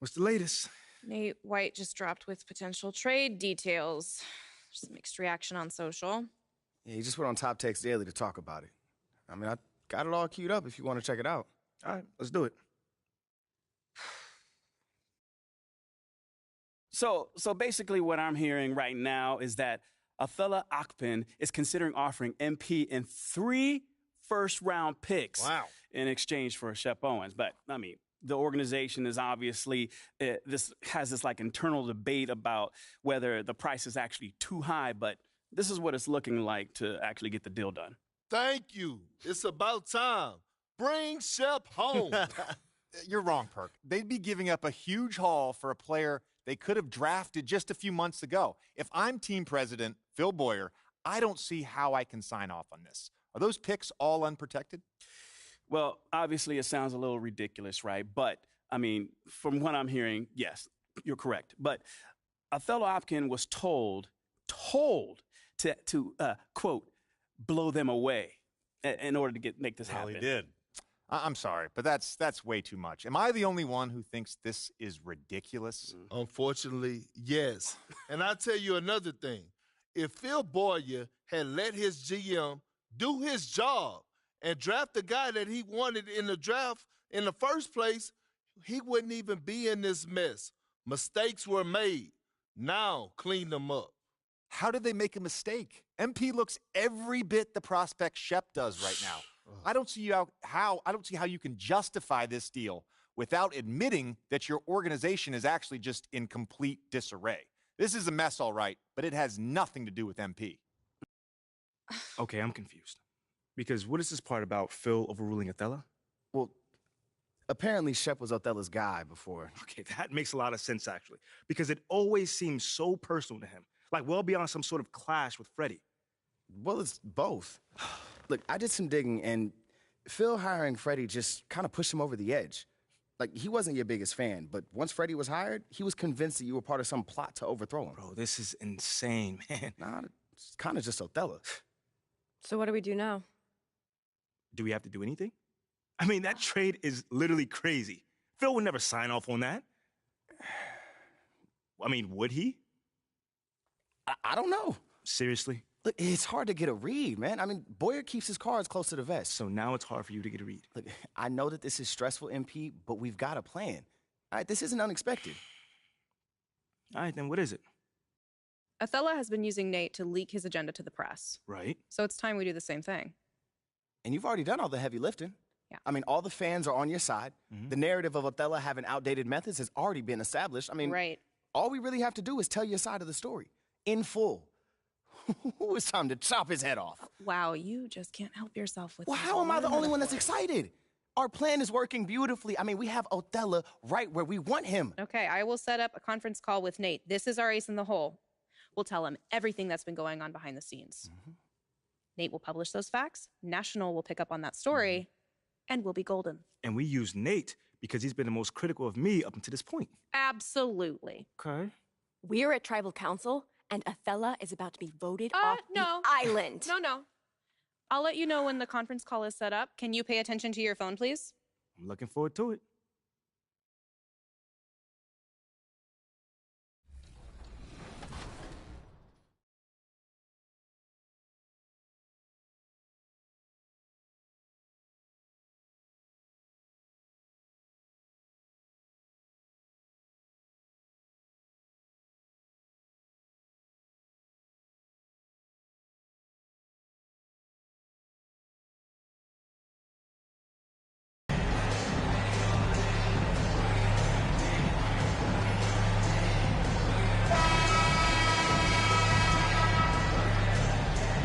What's the latest? Nate White just dropped with potential trade details. There's some mixed reaction on social. Yeah, he just went on Top Text Daily to talk about it. I mean, I got it all queued up if you want to check it out. All right, let's do it. So basically what I'm hearing right now is that Athellah Akpin is considering offering MP in 3 first-round picks in exchange for Shep Owens. But, I mean, the organization is obviously, this like internal debate about whether the price is actually too high, but this is what it's looking like to actually get the deal done. Thank you. It's about time. Bring Shep home. You're wrong, Perk. They'd be giving up a huge haul for a player they could have drafted just a few months ago. If I'm team president, Phil Boyer, I don't see how I can sign off on this. Are those picks all unprotected? Well, obviously it sounds a little ridiculous, right? But, I mean, from what I'm hearing, yes, you're correct. But Athellah Akpin was told to quote, blow them away in order to make this happen. He did. I'm sorry, but that's way too much. Am I the only one who thinks this is ridiculous? Unfortunately, yes. And I'll tell you another thing. If Phil Boyer had let his GM do his job and draft the guy that he wanted in the draft in the first place, he wouldn't even be in this mess. Mistakes were made. Now clean them up. How did they make a mistake? MP looks every bit the prospect Shep does right now. I don't see how you can justify this deal without admitting that your organization is actually just in complete disarray. This is a mess, all right, but it has nothing to do with MP. Okay, I'm confused. Because what is this part about Phil overruling Athellah? Well, apparently Shep was Othella's guy before. Okay, that makes a lot of sense, actually. Because it always seems so personal to him. Like well beyond some sort of clash with Freddie. Well, it's both. Look, I did some digging, and Phil hiring Freddie just kind of pushed him over the edge. Like, he wasn't your biggest fan, but once Freddie was hired, he was convinced that you were part of some plot to overthrow him. Bro, this is insane, man. Nah, it's kind of just Othella. So what do we do now? Do we have to do anything? I mean, that trade is literally crazy. Phil would never sign off on that. I mean, would he? I don't know. Seriously? Look, it's hard to get a read, man. I mean, Boyer keeps his cards close to the vest. So now it's hard for you to get a read. Look, I know that this is stressful, MP, but we've got a plan. All right, this isn't unexpected. All right, then what is it? Athellah has been using Nate to leak his agenda to the press. Right. So it's time we do the same thing. And you've already done all the heavy lifting. Yeah. I mean, all the fans are on your side. The narrative of Athellah having outdated methods has already been established. I mean, all we really have to do is tell your side of the story in full. It's time to chop his head off. Wow, you just can't help yourself with Well, how am I the only one that's excited? Our plan is working beautifully. I mean, we have Athellah right where we want him. Okay, I will set up a conference call with Nate. This is our ace in the hole. We'll tell him everything that's been going on behind the scenes. Nate will publish those facts. National will pick up on that story, and we'll be golden. And we use Nate because he's been the most critical of me up until this point. Absolutely. Okay. We're at Tribal Council, and Athellah is about to be voted off the island. No. I'll let you know when the conference call is set up. Can you pay attention to your phone, please? I'm looking forward to it.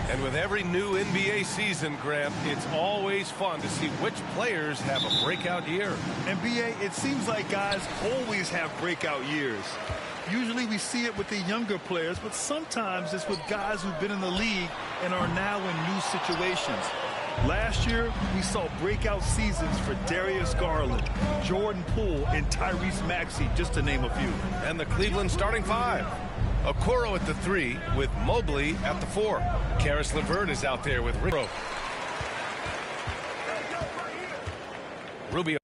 And with every new NBA season, Graham, it's always fun to see which players have a breakout year. NBA, it seems like guys always have breakout years. Usually we see it with the younger players, but sometimes it's with guys who've been in the league and are now in new situations. Last year, we saw breakout seasons for Darius Garland, Jordan Poole, and Tyrese Maxey, just to name a few. And the Cleveland starting five. Okoro at the 3 with Mobley at the 4. Karis LeVert is out there with Rick. Rubio.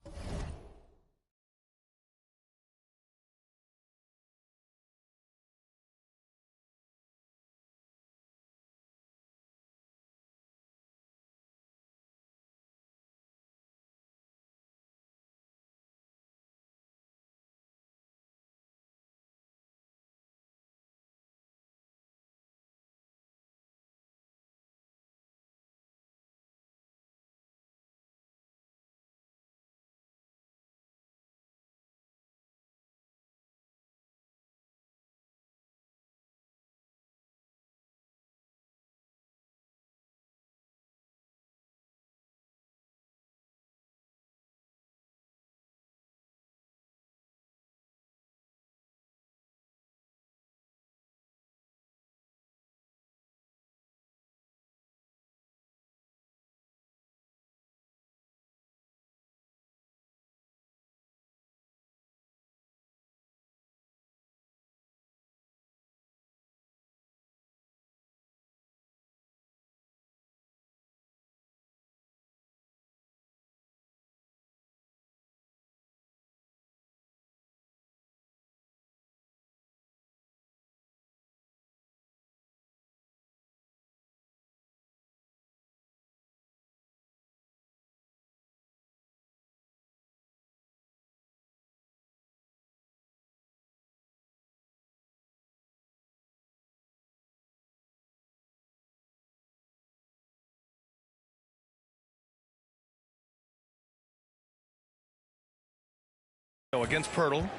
Against Pirtle.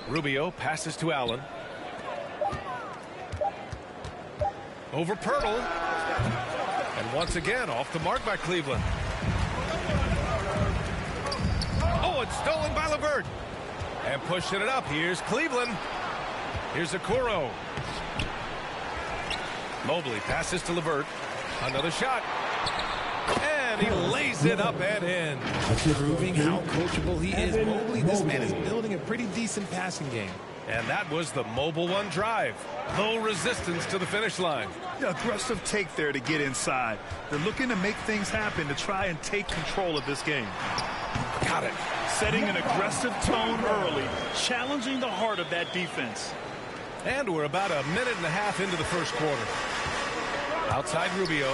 Rubio passes to Allen. Over Pirtle. And once again, off the mark by Cleveland. Oh, it's stolen by LeVert. And pushing it up. Here's Cleveland. Here's Okoro. Mobley passes to LeVert. Another shot. And he lays it up and in. Proving how coachable he is. Mobley, this man is building a pretty decent passing game. And that was the Mobile One drive. Low resistance to the finish line. Aggressive take there to get inside. They're looking to make things happen to try and take control of this game. Got it. Setting an aggressive tone early, challenging the heart of that defense. And we're about a minute and a half into the first quarter. Outside Rubio.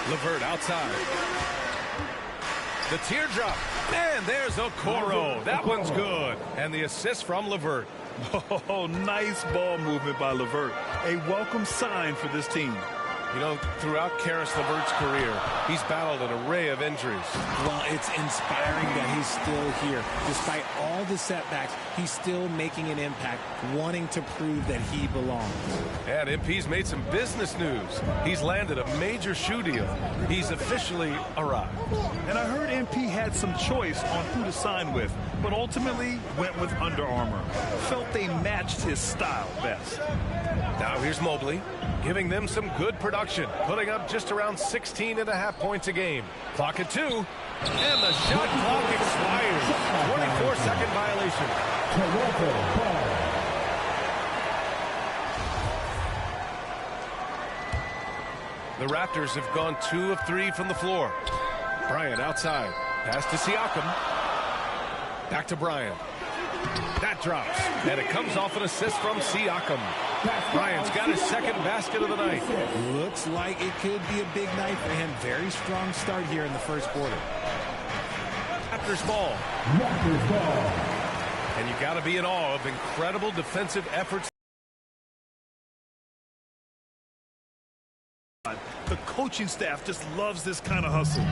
LeVert outside. The teardrop. And there's Okoro. That one's good. And the assist from LeVert. Oh, nice ball movement by LeVert. A welcome sign for this team. You know, throughout Karis LeVert's career, he's battled an array of injuries. Well, it's inspiring that he's still here. Despite all the setbacks, he's still making an impact, wanting to prove that he belongs. And MP's made some business news. He's landed a major shoe deal. He's officially arrived. And I heard MP had some choice on who to sign with, but ultimately went with Under Armour. Felt they matched his style best. Now here's Mobley, giving them some good production, putting up just around 16.5 points a game. Clock at 2, and the shot clock expires. 24-second violation. The Raptors have gone 2 of 3 from the floor. Bryant outside. Pass to Siakam. Back to Bryant. That drops, and it comes off an assist from Siakam. Bryant's got his second basket of the night. Looks like it could be a big night for him. Very strong start here in the first quarter. Raptors ball. And you got to be in awe of incredible defensive efforts. The coaching staff just loves this kind of hustle.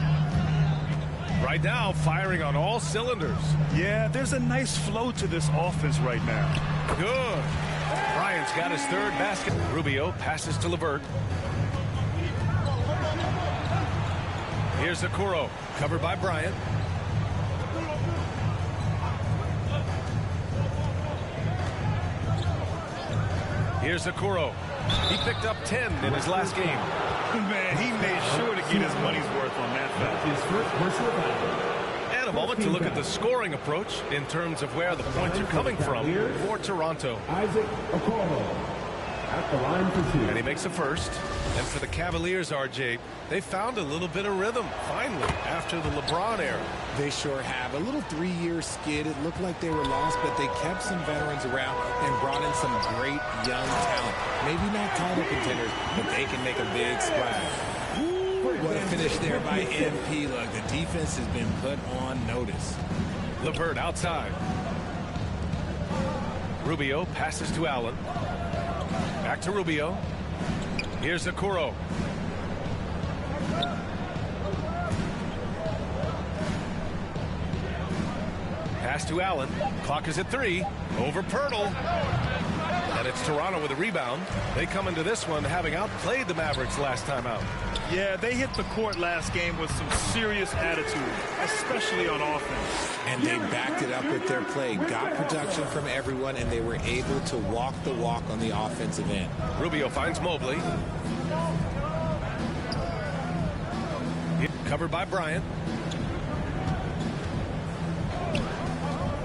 Right now, firing on all cylinders. Yeah, there's a nice flow to this offense right now. Good. Bryant's got his third basket. Rubio passes to LeVert. Here's Okoro, covered by Bryant. Here's Okoro. He picked up 10 in his last game. Man, he made sure to get his money's worth on that foul. And a moment to look at the scoring approach in terms of where the points are coming from for Toronto. Isaac Okoro at the line for 2. And he makes a first. And for the Cavaliers, RJ, they found a little bit of rhythm, finally, after the LeBron era. They sure have. A little 3-year skid. It looked like they were lost, but they kept some veterans around and brought in some great young talent. Maybe not title contenders, but they can make a big splash. What a finish there by MP. Look, the defense has been put on notice. LeVert outside. Rubio passes to Allen. Back to Rubio. Here's Okoro. Pass to Allen. Clock is at 3. Over Pirtle. And it's Toronto with a rebound. They come into this one having outplayed the Mavericks last time out. Yeah, they hit the court last game with some serious attitude, especially on offense. And they backed it up with their play. Got production from everyone, and they were able to walk the walk on the offensive end. Rubio finds Mobley. Covered by Bryant.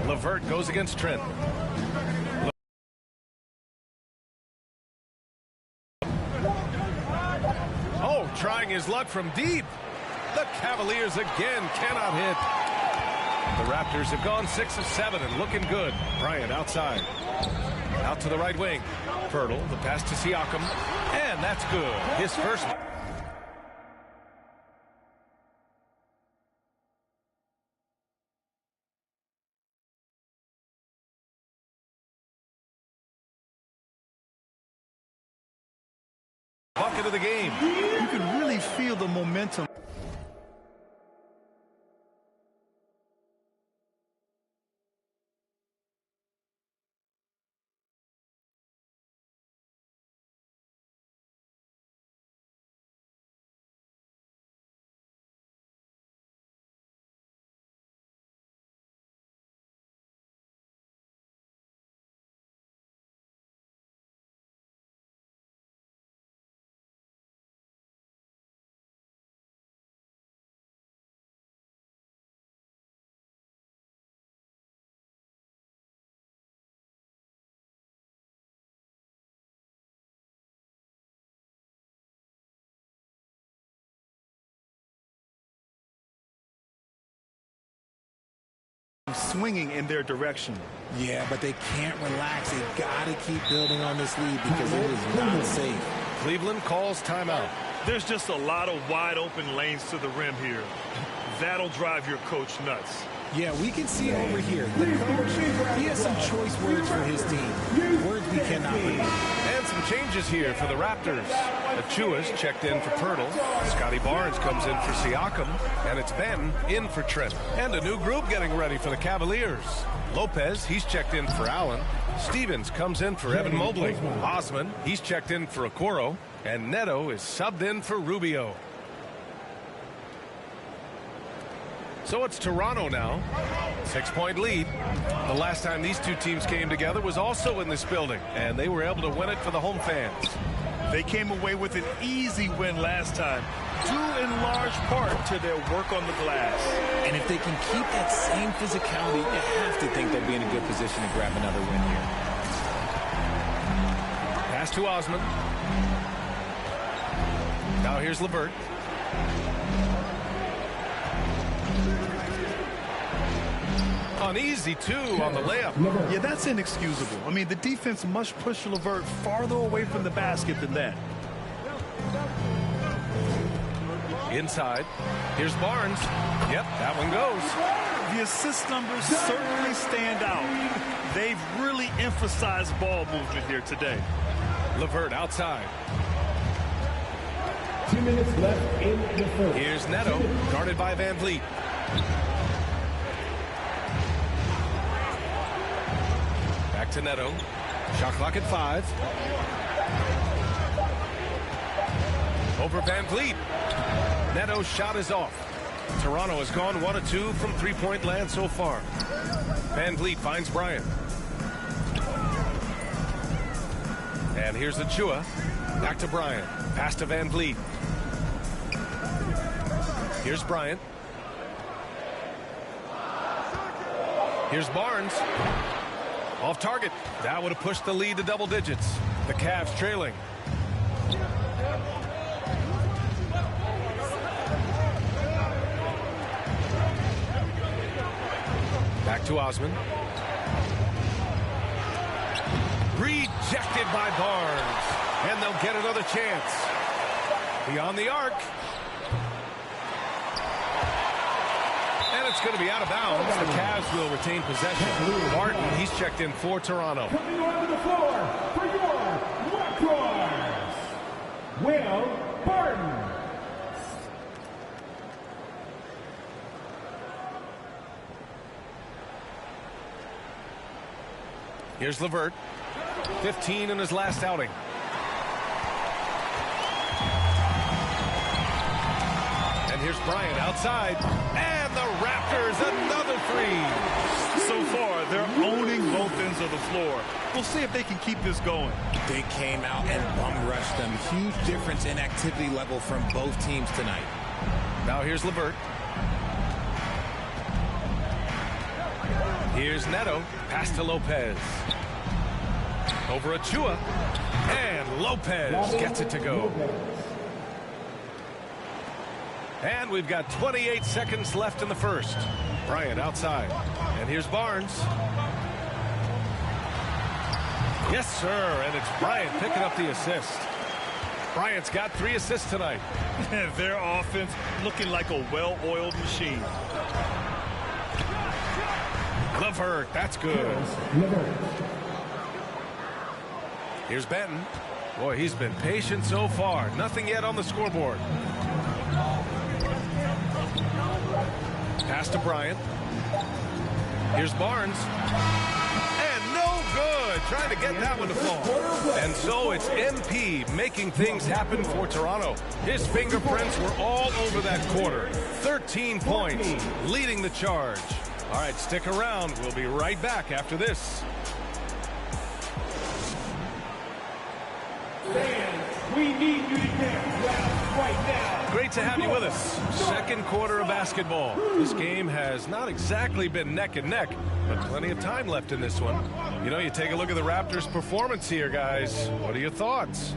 LeVert goes against Trent. Oh, trying his luck from deep. The Cavaliers again cannot hit. The Raptors have gone 6 of 7 and looking good. Bryant outside. Out to the right wing. Pirtle, the pass to Siakam. And that's good. His first. Bucket of the game. You can really feel the momentum. swinging in their direction. Yeah, but they can't relax. They got to keep building on this lead because it is not safe. Cleveland calls timeout. There's just a lot of wide open lanes to the rim here. That'll drive your coach nuts. Yeah, we can see it over here. The coach, he has some choice words for his team. Words we cannot read. And some changes here for the Raptors. Achua's checked in for Pirtle. Scotty Barnes comes in for Siakam. And it's Ben in for Trent. And a new group getting ready for the Cavaliers. Lopez, he's checked in for Allen. Stevens comes in for Evan Mobley. Osman, he's checked in for Okoro. And Neto is subbed in for Rubio. So it's Toronto now. 6-point lead. The last time these two teams came together was also in this building, and they were able to win it for the home fans. They came away with an easy win last time, due in large part to their work on the glass. And if they can keep that same physicality, you have to think they'll be in a good position to grab another win here. Pass to Osman. Now here's LeVert. An easy two on the layup. Yeah, that's inexcusable. I mean, the defense must push LeVert farther away from the basket than that. Inside. Here's Barnes. Yep, that one goes. The assist numbers certainly stand out. They've really emphasized ball movement here today. LeVert outside. 2 minutes left in the first. Here's Neto, guarded by Van Vliet. Back to Neto. Shot clock at 5. Over Van Vliet. Neto's shot is off. Toronto has gone 1 of 2 from three-point land so far. Van Vliet finds Bryant. And here's Achua. Back to Bryant. Pass to Van Vliet. Here's Bryant. Here's Barnes. Off target. That would have pushed the lead to double digits. The Cavs trailing. Back to Osman. Rejected by Barnes. And they'll get another chance. Beyond the arc. And it's going to be out of bounds. The Cavs will retain possession. Martin, he's checked in for Toronto. Coming onto the floor for your Raptors, Will Barton. Here's LeVert. 15 in his last outing. And here's Bryant outside. And the Raptors, another three. So far, they're owning both ends of the floor. We'll see if they can keep this going. They came out and bum rushed them. Huge difference in activity level from both teams tonight. Now here's LeVert. Here's Neto. Pass to Lopez. Over Achua. And Lopez gets it to go. And we've got 28 seconds left in the first. Bryant outside. And here's Barnes. Yes, sir. And it's Bryant picking up the assist. Bryant's got 3 assists tonight. Their offense looking like a well-oiled machine. LeVert, that's good. Here's Benton. Boy, he's been patient so far. Nothing yet on the scoreboard. Pass to Bryant. Here's Barnes. And no good. Trying to get that one to fall. And so it's MP making things happen for Toronto. His fingerprints were all over that quarter. 13 points, leading the charge. All right, stick around. We'll be right back after this. Fans, we need you to get well right now. Great to have you with us. Second quarter of basketball. This game has not exactly been neck and neck, but plenty of time left in this one. You know, you take a look at the Raptors' performance here, guys. What are your thoughts?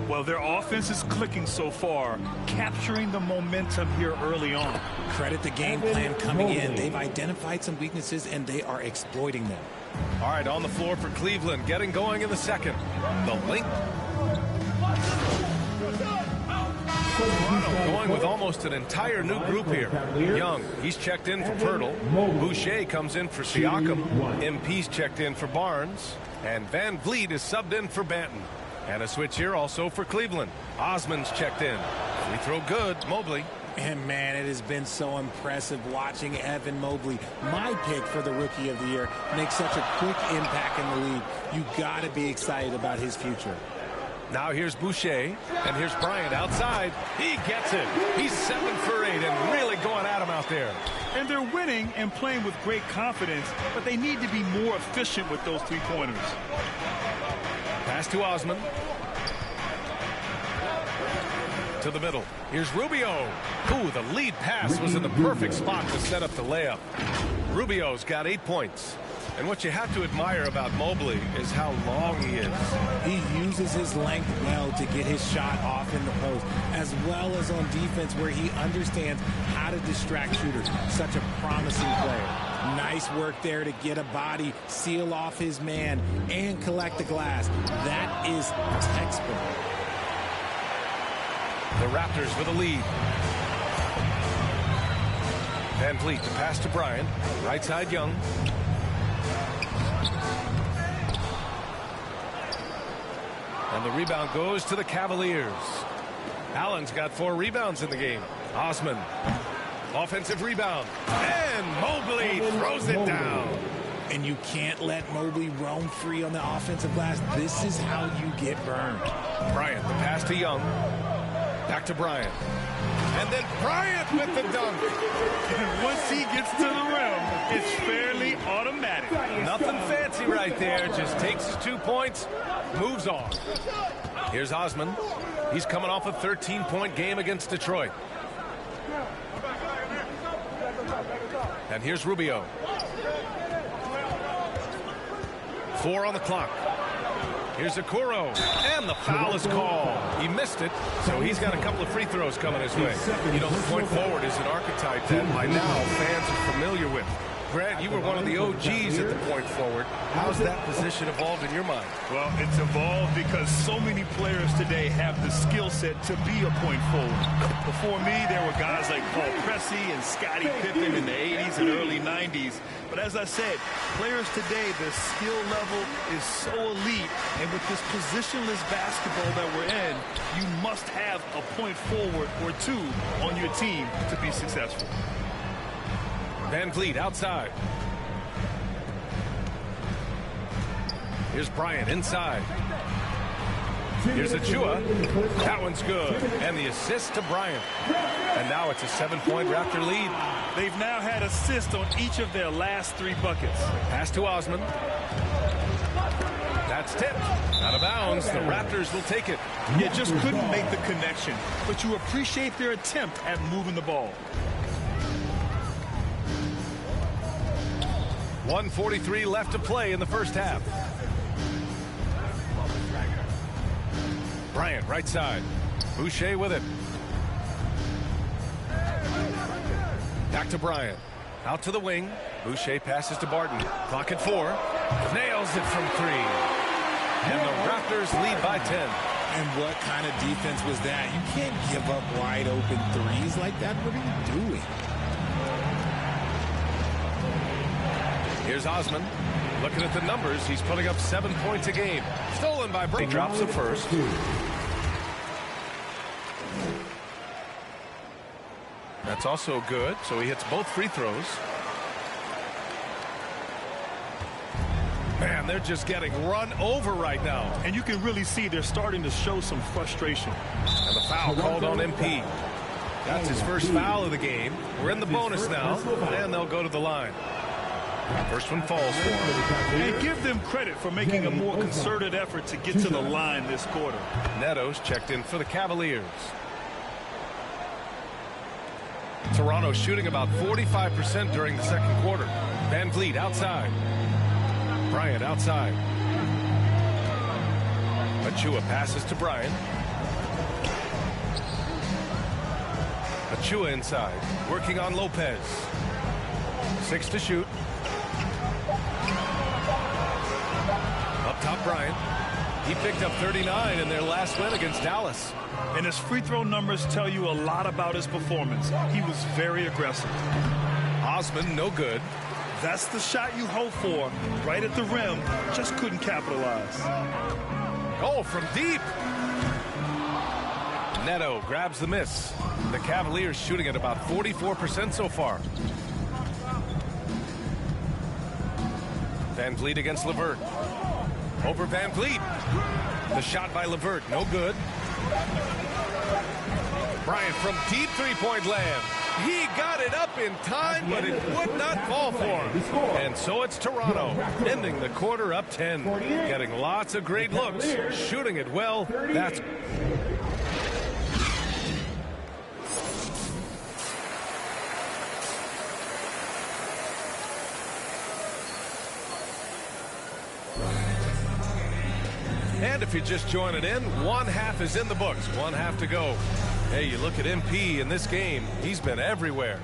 Well, their offense is clicking so far, capturing the momentum here early on. Credit the game plan coming in. They've identified some weaknesses, and they are exploiting them. All right, on the floor for Cleveland, getting going in the second. The link. Toronto going with almost an entire new group here. Young, he's checked in for Pirtle. Boucher comes in for Siakam. MP's checked in for Barnes. And Van Vliet is subbed in for Banton. And a switch here also for Cleveland. Osman's checked in. Free throw good. Mobley. And, man, it has been so impressive watching Evan Mobley, my pick for the Rookie of the Year, make such a quick impact in the league. You got to be excited about his future. Now here's Boucher, and here's Bryant outside. He gets it. He's 7 for 8 and really going at him out there. And they're winning and playing with great confidence, but they need to be more efficient with those three-pointers. Pass to Osman. To the middle. Here's Rubio. Ooh, the lead pass was in the perfect spot to set up the layup. Rubio's got 8 points. And what you have to admire about Mobley is how long he is. He uses his length well to get his shot off in the post, as well as on defense where he understands how to distract shooters. Such a promising player. Nice work there to get a body, seal off his man, and collect the glass. That is textbook. The Raptors with a lead. Van Vliet to pass to Bryant. Right side Young. And the rebound goes to the Cavaliers. Allen's got 4 rebounds in the game. Osman. Offensive rebound. And Mobley throws it down. And you can't let Mobley roam free on the offensive glass. This is how you get burned. Bryant, the pass to Young. Back to Bryant. And then Bryant with the dunk. And once he gets to the rim, it's fairly automatic. Nothing fancy right there. Just takes his 2 points, moves on. Here's Osman. He's coming off a 13-point game against Detroit. And here's Rubio. 4 on the clock. Here's Okoro, and the foul is called. He missed it, so he's got a couple of free throws coming his way. You know, the point forward is an archetype that by now fans are familiar with. Grant, you were one of the OGs at the point forward. How's that position evolved in your mind? Well, it's evolved because so many players today have the skill set to be a point forward. Before me, there were guys like Paul Pressey and Scottie Pippen in the 80s and early 90s. But as I said, players today, the skill level is so elite. And with this positionless basketball that we're in, you must have a point forward or two on your team to be successful. Van Vliet outside. Here's Bryant inside. Here's Achua. That one's good. And the assist to Bryant. And now it's a 7-point Raptor lead. They've now had assists on each of their last 3 buckets. Pass to Osman. That's tipped. Out of bounds. The Raptors will take it. You just couldn't make the connection, but you appreciate their attempt at moving the ball. 1:43 left to play in the first half. Bryant, right side. Boucher with it. Back to Bryant. Out to the wing. Boucher passes to Barton. Clock at 4. Nails it from 3. And the Raptors lead by 10. And what kind of defense was that? You can't give up wide open threes like that. What are you doing? Here's Osman. Looking at the numbers, he's putting up 7 points a game. Stolen by Bryant. He drops the first. That's also good, so he hits both free throws. Man, they're just getting run over right now. And you can really see they're starting to show some frustration. And the foul called on MP. That's his first foul of the game. We're in the bonus now, and they'll go to the line. First one falls for him. And give them credit for making a more concerted effort to get to the line this quarter. Neto's checked in for the Cavaliers. Toronto shooting about 45% during the second quarter. Van Vliet outside. Bryant outside. Achua passes to Bryant. Achua inside, working on Lopez. 6 to shoot. Up top, Bryant. He picked up 39 in their last win against Dallas. And his free throw numbers tell you a lot about his performance. He was very aggressive. Osman, no good. That's the shot you hope for, right at the rim, just couldn't capitalize. Oh, from deep. Neto grabs the miss. The Cavaliers shooting at about 44% so far. Van Vliet against LeVert. Over Van Vliet. The shot by LeVert, no good. Bryant from deep three-point land. He got it up in time, but it would not fall for him. And so it's Toronto, ending the quarter up 10. Getting lots of great looks, shooting it well. That's... And if you're just joining in, one half is in the books, one half to go. Hey, you look at MP in this game, he's been everywhere.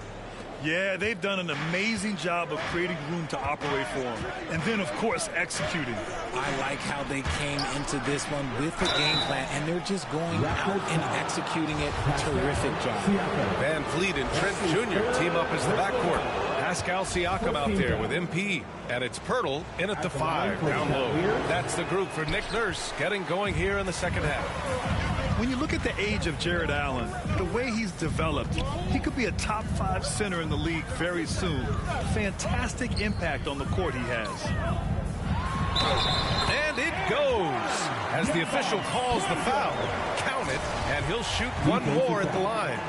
Yeah, they've done an amazing job of creating room to operate for him. And then, of course, executing. I like how they came into this one with the game plan, and they're just going out and executing it. Terrific job. Van Vliet and Trent Jr. team up as the backcourt. Pascal Siakam out there with MP. And it's Pirtle in at the 5, down low. That's the group for Nick Nurse getting going here in the second half. When you look at the age of Jared Allen, the way he's developed, he could be a top 5 center in the league very soon. Fantastic impact on the court he has. And it goes as the official calls the foul. Count it, and he'll shoot one more at the line.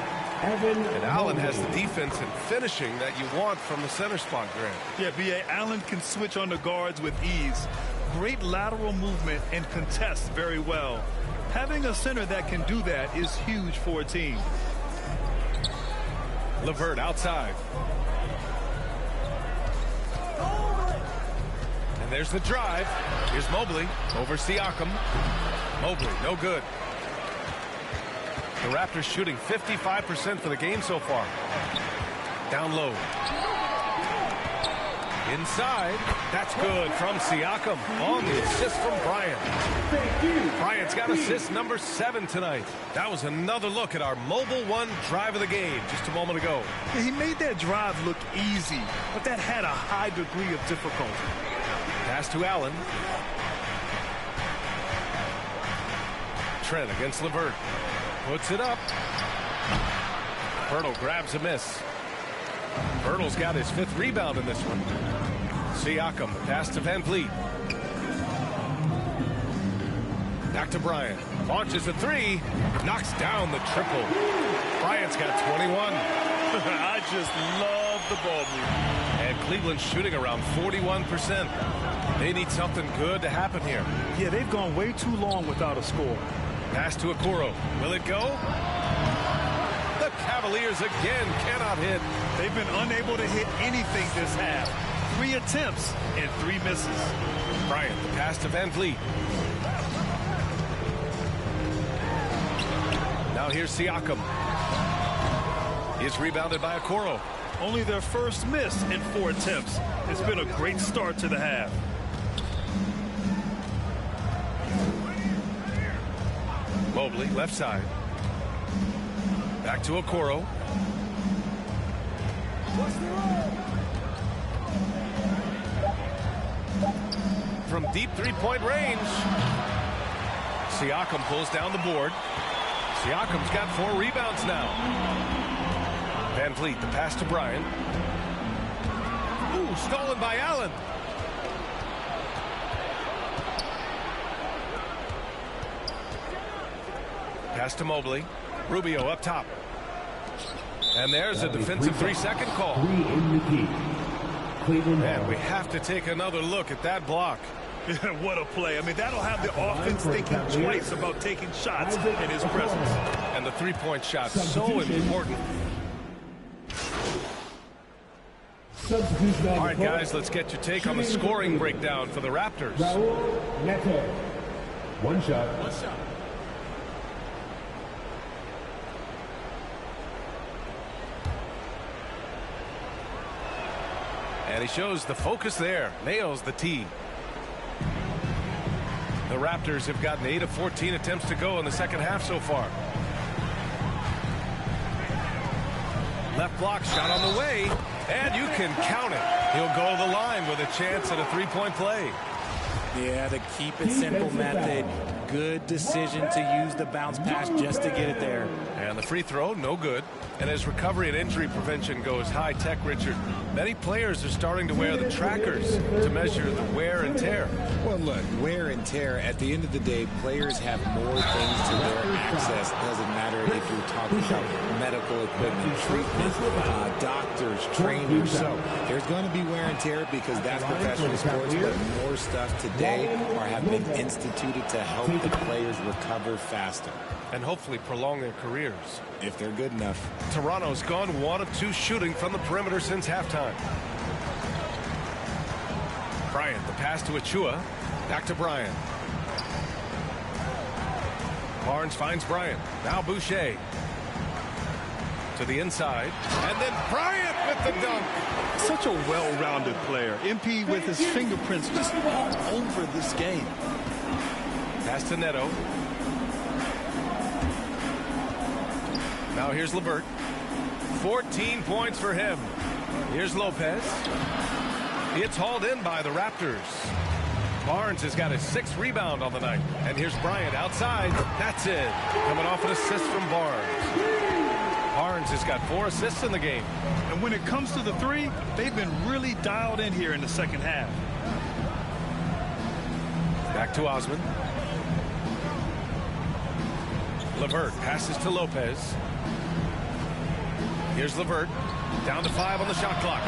And Allen has the defense and finishing that you want from the center spot, Grant. Yeah, B.A. Allen can switch on the guards with ease. Great lateral movement and contests very well. Having a center that can do that is huge for a team. LeVert outside. And there's the drive. Here's Mobley over Siakam. Mobley, no good. The Raptors shooting 55% for the game so far. Down low. Inside. That's good from Siakam on the assist from Bryant. Bryant's got assist number 7 tonight. That was another look at our Mobile One drive of the game just a moment ago. Yeah, he made that drive look easy, but that had a high degree of difficulty. Pass to Allen. Trent against LeVert. Puts it up. Pirtle grabs a miss. Pirtle's got his 5th rebound in this one. Siakam, pass to Van Vliet. Back to Bryant. Launches a 3. Knocks down the triple. Bryant's got 21. I just love the ball move. And Cleveland's shooting around 41%. They need something good to happen here. Yeah, they've gone way too long without a score. Pass to Okoro. Will it go? The Cavaliers again cannot hit. They've been unable to hit anything this half. 3 attempts and 3 misses. Bryant, the pass to Van Vliet. Now here's Siakam. He's rebounded by Okoro. Only their first miss in 4 attempts. It's been a great start to the half. Mobley, left side. Back to Okoro. From deep three-point range. Siakam pulls down the board. Siakam's got 4 rebounds now. Van Vliet, the pass to Bryant. Ooh, stolen by Allen. Pass to Mobley. Rubio up top. And there's a defensive 3-second call. And we have to take another look at that block. What a play. I mean, that'll have the offense thinking twice about taking shots in his presence. And the 3-point shot, so important. Substitution on All the right, court. guys, let's get your take on the scoring breakdown for the Raptors. Raul Neto. One shot. And he shows the focus there. Nails the tee. The Raptors have gotten 8 of 14 attempts to go in the second half so far. Left block shot on the way, and you can count it. He'll go to the line with a chance at a three-point play. Yeah, the keep it simple method. Good decision to use the bounce pass just to get it there. And the free throw, no good. And as recovery and injury prevention goes high-tech, Richard, many players are starting to wear the trackers to measure the wear and tear. Well, look, wear and tear, at the end of the day, players have more things to their access. Doesn't matter if you're talking about medical equipment, treatment, doctors, trainers. So there's going to be wear and tear because that's professional sports, but more stuff today have been instituted to help the players recover faster. And hopefully prolong their careers. If they're good enough. Toronto's gone 1 of 2 shooting from the perimeter since halftime. Bryant, the pass to Achua. Back to Bryant. Barnes finds Bryant. Now Boucher. To the inside. And then Bryant with the dunk. Such a well-rounded player. MP with his fingerprints just all over this game. Pass to Neto. Now here's LeVert. 14 points for him. Here's Lopez. It's hauled in by the Raptors. Barnes has got his 6th rebound on the night. And here's Bryant outside. That's it. Coming off an assist from Barnes. Barnes has got 4 assists in the game. And when it comes to the three, they've been really dialed in here in the second half. Back to Osman. LeVert passes to Lopez. Here's LeVert. Down to 5 on the shot clock.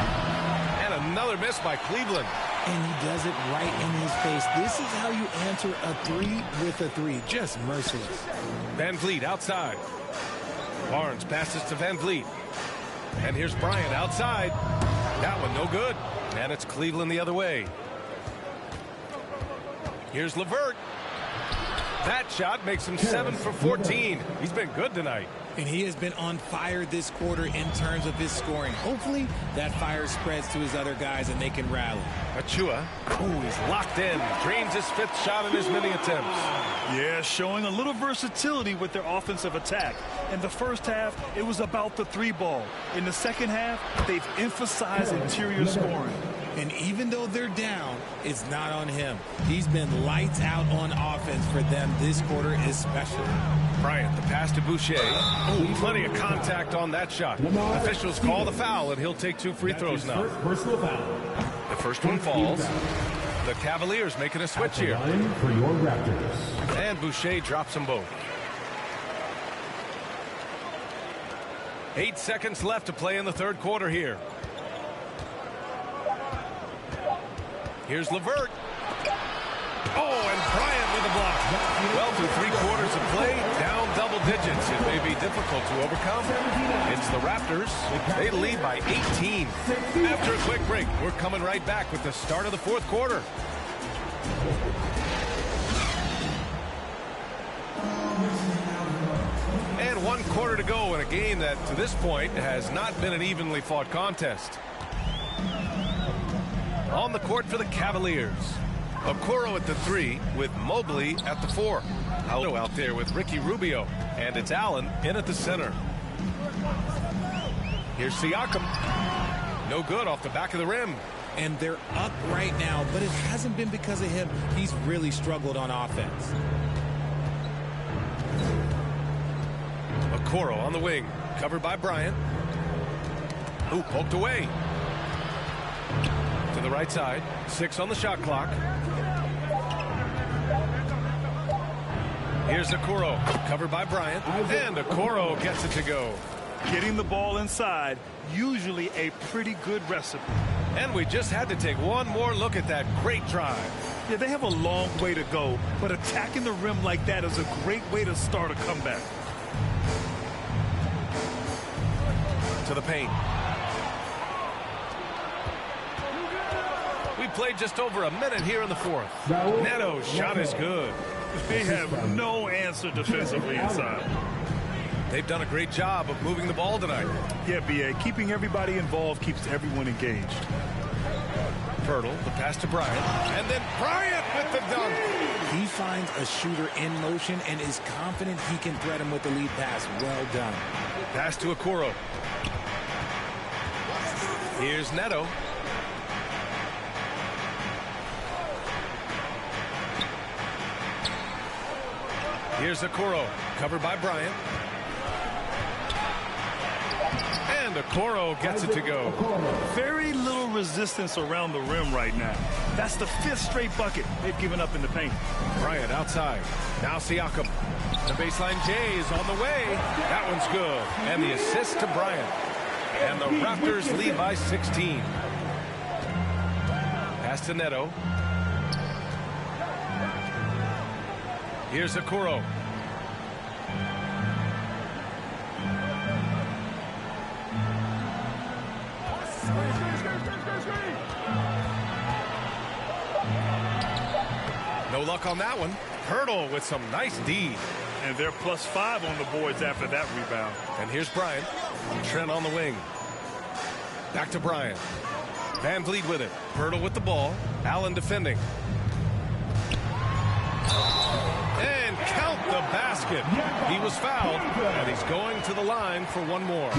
And another miss by Cleveland. And he does it right in his face. This is how you answer a three with a three. Just merciless. Van Vliet outside. Barnes passes to Van Vliet. And here's Bryant outside. That one no good. And it's Cleveland the other way. Here's LeVert. That shot makes him 7 for 14. He's been good tonight. And he has been on fire this quarter in terms of his scoring. Hopefully that fire spreads to his other guys and they can rally. Achua. Oh, he's locked in. Drains his 5th shot in his many attempts. Yeah, showing a little versatility with their offensive attack. In the first half, it was about the 3 ball. In the second half, they've emphasized interior scoring. And even though they're down, it's not on him. He's been lights out on offense for them this quarter especially. Bryant, the pass to Boucher. Oh, plenty of contact on that shot. Officials call the foul, and he'll take 2 free throws now. The first one falls. The Cavaliers making a switch here. And Boucher drops them both. 8 seconds left to play in the third quarter here. Here's LeVert. Oh, and Bryant with a block. Well, through 3/4 of play, down double digits. It may be difficult to overcome. It's the Raptors. They lead by 18. After a quick break, we're coming right back with the start of the fourth quarter. And 1 quarter to go in a game that, to this point, has not been an evenly fought contest. On the court for the Cavaliers. Okoro at the 3 with Mobley at the 4. Aldo out there with Ricky Rubio. And it's Allen in at the center. Here's Siakam. No good off the back of the rim. And they're up right now, but it hasn't been because of him. He's really struggled on offense. Okoro on the wing. Covered by Bryant. Ooh, poked away. To the right side. 6 on the shot clock. Here's Okoro. Covered by Bryant. And Okoro gets it to go. Getting the ball inside, usually a pretty good recipe. And we just had to take one more look at that great drive. Yeah, they have a long way to go, but attacking the rim like that is a great way to start a comeback. To the paint. We played just over a minute here in the fourth. Neto's shot is good. They have no answer defensively inside. They've done a great job of moving the ball tonight. Yeah, B.A. Keeping everybody involved keeps everyone engaged. Pirtle, the pass to Bryant. And then Bryant with the dunk. He finds a shooter in motion and is confident he can thread him with the lead pass. Well done. Pass to Okoro. Here's Neto. Here's Okoro, covered by Bryant. And Okoro gets it to go. Very little resistance around the rim right now. That's the 5th straight bucket they've given up in the paint. Bryant outside. Now Siakam. The baseline J is on the way. That one's good. And the assist to Bryant. And the Raptors lead by 16. Pass to Neto. Here's Okoro. No luck on that one. Pirtle with some nice D. And they're +5 on the boards after that rebound. And here's Bryant. Trent on the wing. Back to Bryant. Van Vliet with it. Pirtle with the ball. Allen defending. And count the basket. He was fouled, and he's going to the line for one more.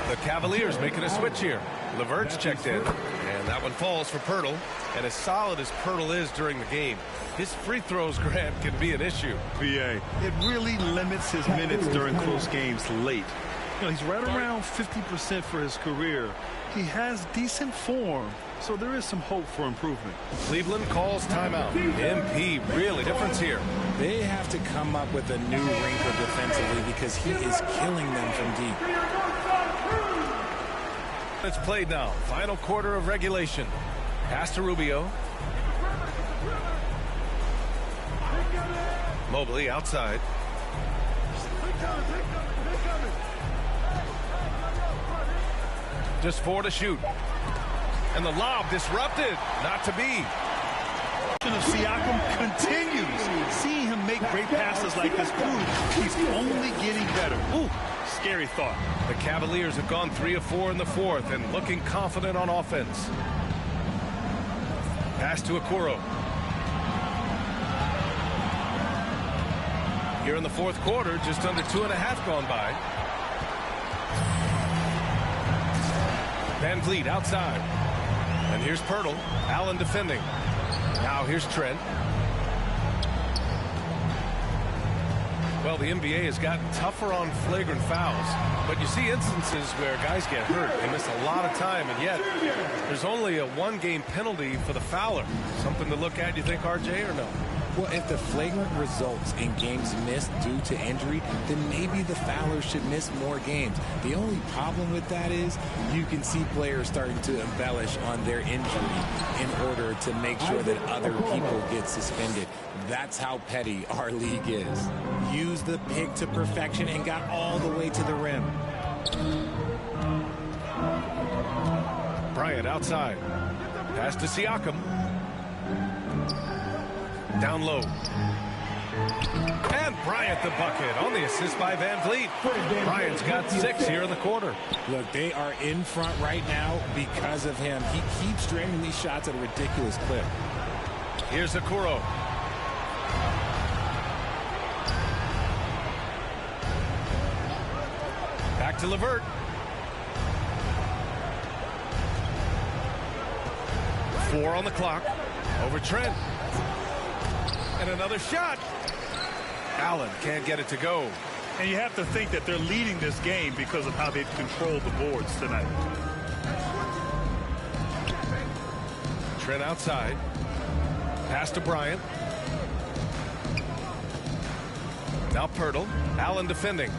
The Cavaliers making a switch here. LeVert's checked in, and that one falls for Pirtle. And as solid as Pirtle is during the game, his free throws, Grant, can be an issue. BA, it really limits his minutes during close games late. You know, he's right around 50% for his career. He has decent form, so there is some hope for improvement. Cleveland calls timeout. MP really difference here. They have to come up with a new wrinkle defensively because he is killing them from deep. It's played now. Final quarter of regulation. Pass to Rubio. Mobley outside. Just 4 to shoot. And the lob disrupted. Not to be. Of Siakam continues. Seeing him make great passes like this proves he's only getting better. Ooh, scary thought. The Cavaliers have gone 3 of 4 in the fourth and looking confident on offense. Pass to Okoro. Here in the fourth quarter, just under 2.5 gone by. Van Vliet outside. And here's Pirtle. Allen defending. Now here's Trent. Well, the NBA has gotten tougher on flagrant fouls, but you see instances where guys get hurt. They miss a lot of time, and yet there's only a 1-game penalty for the fouler. Something to look at, you think, RJ, or no? Well, if the flagrant results in games missed due to injury, then maybe the fouler should miss more games. The only problem with that is you can see players starting to embellish on their injury in order to make sure that other people get suspended. That's how petty our league is. Use the pick to perfection and got all the way to the rim. Bryant outside. Pass to Siakam. Down low. And Bryant the bucket on the assist by Van Vliet. Bryant's got 6 here in the quarter. Look, they are in front right now because of him. He keeps draining these shots at a ridiculous clip. Here's Okoro. Back to LeVert. Four on the clock. Over Trent. And another shot. Allen can't get it to go. And you have to think that they're leading this game because of how they've controlled the boards tonight. Trent outside. Pass to Bryant. Now Pirtle. Allen defending.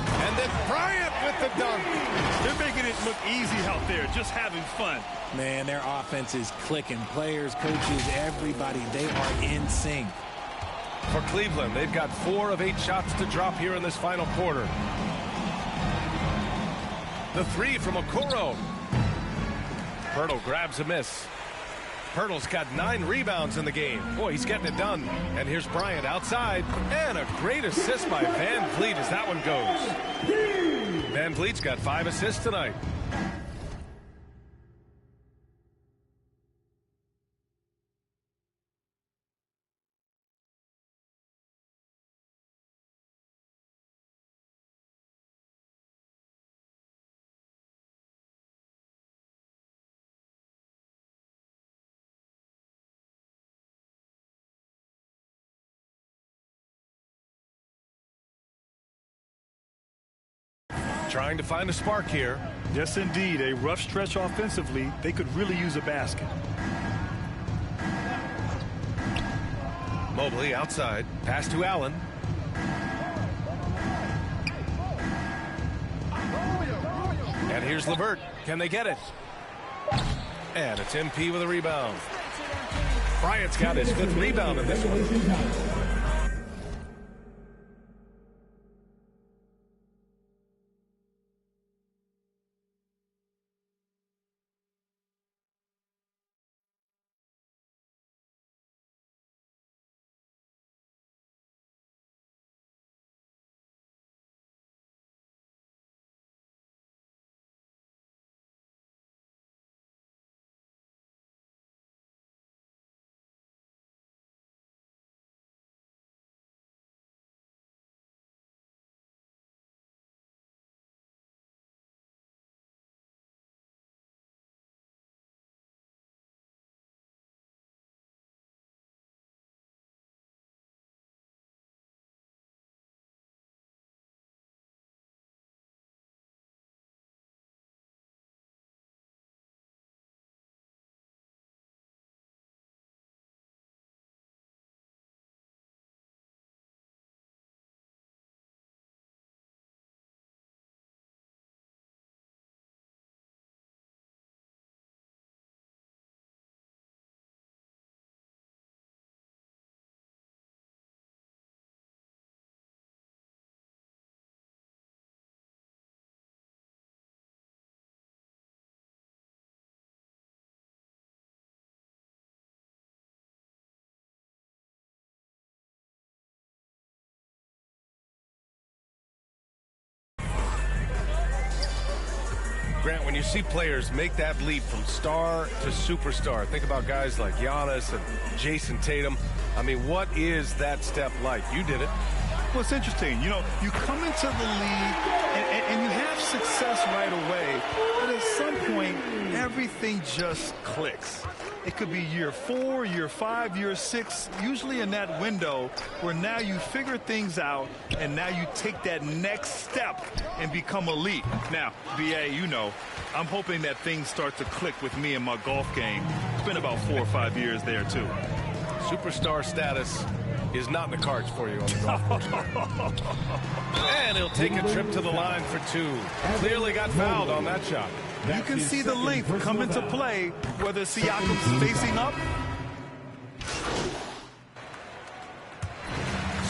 And then Bryant with the dunk. They're making it look easy out there, just having fun. Man, their offense is clicking. Players, coaches, everybody, they are in sync. For Cleveland, they've got 4 of 8 shots to drop here in this final quarter. The 3 from Okoro. Pirtle grabs a miss. Pirtle's got 9 rebounds in the game. Boy, he's getting it done. And here's Bryant outside. And a great assist by Van Vliet as that one goes. Van Vliet's got 5 assists tonight. Trying to find a spark here. Yes, indeed. A rough stretch offensively. They could really use a basket. Mobley outside. Pass to Allen. And here's LeVert. Can they get it? And it's MP with a rebound. Bryant's got his 5th rebound in this one. Grant, when you see players make that leap from star to superstar, think about guys like Giannis and Jason Tatum. I mean, what is that step like? You did it. Well, it's interesting. You know, you come into the league and you have success right away, but at some point, everything just clicks. It could be year 4, year 5, year 6, usually in that window where now you figure things out and now you take that next step and become elite. Now, BA, you know, I'm hoping that things start to click with me in my golf game. It's been about 4 or 5 years there, too. Superstar status is not in the cards for you on the golf course. And he'll take a trip to the line for 2. Clearly got fouled on that shot. You can see the length come into play, whether Siakam's facing up.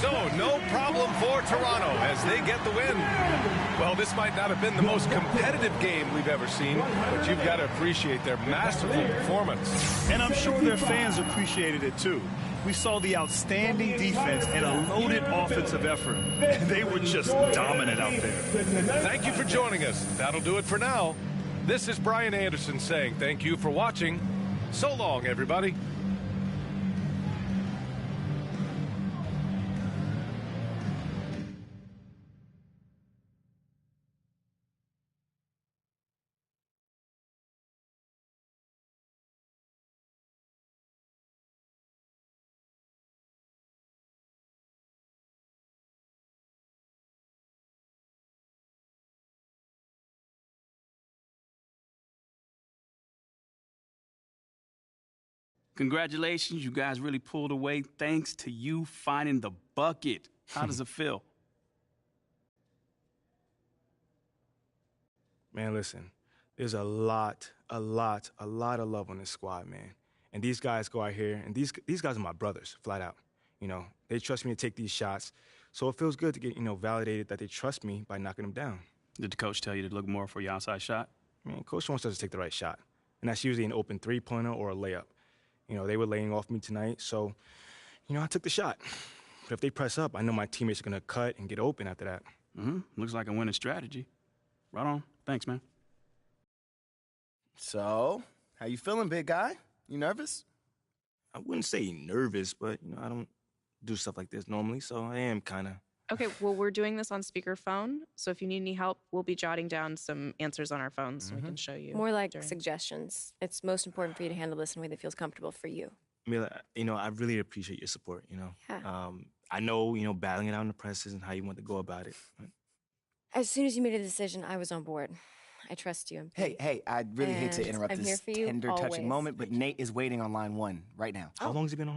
So, no problem for Toronto as they get the win. Well, this might not have been the most competitive game we've ever seen, but you've got to appreciate their masterful performance. And I'm sure their fans appreciated it, too. We saw the outstanding defense and a loaded offensive effort. They were just dominant out there. Thank you for joining us. That'll do it for now. This is Brian Anderson saying thank you for watching. So long, everybody. Congratulations, you guys really pulled away thanks to you finding the bucket. How does it feel? Man, listen, there's a lot of love on this squad, man. And these guys go out here, and these guys are my brothers, flat out. You know, they trust me to take these shots. So it feels good to get, validated that they trust me by knocking them down. Did the coach tell you to look more for your outside shot? Man, coach wants us to take the right shot. And that's usually an open three-pointer or a layup. You know, they were laying off me tonight, so, you know, I took the shot. But if they press up, I know my teammates are going to cut and get open after that. Looks like a winning strategy. Right on. Thanks, man. So, how you feeling, big guy? You nervous? I wouldn't say nervous, but, you know, I don't do stuff like this normally, so I am kind of. Okay, well, we're doing this on speakerphone, so if you need any help, we'll be jotting down some answers on our phones so we can show you. More like suggestions. It's most important for you to handle this in a way that feels comfortable for you. Mila, you know, I really appreciate your support, you know. Yeah. I know, you know, battling it out in the press isn't how you want to go about it. As soon as you made a decision, I was on board. I trust you. Hey, I really hate to And interrupt I'm here this for you tender, touching always. moment, but Nate is waiting on line 1 right now. How long has he been on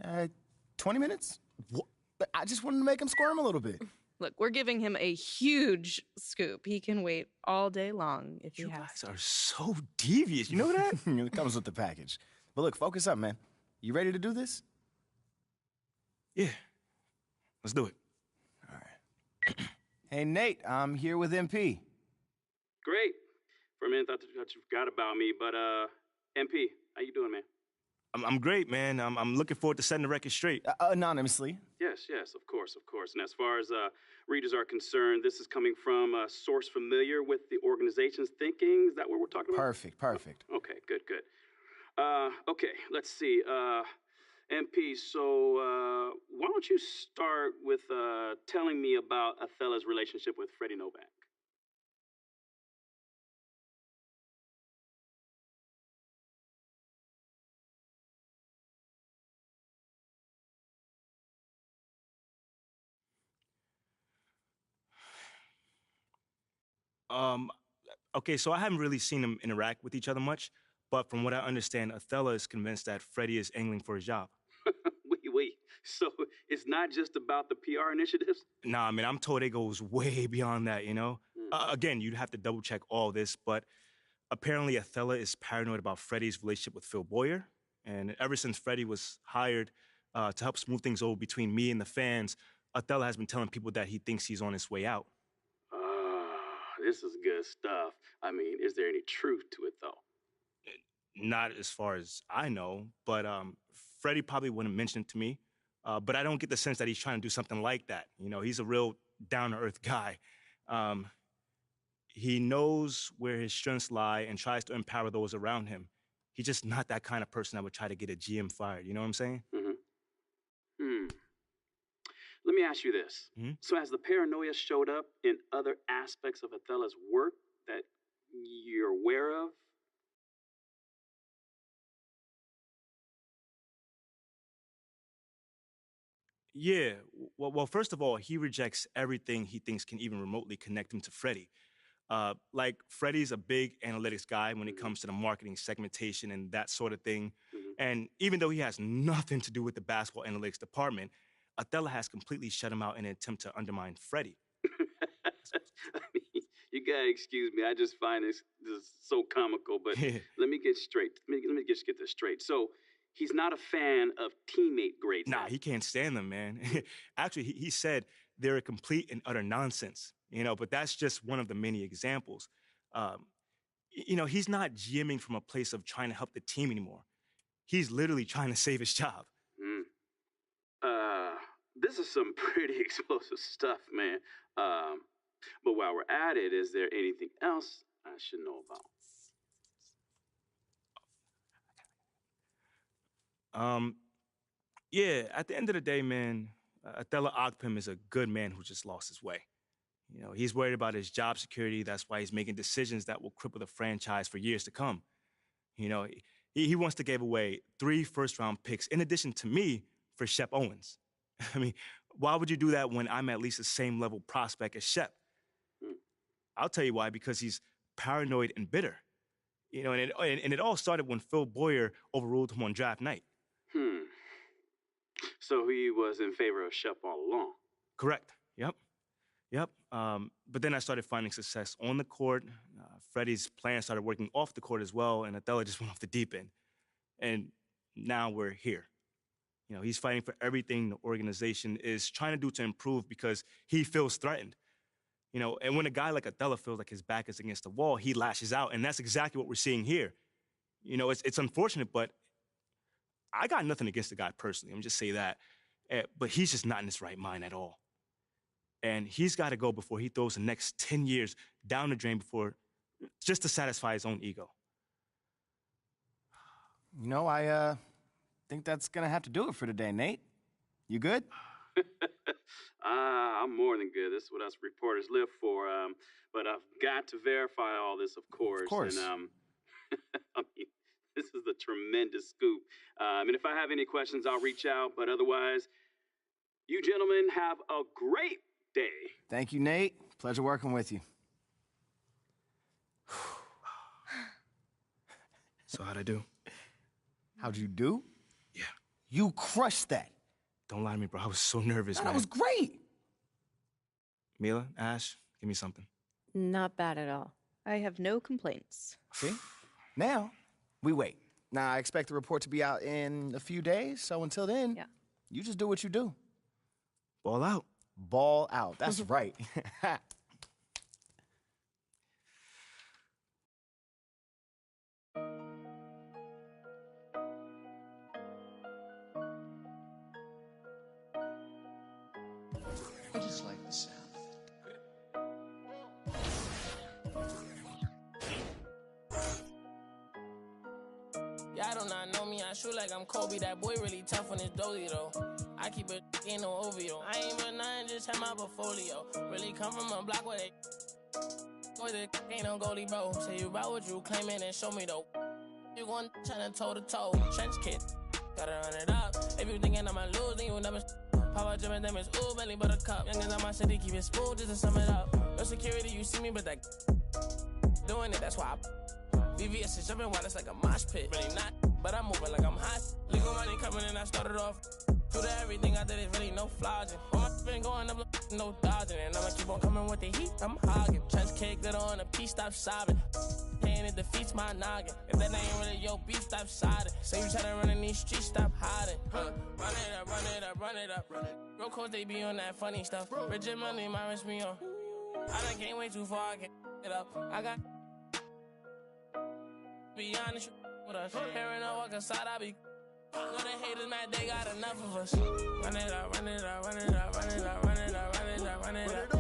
hold? 20 minutes? What? But I just wanted to make him squirm a little bit. Look, we're giving him a huge scoop. He can wait all day long if he has. You guys are so devious. You know that? It comes with the package. But look, focus up, man. You ready to do this? Yeah. Let's do it. All right. Hey, Nate, I'm here with MP. Great. For a minute, I thought you forgot about me, but MP, how you doing, man? I'm great, man. I'm looking forward to setting the record straight. Anonymously. Yes, of course. And as far as readers are concerned, this is coming from a source familiar with the organization's thinking. Is that what we're talking about? Perfect. Okay, good. Okay, let's see. MP, so why don't you start with telling me about Othello's relationship with Freddie Novak? Okay, so I haven't really seen them interact with each other much, but from what I understand, Othello is convinced that Freddie is angling for his job. Wait. So it's not just about the PR initiatives? Nah, man, I'm told it goes way beyond that, you know? Again, you'd have to double check all this, but apparently Othello is paranoid about Freddie's relationship with Phil Boyer. And ever since Freddie was hired to help smooth things over between me and the fans, Othello has been telling people that he thinks he's on his way out. This is good stuff. I mean, is there any truth to it, though? Not as far as I know, but Freddie probably wouldn't mention it to me. But I don't get the sense that he's trying to do something like that. You know, he's a real down-to-earth guy. He knows where his strengths lie and tries to empower those around him. He's just not that kind of person that would try to get a GM fired. You know what I'm saying? Let me ask you this. So has the paranoia showed up in other aspects of Othello's work that you're aware of? Yeah. Well, first of all, he rejects everything he thinks can even remotely connect him to Freddie. Like, Freddie's a big analytics guy when it comes to the marketing segmentation and that sort of thing. And even though he has nothing to do with the basketball analytics department, Othello has completely shut him out in an attempt to undermine Freddie. I mean, you gotta excuse me. I just find this so comical. But let me get straight. Let me just get this straight. So he's not a fan of teammate grades. Nah, he can't stand them, man. Actually, he said they're a complete and utter nonsense. You know, but that's just one of the many examples. You know, he's not GMing from a place of trying to help the team anymore. He's literally trying to save his job. This is some pretty explosive stuff, man. But while we're at it, is there anything else I should know about? Yeah, at the end of the day, man, Othello Ogpim is a good man who just lost his way. You know, he's worried about his job security. That's why he's making decisions that will cripple the franchise for years to come. You know, he wants to give away 3 first-round picks in addition to me for Shep Owens. I mean, why would you do that when I'm at least the same level prospect as Shep? I'll tell you why, because he's paranoid and bitter. You know, and it all started when Phil Boyer overruled him on draft night. So he was in favor of Shep all along? Correct. Yep. But then I started finding success on the court. Freddie's plan started working off the court as well, and Othello just went off the deep end. And now we're here. You know, he's fighting for everything the organization is trying to do to improve because he feels threatened. You know, and when a guy like Othello feels like his back is against the wall, he lashes out, and that's exactly what we're seeing here. You know, it's unfortunate, but I got nothing against the guy personally. Let me just say that. But he's just not in his right mind at all. And he's got to go before he throws the next 10 years down the drain just to satisfy his own ego. You know, I think that's gonna have to do it for today, Nate. You good? I'm more than good. This is what us reporters live for. But I've got to verify all this, of course. Of course. And I mean, this is a tremendous scoop. And if I have any questions, I'll reach out. But otherwise, you gentlemen have a great day. Thank you, Nate. Pleasure working with you. So how'd I do? How'd you do? Yeah. You crushed that. Don't lie to me, bro. I was so nervous, man. That was great. Mila, Ash, give me something. Not bad at all. I have no complaints. See? Now, we wait. Now, I expect the report to be out in a few days, so until then, you just do what you do. Ball out. Ball out. That's right. I just like the sound. Y'all do not know me, I shoot like I'm Kobe. That boy really tough when it's dozy though. I keep it in no OVO. I ain't but nothing, just have my portfolio. Really come from a block where they boy, the ain't no goalie, bro. Say you about what you claiming and show me though. You gon' tryna toe to toe. Trench kid, gotta run it up. If you thinking I'ma lose, then you never. Power driven damage, ooh, belly buttercup. Youngins on my city, keep it smooth just to sum it up. No security, you see me, but that doing it, that's why I VVS is jumping while it's like a mosh pit. Really not, but I'm moving like I'm hot. Legal money coming in, I started off. True to everything I did, is really no flogging. All my been going up, no dodging. And I'ma keep on coming with the heat, I'm hogging. Trench kick, glitter on a piece, stop sobbing. Pain, it defeats my noggin. If that ain't really your beef, stop siding. Say you try to run in these streets, stop hiding. Run it up, run it up, run it up. Real coach, they be on that funny stuff. Rich and money, my wrist me on. I done came way too far, I can't get up. I got be honest with us. Hearing no walk aside, I be. Know the haters mad, they got enough of us. Run it up, run it up, run it up, run it up, run it up, run it up, run it up.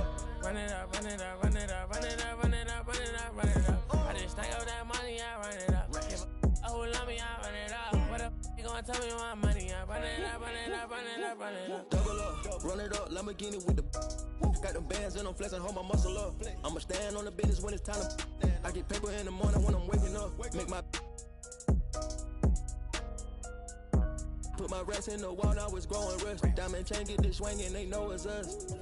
Run it up, run it up, run it up, run it up, run it up, run it up, run it up. I just stack up that money, I run it up. Give a who love me, I run it up. What up? You gonna tell me my money? I run it up, run it up, run it up, run it up. Double up, run it up, Lamborghini with the. Got them bands and I'm flexing, hold my muscle up. I'ma stand on the business when it's time to. I get paper in the morning when I'm waking up. Make my. Put my rest in the wall, now it's growing rust. Diamond chain, get this swinging, they know it's us.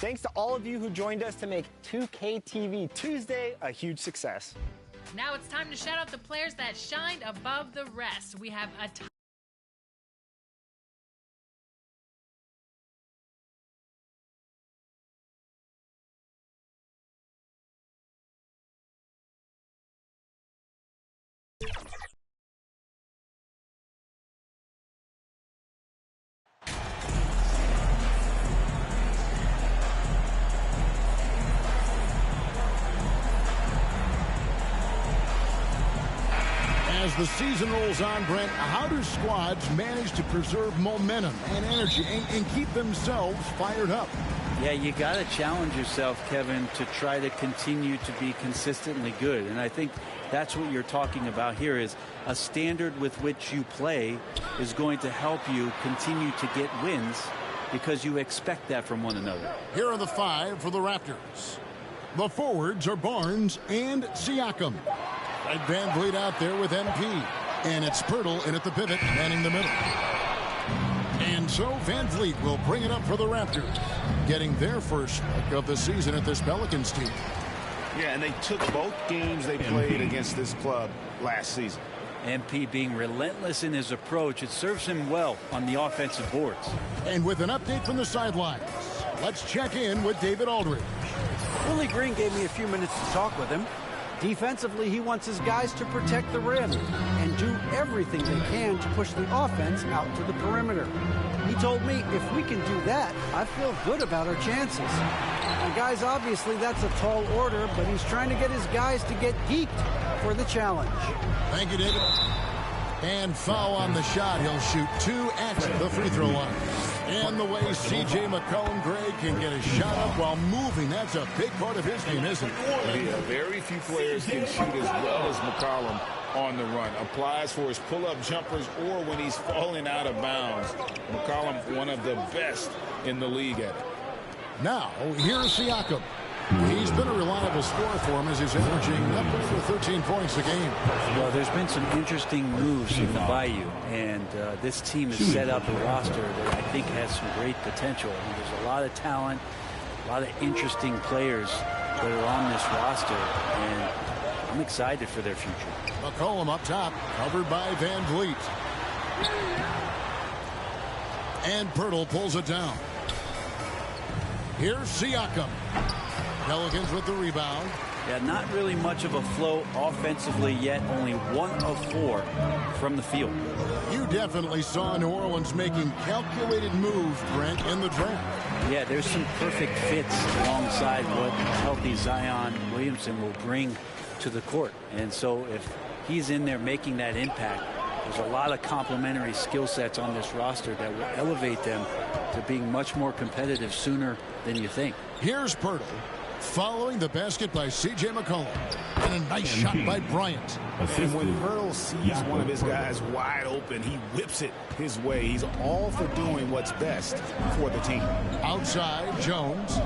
Thanks to all of you who joined us to make 2K TV Tuesday a huge success. Now it's time to shout out the players that shined above the rest. We have a ton. As the season rolls on, Brent, how do squads manage to preserve momentum and energy and keep themselves fired up? Yeah, you got to challenge yourself, Kevin, to try to continue to be consistently good. And I think that's what you're talking about here is a standard with which you play is going to help you continue to get wins because you expect that from one another. Here are the 5 for the Raptors. The forwards are Barnes and Siakam. Fred VanVleet out there with MP. And it's Pirtle in at the pivot, manning the middle. And so VanVleet will bring it up for the Raptors, getting their first strike of the season at this Pelicans team. Yeah, and they took both games they played against this club last season. MP being relentless in his approach, it serves him well on the offensive boards. And with an update from the sidelines, let's check in with David Aldridge. Willie Green gave me a few minutes to talk with him. Defensively, he wants his guys to protect the rim and do everything they can to push the offense out to the perimeter. He told me if we can do that, I feel good about our chances. Now, guys, obviously that's a tall order, but he's trying to get his guys to get geeked for the challenge. Thank you, David. And foul on the shot. He'll shoot 2 at the free throw line. And the way C.J. McCollum-Gray can get a shot up while moving, that's a big part of his game, isn't it? Yeah, very few players can shoot as well as McCollum on the run. Applies for his pull-up jumpers or when he's falling out of bounds. McCollum, one of the best in the league at it. Now, here's Siakam. He's been a reliable scorer for him as he's averaging up over 13 points a game. Well, there's been some interesting moves in the Bayou, and this team has set up a roster that I think has some great potential. I mean, there's a lot of talent, a lot of interesting players that are on this roster, and I'm excited for their future. McCollum up top, covered by VanVleet. And Pirtle pulls it down. Here's Siakam. Pelicans with the rebound. Yeah, not really much of a flow offensively yet. Only 1 of 4 from the field. You definitely saw New Orleans making calculated moves, Brent, in the draft. Yeah, there's some perfect fits alongside what healthy Zion Williamson will bring to the court. And so if he's in there making that impact, there's a lot of complementary skill sets on this roster that will elevate them to being much more competitive sooner than you think. Here's Pirtle. Following the basket by C.J. McCollum. And a nice shot by Bryant. And when Pirtle sees one of his guys wide open, he whips it his way. He's all for doing what's best for the team. Outside, Jones.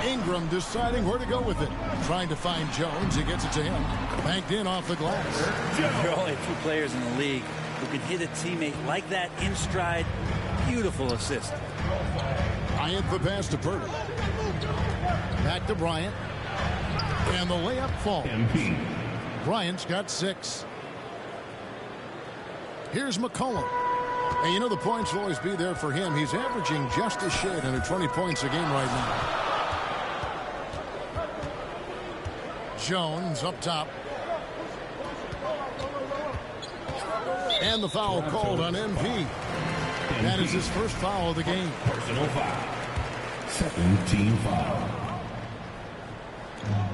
Ingram deciding where to go with it. Trying to find Jones. He gets it to him. Banked in off the glass. There are only a few players in the league who can hit a teammate like that in stride. Beautiful assist. Bryant the pass to Pirtle. Back to Bryant. And the layup falls. Bryant's got 6. Here's McCollum. And you know the points will always be there for him. He's averaging just a shade under 20 points a game right now. Jones up top. And the foul called on MP. That is his first foul of the game. Personal foul. Second team foul.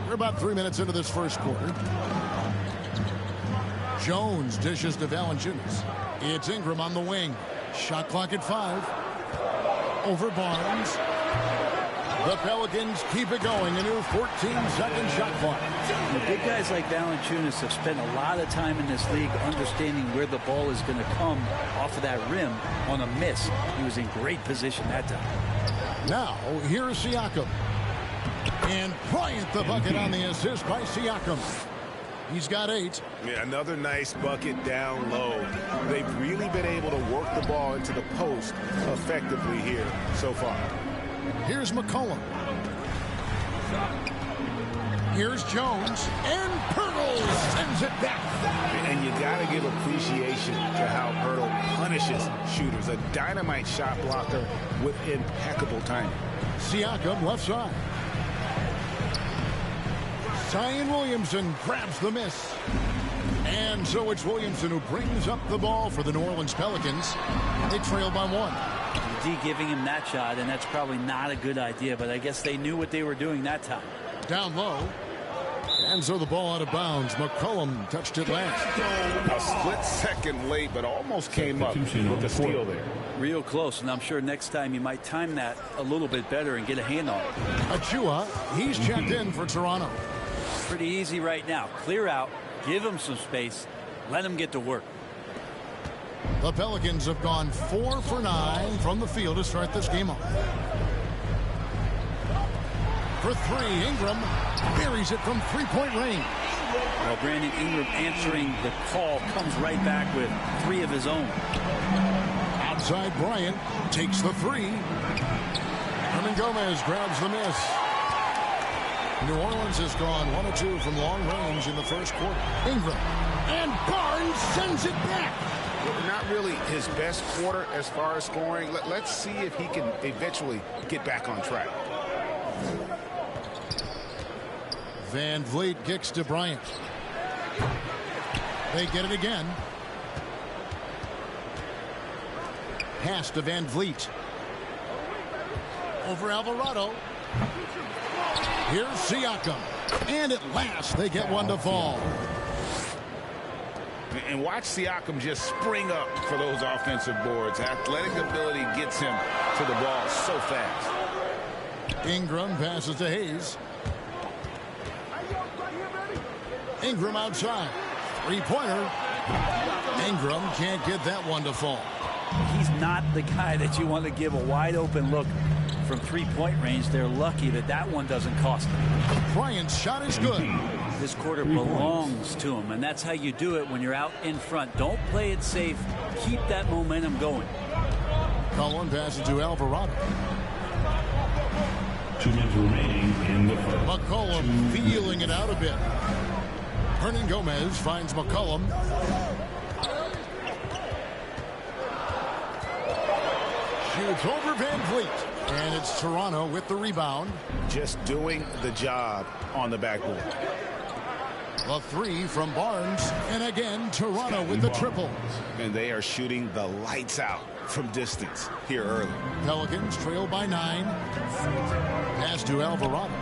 We're about 3 minutes into this first quarter. Jones dishes to Valanciunas. It's Ingram on the wing. Shot clock at 5. Over Barnes. The Pelicans keep it going. A new 14-second shot clock. The big guys like Valanciunas have spent a lot of time in this league understanding where the ball is going to come off of that rim on a miss. He was in great position that time. Now, here's Siakam. And Bryant the bucket on the assist by Siakam. He's got 8. Yeah, another nice bucket down low. They've really been able to work the ball into the post effectively here so far. Here's McCollum. Here's Jones. And Pirtle sends it back. And you got to give appreciation to how Pirtle punishes shooters. A dynamite shot blocker with impeccable timing. Siakam left side. Zion Williamson grabs the miss. And so it's Williamson who brings up the ball for the New Orleans Pelicans. They trail by 1. D giving him that shot, and that's probably not a good idea, but I guess they knew what they were doing that time. Down low. And so the ball out of bounds. McCollum touched it last. A split second late, but almost came up with the steal there. Real close, and I'm sure next time you might time that a little bit better and get a hand on it. Achua, he's checked in for Toronto. Pretty easy right now. Clear out, give him some space, let him get to work. The Pelicans have gone 4 for 9 from the field to start this game off. For 3, Ingram buries it from three-point range. Well, Brandon Ingram answering the call comes right back with 3 of his own. Outside Bryant takes the 3. Hernan Gomez grabs the miss. New Orleans has gone 1 of 2 from long range in the first quarter. Ingram and Barnes sends it back. Not really his best quarter as far as scoring. Let's see if he can eventually get back on track. Van Vliet kicks to Bryant. They get it again. Pass to Van Vliet. Over Alvarado. Here's Siakam. And at last they get one to fall. And watch Siakam just spring up for those offensive boards. Athletic ability gets him to the ball so fast. Ingram passes to Hayes. Ingram outside. 3-pointer. Ingram can't get that one to fall. He's not the guy that you want to give a wide open look from 3-point range. They're lucky that that one doesn't cost them. Bryant's shot is good. This quarter belongs to him, and that's how you do it when you're out in front. Don't play it safe. Keep that momentum going. Cullen passes to Alvarado. 2 minutes remaining in the first. McCollum feeling it out a bit. Hernan Gomez finds McCollum. Shoots over Van Vliet. And it's Toronto with the rebound. Just doing the job on the backboard. A 3 from Barnes. And again, Toronto with the triple. And they are shooting the lights out from distance here early. Pelicans trail by 9. Pass to Alvarado.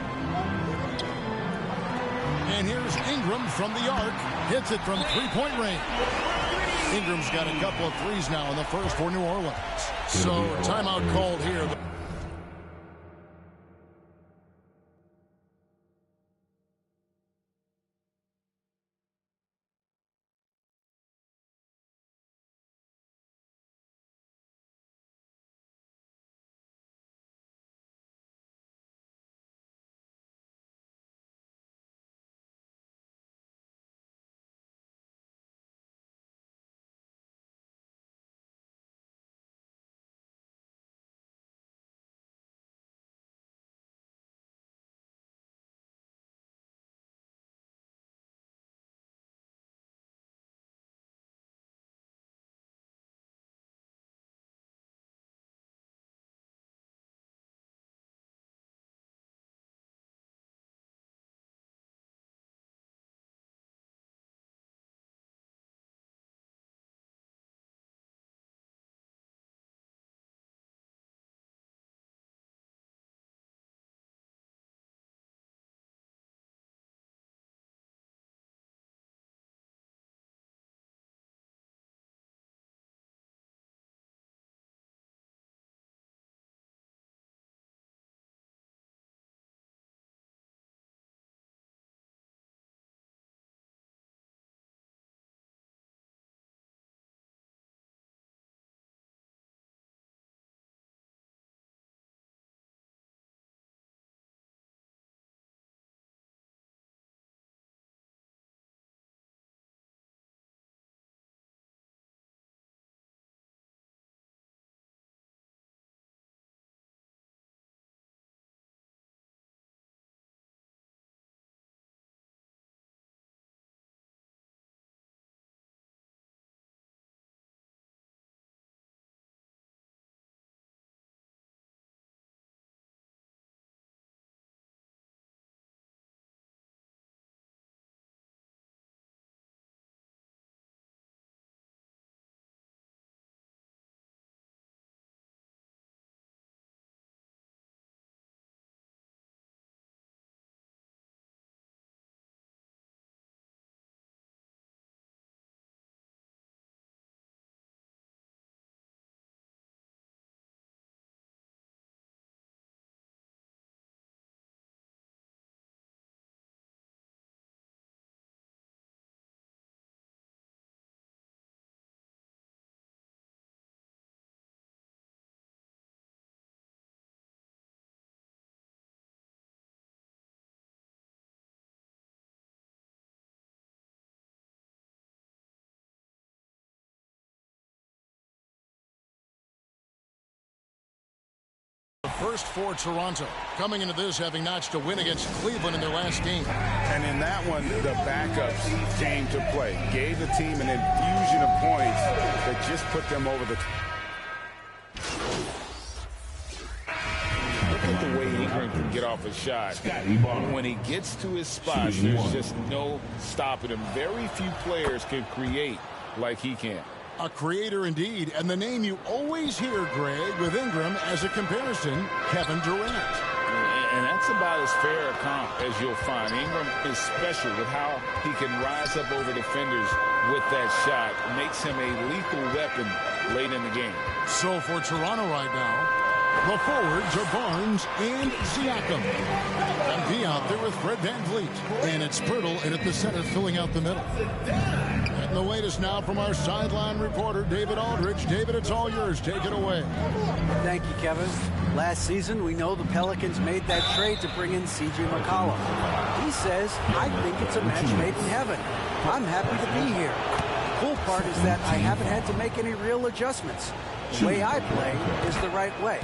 And here's Ingram from the arc. Hits it from 3-point range. Ingram's got a couple of threes now in the first for New Orleans. So timeout called here. first for Toronto, coming into this having notched a win against Cleveland in their last game. And in that one, the backups came to play, gave the team an infusion of points that just put them over the top. Look at the way Ingram can get off a shot. When he gets to his spot, there's just no stopping him. Very few players can create like he can. A creator indeed, and the name you always hear, Greg, with Ingram as a comparison, Kevin Durant. And that's about as fair a comp as you'll find. Ingram is special with how he can rise up over defenders with that shot. It makes him a lethal weapon late in the game. So for Toronto right now, the forwards are Barnes and Siakam. MP out there with Fred VanVleet. And it's Pirtle in at the center, filling out the middle. And the latest now from our sideline reporter, David Aldridge. David, it's all yours. Take it away. Thank you, Kevin. Last season, we know the Pelicans made that trade to bring in C.J. McCollum. He says, I think it's a match made in heaven. I'm happy to be here. The cool part is that I haven't had to make any real adjustments. The way I play is the right way.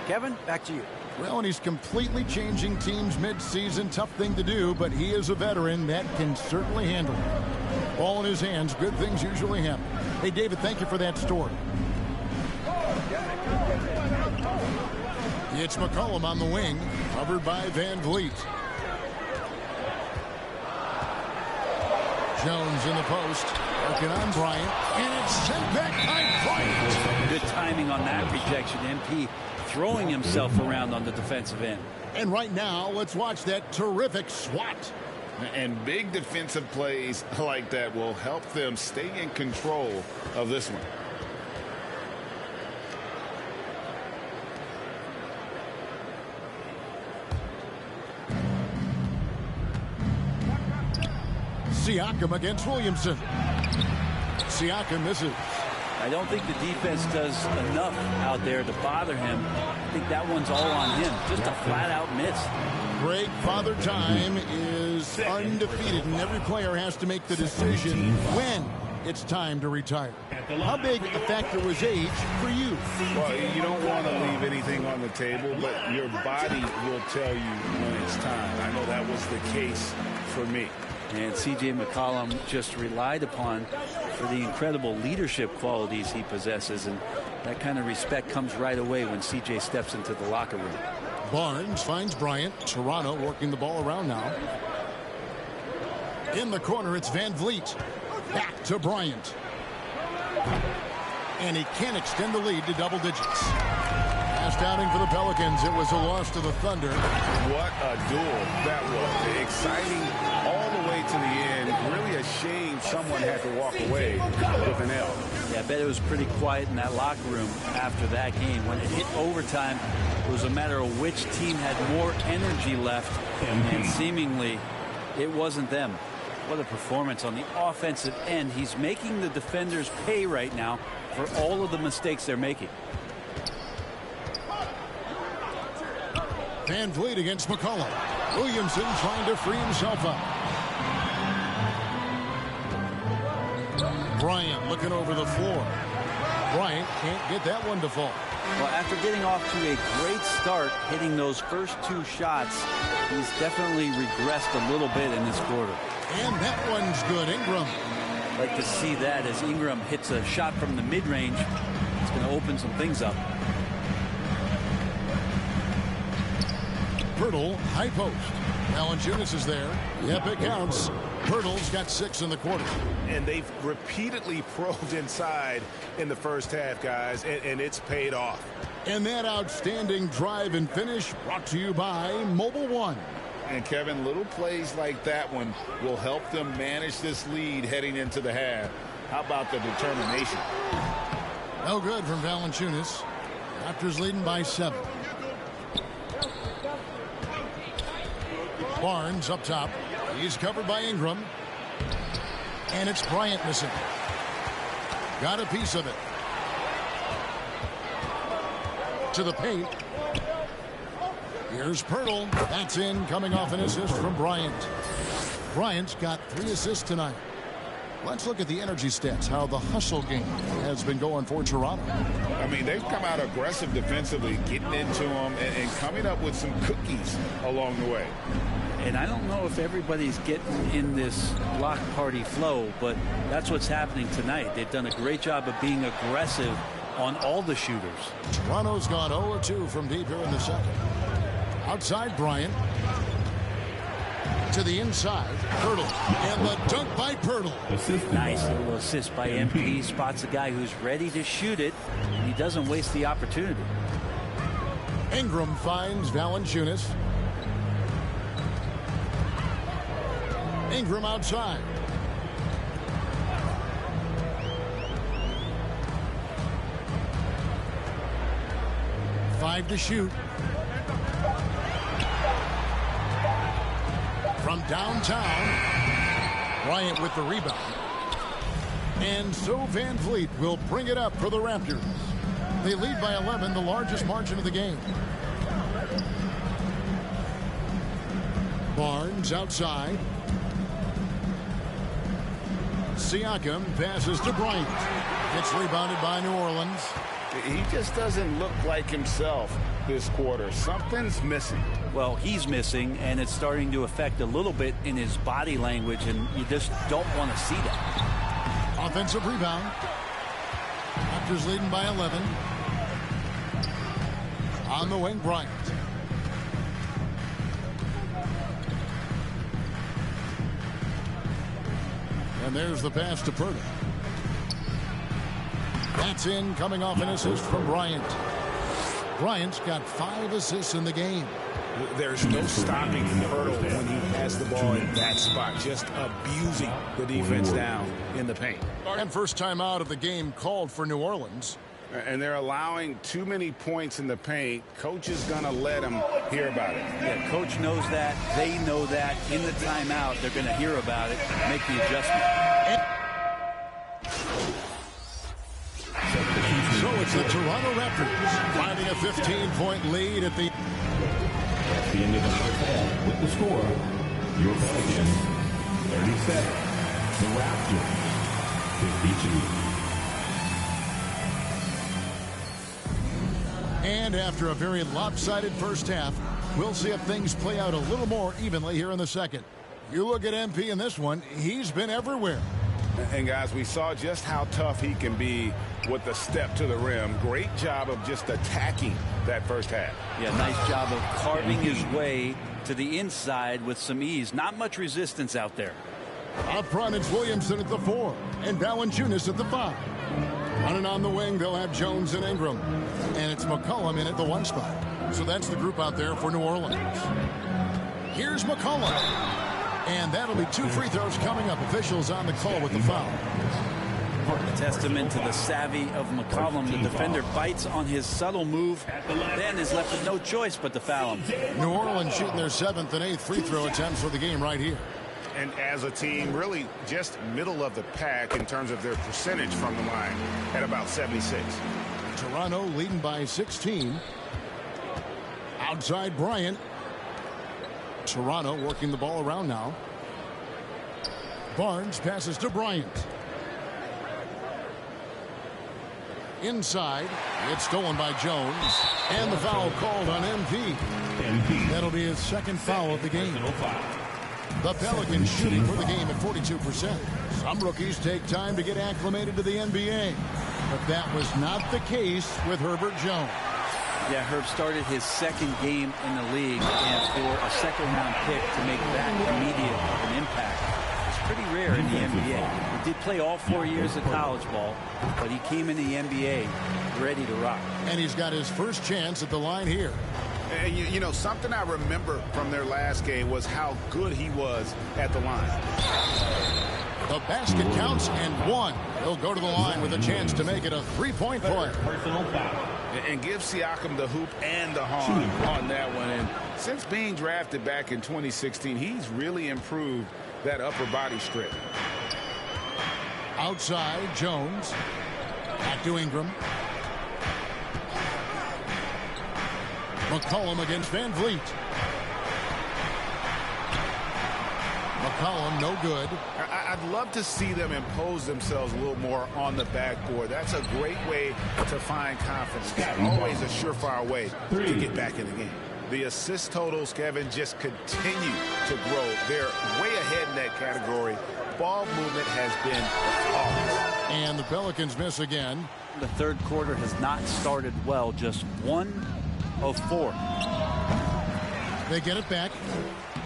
Kevin, back to you. Well, and he's completely changing teams mid-season. Tough thing to do, but he is a veteran that can certainly handle it. Ball in his hands, good things usually happen. Hey, David, thank you for that story. It's McCollum on the wing, covered by VanVleet. Jones in the post, working on Bryant, and it's sent back by Bryant. Good timing on that rejection. MP throwing himself around on the defensive end. And right now, let's watch that terrific swat. And big defensive plays like that will help them stay in control of this one. Siakam against Williamson. Siakam misses. I don't think the defense does enough out there to bother him. I think that one's all on him. Just a flat-out miss. Greg, Father Time is undefeated, and every player has to make the decision when it's time to retire. How big a factor was age for you? Well, you don't want to leave anything on the table, but your body will tell you when it's time. I know that was the case for me. And C.J. McCollum just relied upon for the incredible leadership qualities he possesses. And that kind of respect comes right away when C.J. steps into the locker room. Barnes finds Bryant. Toronto working the ball around now. In the corner, it's VanVleet. Back to Bryant. And he can extend the lead to double digits. Last outing for the Pelicans, it was a loss to the Thunder. What a duel that was. Exciting all the way to the end. Really a shame someone had to walk away with an L. Yeah, I bet it was pretty quiet in that locker room after that game. When it hit overtime, it was a matter of which team had more energy left. And seemingly, it wasn't them. What a performance on the offensive end. He's making the defenders pay right now for all of the mistakes they're making. VanVleet against McCollum. Williamson trying to free himself up. Bryant looking over the floor. Bryant can't get that one to fall. Well, after getting off to a great start, hitting those first two shots, he's definitely regressed a little bit in this quarter. And that one's good. Ingram. I'd like to see that as Ingram hits a shot from the mid-range. It's going to open some things up. Pirtle, high post. Valanciunas is there. Yep, it counts. Pirtle's got 6 in the quarter. And they've repeatedly probed inside in the first half, guys, and it's paid off. And that outstanding drive and finish brought to you by Mobile One. And Kevin, little plays like that one will help them manage this lead heading into the half. How about the determination? No good from Valanciunas. Raptors leading by 7. Barnes up top. He's covered by Ingram. And it's Bryant missing. Got a piece of it. To the paint. Here's Pirtle. That's in, coming off an assist from Bryant. Bryant's got 3 assists tonight. Let's look at the energy stats, how the hustle game has been going for Toronto. I mean, they've come out aggressive defensively, getting into them and coming up with some cookies along the way. And I don't know if everybody's getting in this block party flow, but that's what's happening tonight. They've done a great job of being aggressive on all the shooters. Toronto's gone 0-2 from deep here in the second. Outside Bryant. To the inside, Pirtle, and the dunk by Pirtle. Nice little assist by MP. Spots a guy who's ready to shoot it, and he doesn't waste the opportunity. Ingram finds Valanciunas. Ingram outside. Five to shoot. From downtown, Bryant with the rebound. And so Van Vliet will bring it up for the Raptors. They lead by 11, the largest margin of the game. Barnes outside. Siakam passes to Bryant. It's rebounded by New Orleans. He just doesn't look like himself this quarter. Something's missing. Well, he's missing, and it's starting to affect a little bit in his body language, and you just don't want to see that. Offensive rebound. Raptors leading by 11. On the wing, Bryant. And there's the pass to Pirtle. That's in, coming off an assist from Bryant. Bryant's got 5 assists in the game. There's no stopping Pirtle when he has the ball in that spot, just abusing the defense down in the paint. And first time out of the game called for New Orleans. And they're allowing too many points in the paint. Coach is going to let them hear about it. Yeah, coach knows that. They know that. In the timeout, they're going to hear about it, make the adjustment. So it's the Toronto Raptors finding a 15-point lead at the end of the first half. With the score, your Pelicans 37, the Raptors 52. And after a very lopsided first half, we'll see if things play out a little more evenly here in the second. You look at MP in this one, he's been everywhere. And guys, we saw just how tough he can be with the step to the rim. Great job of just attacking that first half. Yeah, nice job of carving his way to the inside with some ease. Not much resistance out there. Up front, it's Williamson at the 4 and Valanciunas at the 5. Running on the wing, they'll have Jones and Ingram. And it's McCollum in at the 1 spot. So that's the group out there for New Orleans. Here's McCollum. And that'll be 2 free throws coming up. Officials on the call with the foul. A testament to the savvy of McCollum. The defender bites on his subtle move, then is left with no choice but to foul him. New Orleans shooting their 7th and 8th free throw attempts for the game right here. And as a team, really just middle of the pack in terms of their percentage from the line at about 76. Toronto leading by 16. Outside Bryant. Toronto working the ball around now. Barnes passes to Bryant. Inside, it's stolen by Jones. And the foul called on MP. That'll be his 2nd foul of the game. The Pelicans shooting for the game at 42%. Some rookies take time to get acclimated to the NBA. But that was not the case with Herbert Jones. Yeah, Herb started his 2nd game in the league, and for a 2nd-round pick to make that immediate of an impact, it's pretty rare in the NBA. He did play all 4 years of college ball, but he came in the NBA ready to rock. And he's got his first chance at the line here. And you know, something I remember from their last game was how good he was at the line. The basket counts and 1. He'll go to the line with a chance to make it a 3-point play. And give Siakam the hoop and the harm on that one. And since being drafted back in 2016, he's really improved that upper body strip. Outside, Jones. Back to Ingram. McCollum against Van Vliet. McCollum, no good. I'd love to see them impose themselves a little more on the backboard. That's a great way to find confidence. Always a surefire way to get back in the game. The assist totals, Kevin, just continue to grow. They're way ahead in that category. Ball movement has been flawless. And the Pelicans miss again. The third quarter has not started well, just 1 of 4. They get it back.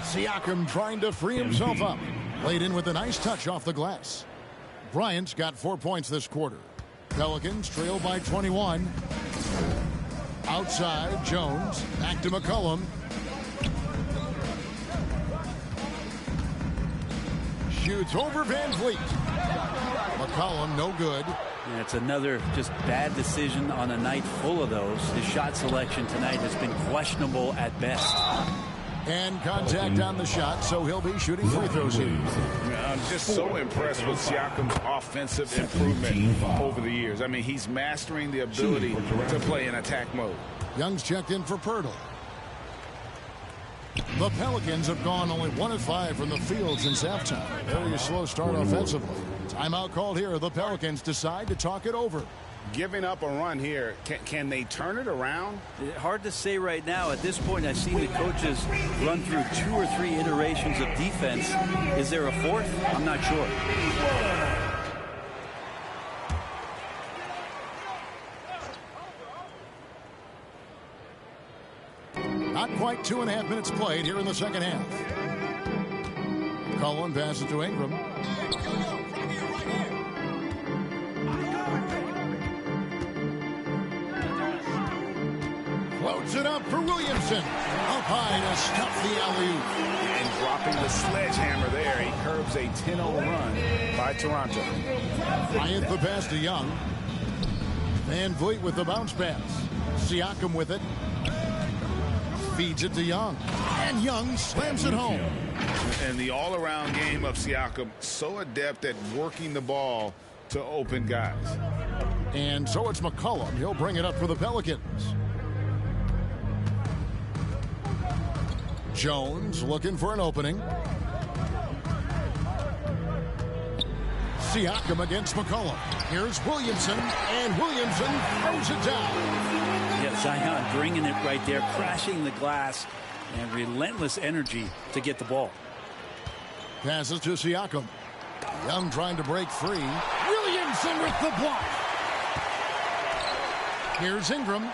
Siakam trying to free himself up. Laid in with a nice touch off the glass. Bryant's got 4 points this quarter. Pelicans trail by 21. Outside, Jones. Back to McCollum. Shoots over Van Vliet. McCollum, no good. Yeah, it's another just bad decision on a night full of those. His shot selection tonight has been questionable at best. And contact on the shot, so he'll be shooting free throws here. I'm just so impressed with Siakam's offensive improvement over the years. I mean, he's mastering the ability to play in attack mode. Young's checked in for Pirtle. The Pelicans have gone only 1 of 5 from the field since halftime. Very slow start offensively. Timeout called here. The Pelicans decide to talk it over. Giving up a run here, can they turn it around? Hard to say right now. At this point, I've seen the coaches run through 2 or 3 iterations of defense. Is there a fourth? I'm not sure. Not quite 2.5 minutes played here in the second half. Cullen passes to Ingram. Floats it up for Williamson. Up high to stuff the alley-oop. And dropping the sledgehammer there, he curbs a 10-0 run by Toronto. Bryant the pass to Young. Van Vliet with the bounce pass. Siakam with it. Feeds it to Young. And Young slams it home. And the all-around game of Siakam, so adept at working the ball to open guys. And so it's McCollum. He'll bring it up for the Pelicans. Jones looking for an opening. Siakam against McCollum. Here's Williamson, and Williamson throws it down. Yeah, Zion bringing it right there, crashing the glass, and relentless energy to get the ball. Passes to Siakam. Young trying to break free. Williamson with the block. Here's Ingram.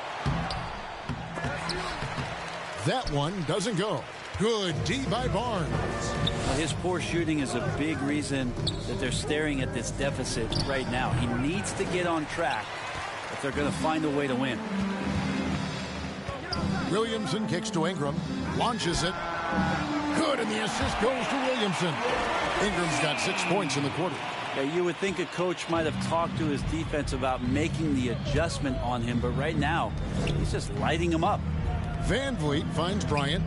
That one doesn't go. Good D by Barnes. Well, his poor shooting is a big reason that they're staring at this deficit right now. He needs to get on track if they're going to find a way to win. Williamson kicks to Ingram. Launches it. Good, and the assist goes to Williamson. Ingram's got 6 points in the quarter. Yeah, you would think a coach might have talked to his defense about making the adjustment on him, but right now, he's just lighting him up. Van Vliet finds Bryant.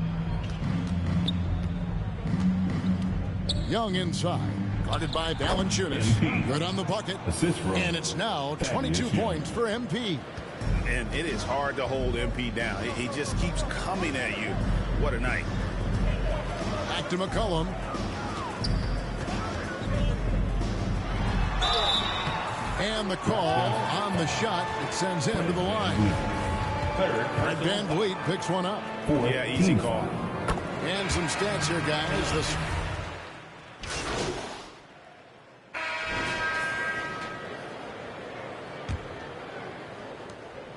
Young inside. Guarded by Valanciunas. Good on the bucket. And it's now 22 points for MP. And it is hard to hold MP down. He just keeps coming at you. What a night. Back to McCollum. And the call on the shot. It sends him to the line. And Van Vliet picks one up. Yeah, easy call. And some stats here, guys.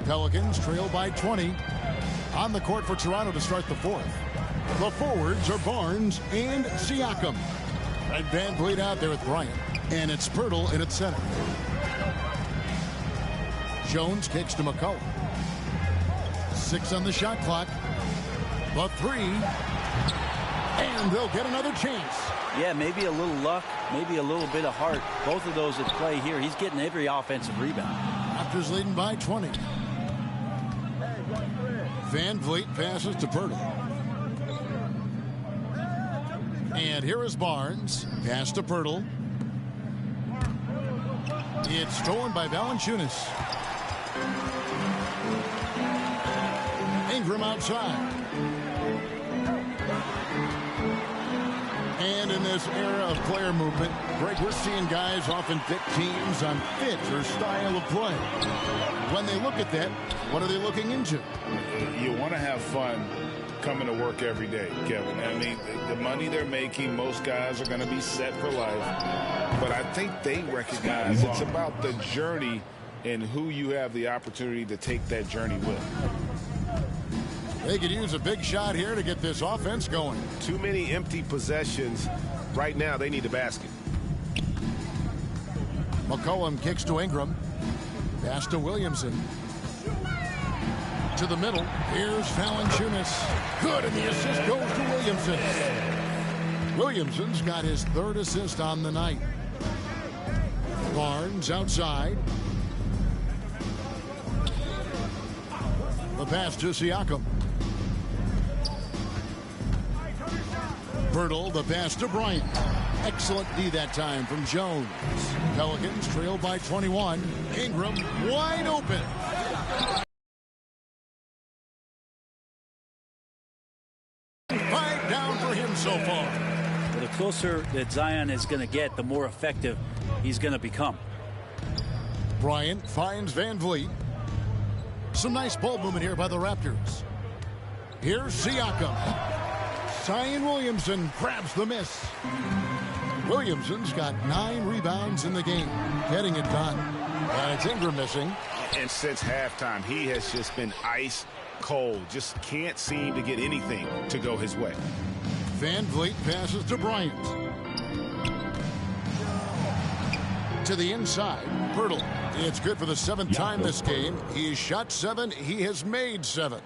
Pelicans trail by 20. On the court for Toronto to start the fourth. The forwards are Barnes and Siakam. And Van Vliet out there with Bryant. And it's Pirtle in its center. Jones kicks to McCollum. 6 on the shot clock. The 3. And they'll get another chance. Yeah, maybe a little luck, maybe a little bit of heart. Both of those at play here. He's getting every offensive rebound. Raptors leading by 20. Van Vliet passes to Pirtle. And here is Barnes. Pass to Pirtle. It's stolen by Valanciunas. Ingram outside. And in this era of player movement, Greg, we're seeing guys often pick teams on fit or style of play. When they look at that, what are they looking into? You want to have fun coming to work every day, Kevin. I mean, the money they're making, most guys are going to be set for life. But I think they recognize it's about the journey and who you have the opportunity to take that journey with. They could use a big shot here to get this offense going. Too many empty possessions. Right now, they need a basket. McCollum kicks to Ingram. Pass to Williamson. To the middle. Here's Valanciunas. Good, and the assist goes to Williamson. Williamson's got his third assist on the night. Barnes outside. The pass to Siakam. Pirtle, the pass to Bryant. Excellent D that time from Jones. Pelicans trail by 21. Ingram wide open. Five down for him so far. Well, the closer that Zion is going to get, the more effective he's going to become. Bryant finds Van Vliet. Some nice ball movement here by the Raptors. Here's Siakam. Zion Williamson grabs the miss. Williamson's got 9 rebounds in the game, getting it done. And it's Ingram missing. And since halftime, he has just been ice cold. Just can't seem to get anything to go his way. Van Vliet passes to Bryant. To the inside, Pirtle. It's good for the 7th time this game. He shot 7. He has made 7.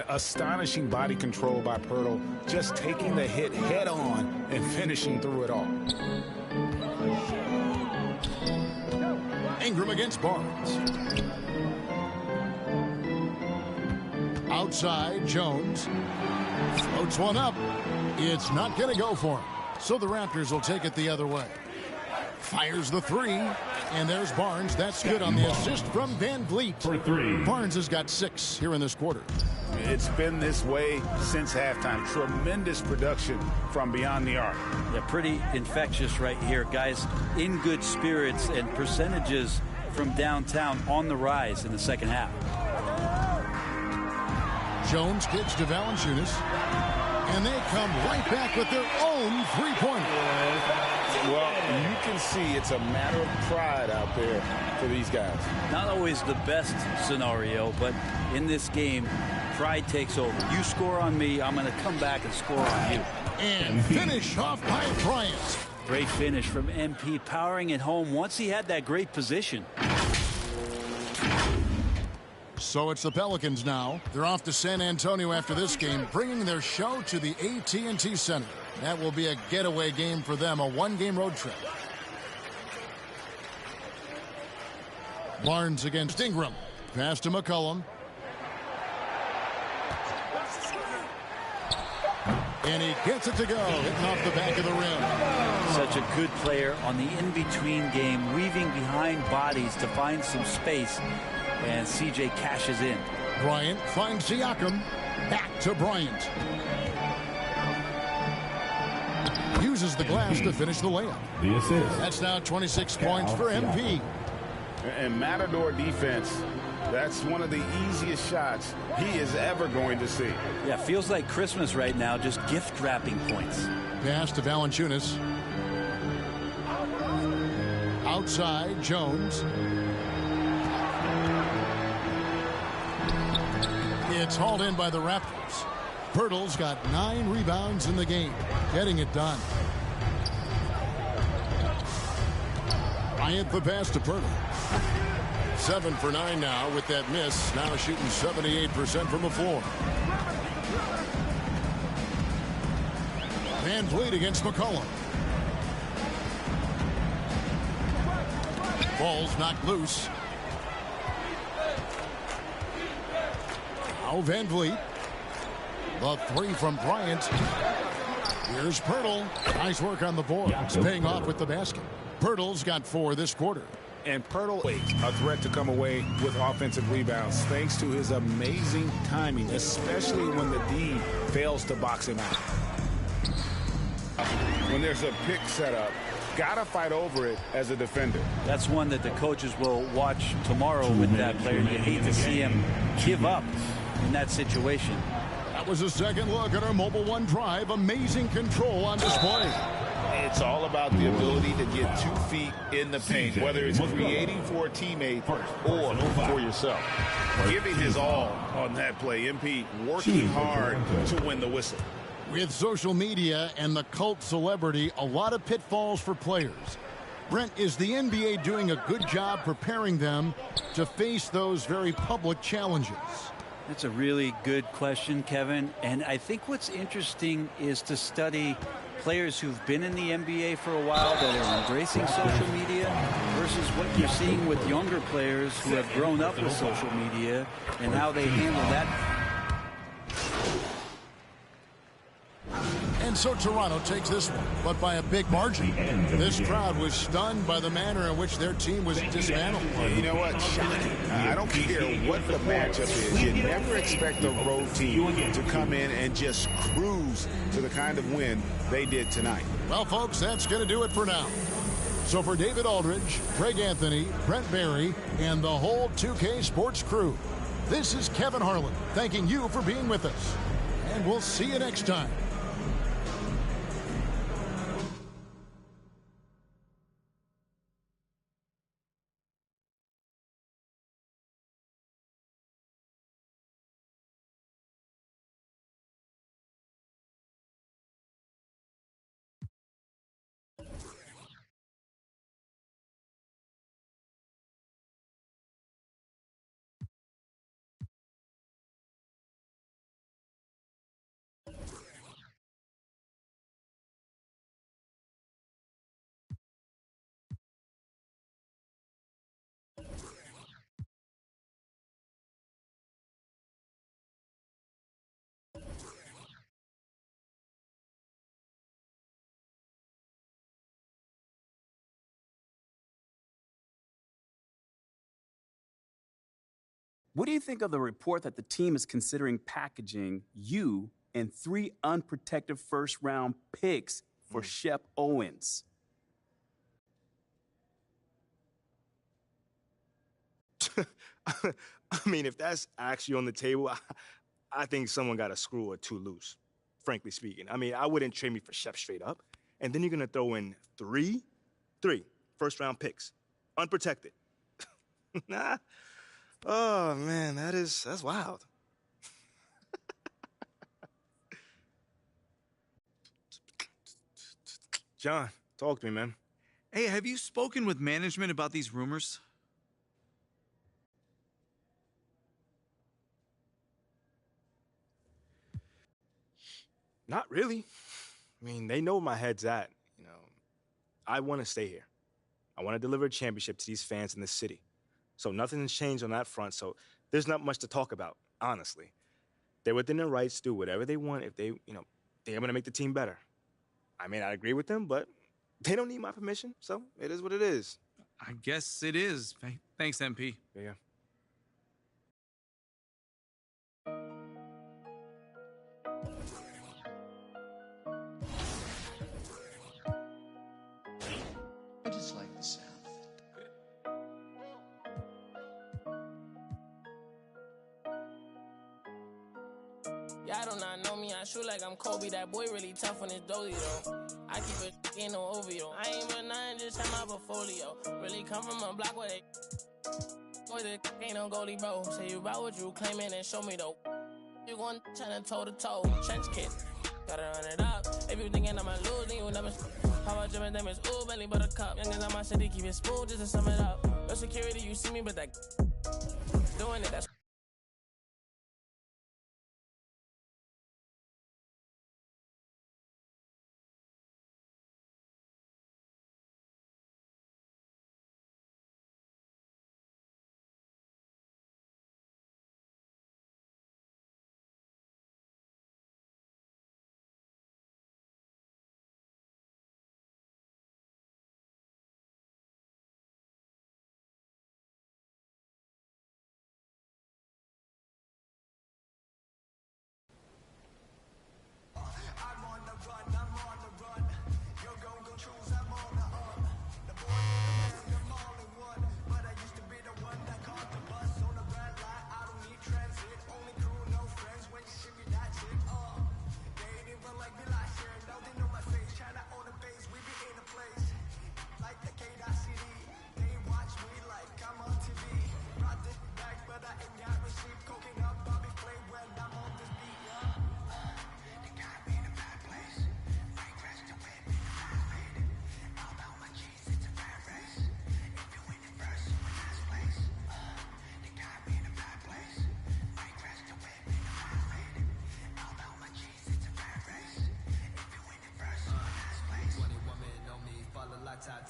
Astonishing body control by Pirtle, just taking the hit head on and finishing through it all. Ingram against Barnes. Outside, Jones floats one up. It's not going to go for him. So the Raptors will take it the other way. Fires the 3, and there's Barnes. That's good on the assist from Van Vliet. For 3. Barnes has got 6 here in this quarter. It's been this way since halftime. Tremendous production from beyond the arc. Yeah, pretty infectious right here. Guys in good spirits, and percentages from downtown on the rise in the second half. Jones kicks to Valanciunas, and they come right back with their own three-pointer. Well, you can see it's a matter of pride out there for these guys. Not always the best scenario, but in this game, pride takes over. You score on me, I'm going to come back and score on you. And finish off by Bryant. Great finish from MP, powering it home once he had that great position. So it's the Pelicans now. They're off to San Antonio after this game, bringing their show to the AT&T Center. That will be a getaway game for them, a 1-game road trip. Barnes against Ingram. Pass to McCollum. And he gets it to go, hitting off the back of the rim. Such a good player on the in-between game, weaving behind bodies to find some space. And CJ cashes in. Bryant finds Siakam. Back to Bryant. Uses the glass to finish the layup. The assist. That's now 26 points for MP. And Matador defense, that's one of the easiest shots he is ever going to see. Yeah, feels like Christmas right now, just gift wrapping points. Pass to Valanciunas. Outside, Jones. It's hauled in by the Raptors. Pirtle's got 9 rebounds in the game, getting it done. Bryant the pass to Pirtle. 7 for 9 now with that miss. Now shooting 78% from the floor. Van Vliet against McCollum. Ball's knocked loose. Now Van Vliet. The 3 from Bryant. Here's Pirtle. Nice work on the board. It's paying off with the basket. Pirtle's got 4 this quarter. And Pirtle, a threat to come away with offensive rebounds thanks to his amazing timing, especially when the D fails to box him out. when there's a pick set up, gotta fight over it as a defender. That's one that the coaches will watch tomorrow with that player. You hate to see him give up in that situation. That was a second look at our Mobile One Drive. Amazing control on display. It's all about the ability to get 2 feet in the paint, whether it's creating for a teammate or for yourself. Giving his all on that play. MP working hard to win the whistle. With social media and the cult celebrity, a lot of pitfalls for players. Brent, is the NBA doing a good job preparing them to face those very public challenges? That's a really good question, Kevin. And I think what's interesting is to study players who've been in the NBA for a while that are embracing social media versus what you're seeing with younger players who have grown up with social media and how they handle that. And so Toronto takes this one, but by a big margin. This crowd was stunned by the manner in which their team was dismantled. You know what? Shocking. I don't care what the matchup is. You never expect a road team to come in and just cruise to the kind of win they did tonight. Well, folks, that's going to do it for now. So for David Aldridge, Craig Anthony, Brent Barry, and the whole 2K Sports crew, this is Kevin Harlan thanking you for being with us. And we'll see you next time. What do you think of the report that the team is considering packaging you and 3 unprotected first-round picks for Shep Owens? I mean, if that's actually on the table, I think someone got a screw or 2 loose, frankly speaking. I mean, I wouldn't trade me for Shep straight up. And then you're going to throw in three first-round picks, unprotected. Nah. Oh, man, that's wild. John, talk to me, man. Hey, have you spoken with management about these rumors? Not really. I mean, they know where my head's at. You know, I want to stay here. I want to deliver a championship to these fans in this city. So nothing's changed on that front. So there's not much to talk about, honestly. They're within their rights to do whatever they want if they, they're going to make the team better. I may not agree with them, but they don't need my permission. So it is what it is. I guess it is. Thanks, MP. Yeah. I just like the sound. Y'all do not know me, I shoot like I'm Kobe. That boy really tough on his dozy though. I keep it in no OVO. I ain't but 9, just have my portfolio. Really come from a block where they boy, the ain't no goalie, bro. Say you about what you claiming and show me though. You gon' tryna toe to toe. Trench kid, gotta run it up. If you thinking I'ma lose, then you never. How about Jim and them is ooh, belly buttercup. Youngins on my city, keep it smooth just to sum it up. No security, you see me, but that doing it, that's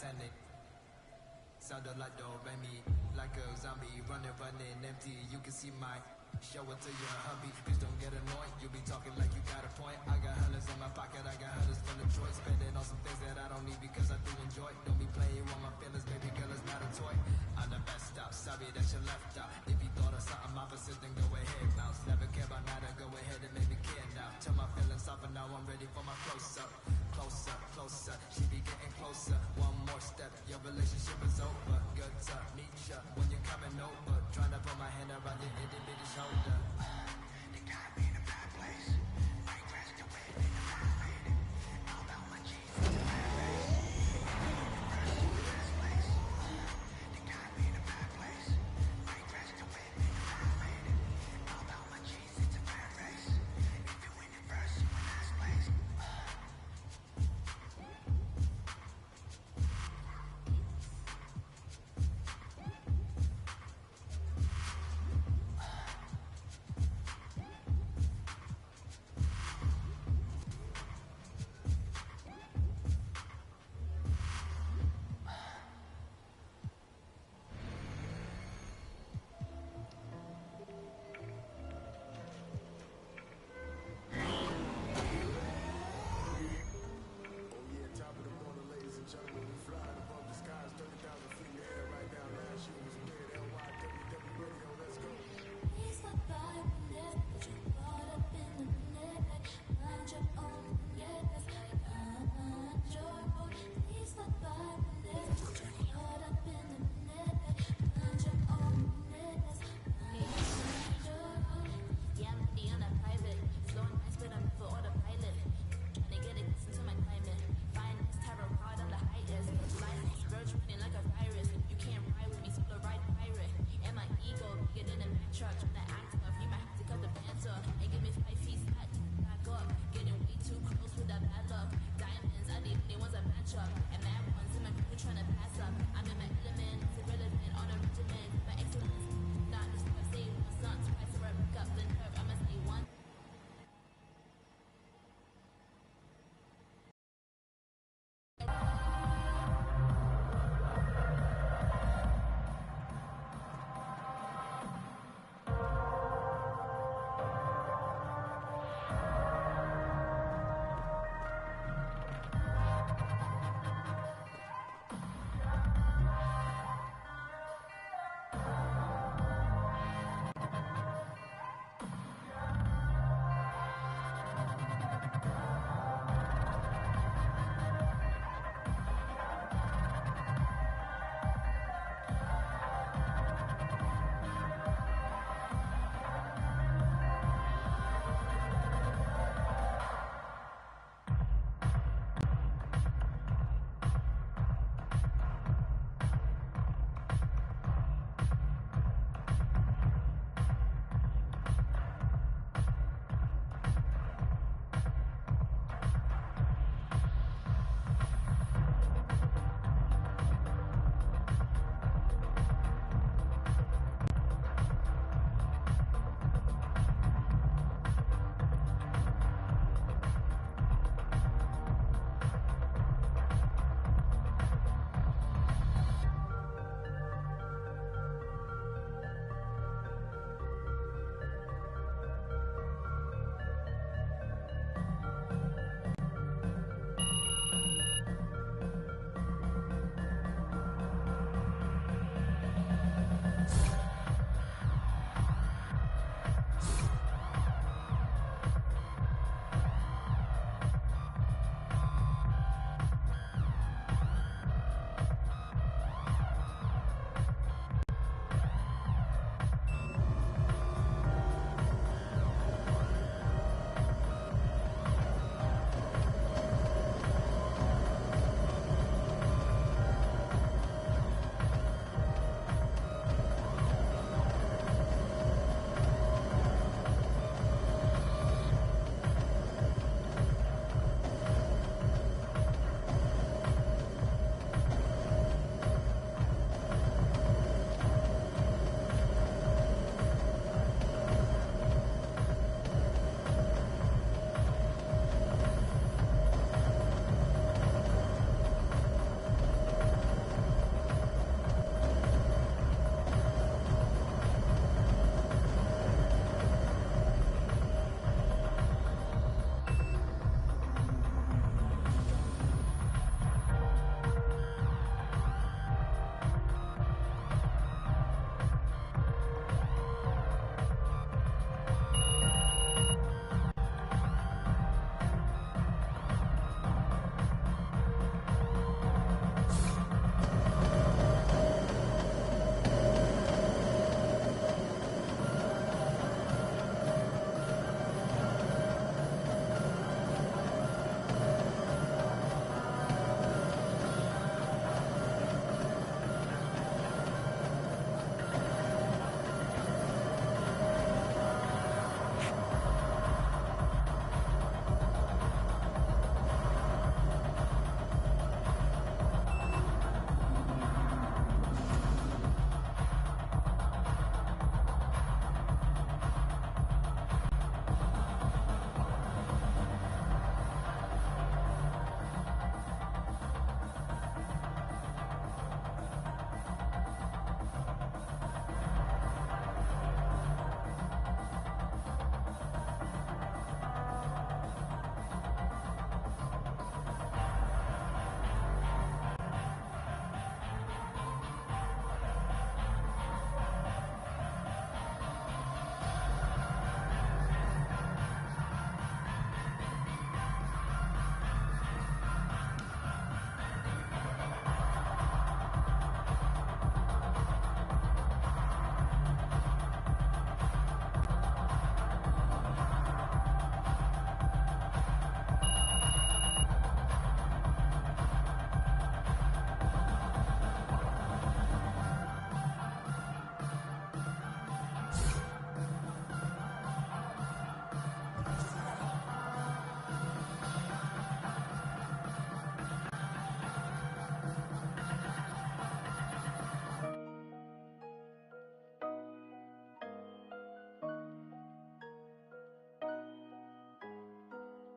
Titanic. Sounded like do re mi, like a zombie, running empty. You can see my show it to your hubby. Please don't get annoyed. You be talking like you got a point. I got hundreds in my pocket. I got hundreds full of choice. Spending on some things that I don't need because I do enjoy. Don't be playing with my feelings, baby girl. It's not a toy. I'm the best out. Sorry that you left out. If you thought of something opposite, then go ahead, bounce. Never care about nada. Go ahead and make me care now. Tell my feelings off and now I'm ready for my close up. Closer, closer. She be getting closer. One more step. Your relationship is over. Good to meet ya when you're coming over. Trying to put my hand around your itty bitty shoulder. They got me in a bad place. Might rest away in the violated. All about my cheese in the bad place. They got me in a bad place. Might rest away in the violated. All about my cheese in the bad race. If you win it first, you win last place.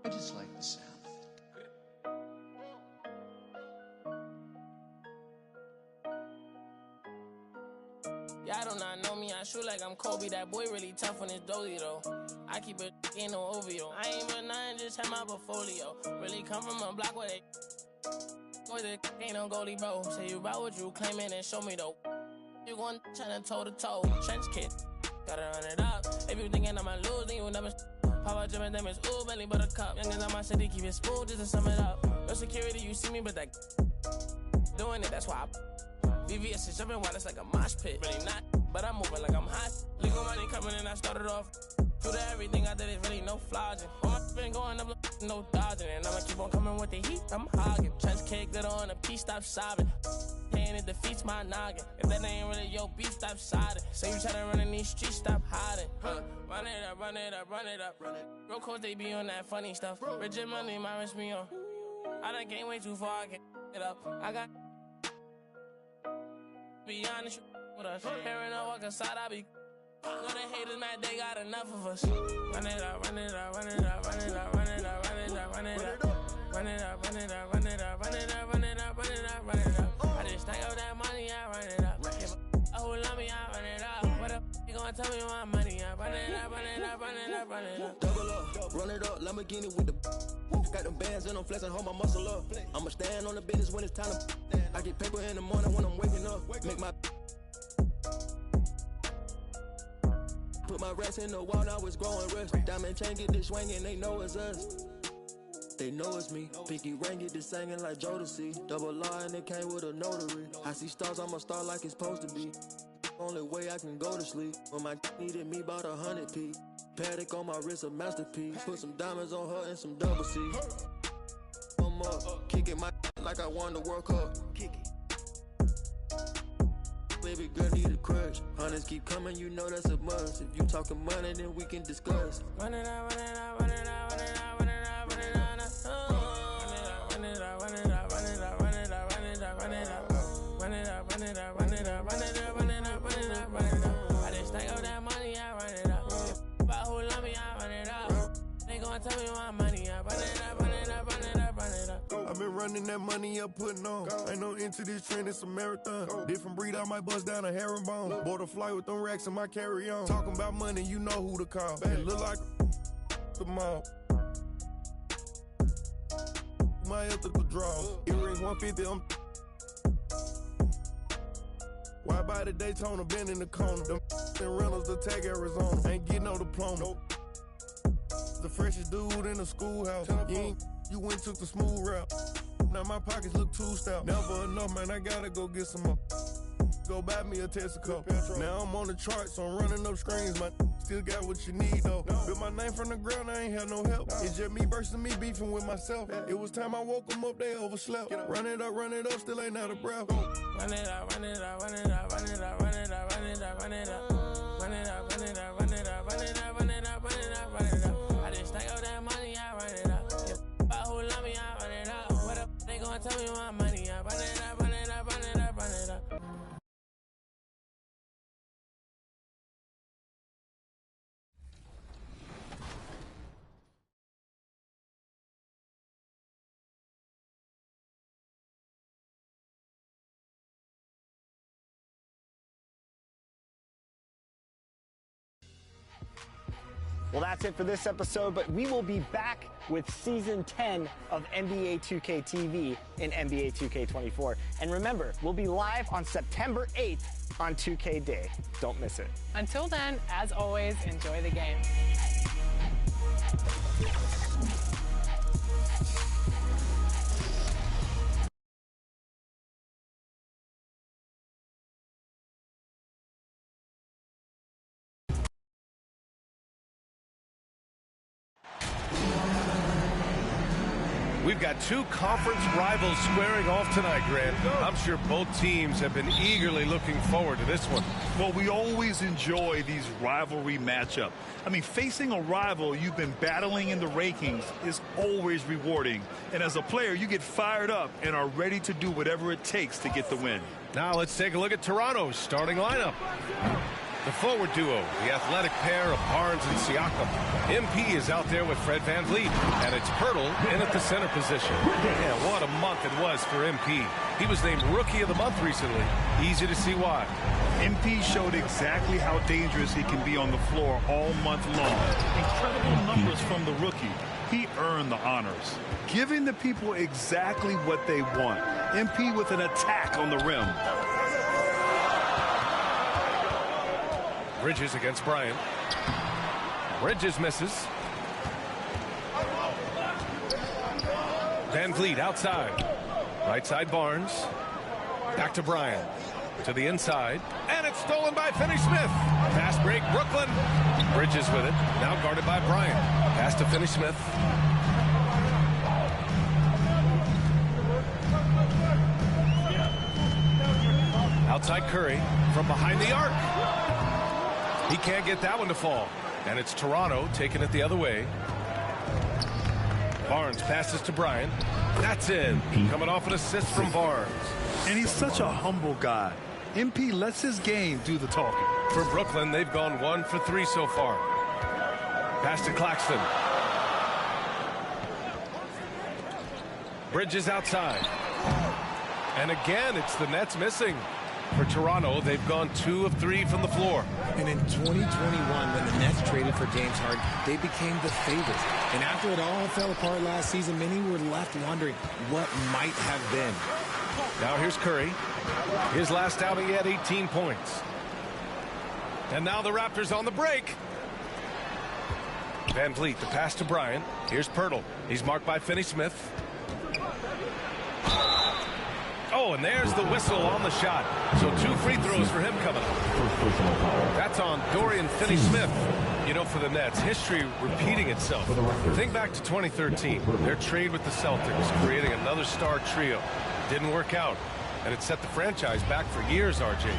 I just like the sound. Y'all do not know me, I shoot like I'm Kobe. That boy really tough on his dolly though. I keep it in no OVO. I ain't but nothing, just have my portfolio. Really come from a block where they boy, that ain't no goalie, bro. Say you about what you claiming and show me though. You gon' tryna toe to toe. Trench kid, gotta run it up. If you thinking I'ma lose, then you never. Papa Jim and them is ooh, belly buttercup. Youngins on my city, keep it smooth just to sum it up. No security, you see me, but that doing it, that's why I. VVS is jumping while it's like a mosh pit. Really not, but I'm moving like I'm hot. Legal money coming in, I started off. Through to everything I did is really no flogging. All my been going up, no dodging. And I'ma keep on coming with the heat, I'm hogging. Trench kick, glitter on a piece, stop sobbing. Pain, it defeats my noggin. If that ain't really your beef, stop siding. Say you try to run in these streets, stop hiding. Run it up, run it up, run it up. Real coach, they be on that funny stuff. Rigid money, my wrist me on. I done came way too far, I can't get up. I got. Be honest with us. Hearing no walk inside, I be. Know the haters mad, they got enough of us. Run it up, run it up, run it up, run it up, run it up, run it up, run it up. Run it up, run it up, run it up, run it up, run it up, run it up, run it up. I just think of that money, I run it up. If a who love me, I run it up. What up, you gonna tell me my money? I run it up, run it up, run it up, run it up. Double up, run it up, Lamborghini with the. Got them bands and I'm flexing, hold my muscle up. I'ma stand on the business when it's time to. I get paper in the morning when I'm waking up. Make my. Put my rest in the wall, now it's growing rust. Diamond chain get this swinging, they know it's us. They know it's me. Pinky ring get this singing like Jodeci. Double R and it came with a notary. I see stars, I'm a star like it's supposed to be. Only way I can go to sleep. When my needed me about 100p. Paddock on my wrist, a masterpiece. Put some diamonds on her and some double C. I'm up, kicking my like I won the World Cup. Kick it. Baby girl need a crush. Hunters keep coming, you know that's a must. If you talking money, then we can discuss. Run it up, run it up, run it up, run it up, run it up, run it up, run it up, run it up, run it up, run it up, run it up, run it up, run it up, run it up, run it up, run it up, run it up, run it up, run it up. I just think of that money, I run it up. About who love me, I run it up. They gon' tell me my money, I run it up, run it up, run it up, run it up. I've been running that money up, putting on. Ain't no into this trend, it's a marathon. Different breed, I might bust down a herringbone. Bought a flight with them racks in my carry-on. Talking about money, you know who to call. It look like the mall. My ethical draw. Earrings 150, I'm. Why by the Daytona, been in the corner. Them rentals, the tag Arizona. Ain't getting no diploma. The freshest dude in the schoolhouse. You went took the smooth route. Now my pockets look too stout. Never enough, man, I gotta go get some more. Go buy me a Texaco. Now I'm on the charts, so I'm running up screens. My still got what you need, though. Built my name from the ground, I ain't had no help. It's just me versus me beefing with myself. It was time I woke them up, they overslept. Run it up, still ain't out of breath. Run it up, run it up, run it up, run it up, run it up, run it up, run it up. Run it up, run it up, run it up, run it up, run it up, run it up, run it up. I just think of that money, I run it up. About who love me, I run it up. What up, they gon' tell me my money, I run it up, run it up, run it up, run it up. Well, that's it for this episode, but we will be back with Season 10 of NBA 2K TV in NBA 2K24. And remember, we'll be live on September 8th on 2K Day. Don't miss it. Until then, as always, enjoy the game. We've got two conference rivals squaring off tonight, Grant. I'm sure both teams have been eagerly looking forward to this one. Well, we always enjoy these rivalry matchups. I mean, facing a rival you've been battling in the rankings is always rewarding. And as a player, you get fired up and are ready to do whatever it takes to get the win. Now let's take a look at Toronto's starting lineup. The forward duo, the athletic pair of Barnes and Siakam. MP is out there with Fred VanVleet, and it's Pirtle in at the center position. Yeah, what a month it was for MP. He was named Rookie of the Month recently. Easy to see why. MP showed exactly how dangerous he can be on the floor all month long. Incredible numbers from the rookie. He earned the honors, giving the people exactly what they want. MP with an attack on the rim. Bridges against Bryant. Bridges misses. VanVleet outside. Right side Barnes. Back to Bryant. To the inside. And it's stolen by Finney-Smith. Fast break, Brooklyn. Bridges with it. Now guarded by Bryant. Pass to Finney-Smith. Outside Curry from behind the arc. He can't get that one to fall. And it's Toronto taking it the other way. Barnes passes to Bryant. That's in. Coming off an assist from Barnes. And he's such a humble guy. MP lets his game do the talking. For Brooklyn, they've gone 1 for 3 so far. Pass to Claxton. Bridges outside. And again, it's the Nets missing. For Toronto, they've gone 2 of 3 from the floor. And in 2021, when the Nets traded for James Harden, they became the favorites. And after it all fell apart last season, many were left wondering what might have been. Now here's Curry. His last outing, he had 18 points. And now the Raptors on the break. VanVleet, the pass to Bryant. Here's Pirtle. He's marked by Finney-Smith. Oh, and there's the whistle on the shot. So 2 free throws for him coming up. That's on Dorian Finney-Smith. You know, for the Nets, history repeating itself. Think back to 2013. Their trade with the Celtics, creating another star trio. Didn't work out. And it set the franchise back for years, RJ.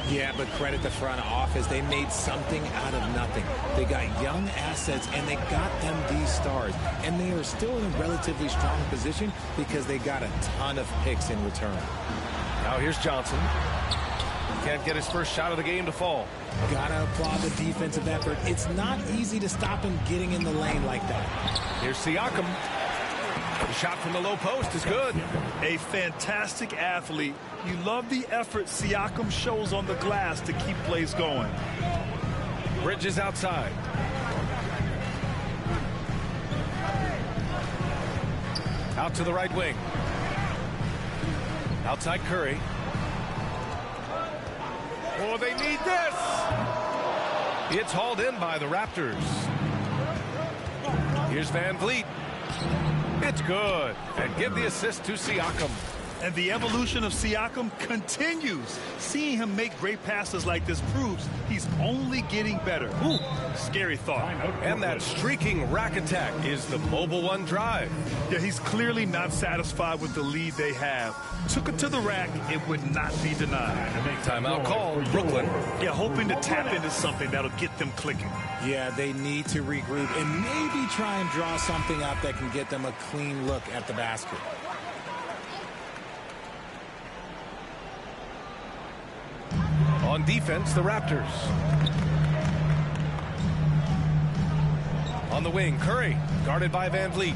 Yeah, but credit the front office. They made something out of nothing. They got young assets, and they got them these stars. And they are still in a relatively strong position because they got a ton of picks in return. Now here's Johnson. Can't get his first shot of the game to fall. Gotta applaud the defensive effort. It's not easy to stop him getting in the lane like that. Here's Siakam. The shot from the low post is good. A fantastic athlete. You love the effort Siakam shows on the glass to keep plays going. Bridges outside. Out to the right wing. Outside Curry. Oh, they need this. It's hauled in by the Raptors. Here's VanVleet. It's good. And give the assist to Siakam. And the evolution of Siakam continues. Seeing him make great passes like this proves he's only getting better. Ooh, scary thought. And that streaking rack attack is the Mobile One drive. Yeah, he's clearly not satisfied with the lead they have. Took it to the rack, it would not be denied. Timeout called, Brooklyn. Yeah, hoping to tap into something that'll get them clicking. Yeah, they need to regroup and maybe try and draw something up that can get them a clean look at the basket. On defense, the Raptors. On the wing, Curry, guarded by VanVleet.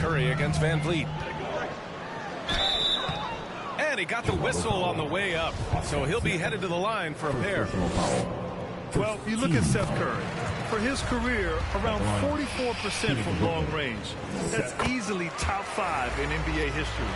Curry against VanVleet. And he got the whistle on the way up, so he'll be headed to the line for a pair. Well, you look at Seth Curry. For his career, around 44% from long range. That's easily top 5 in NBA history.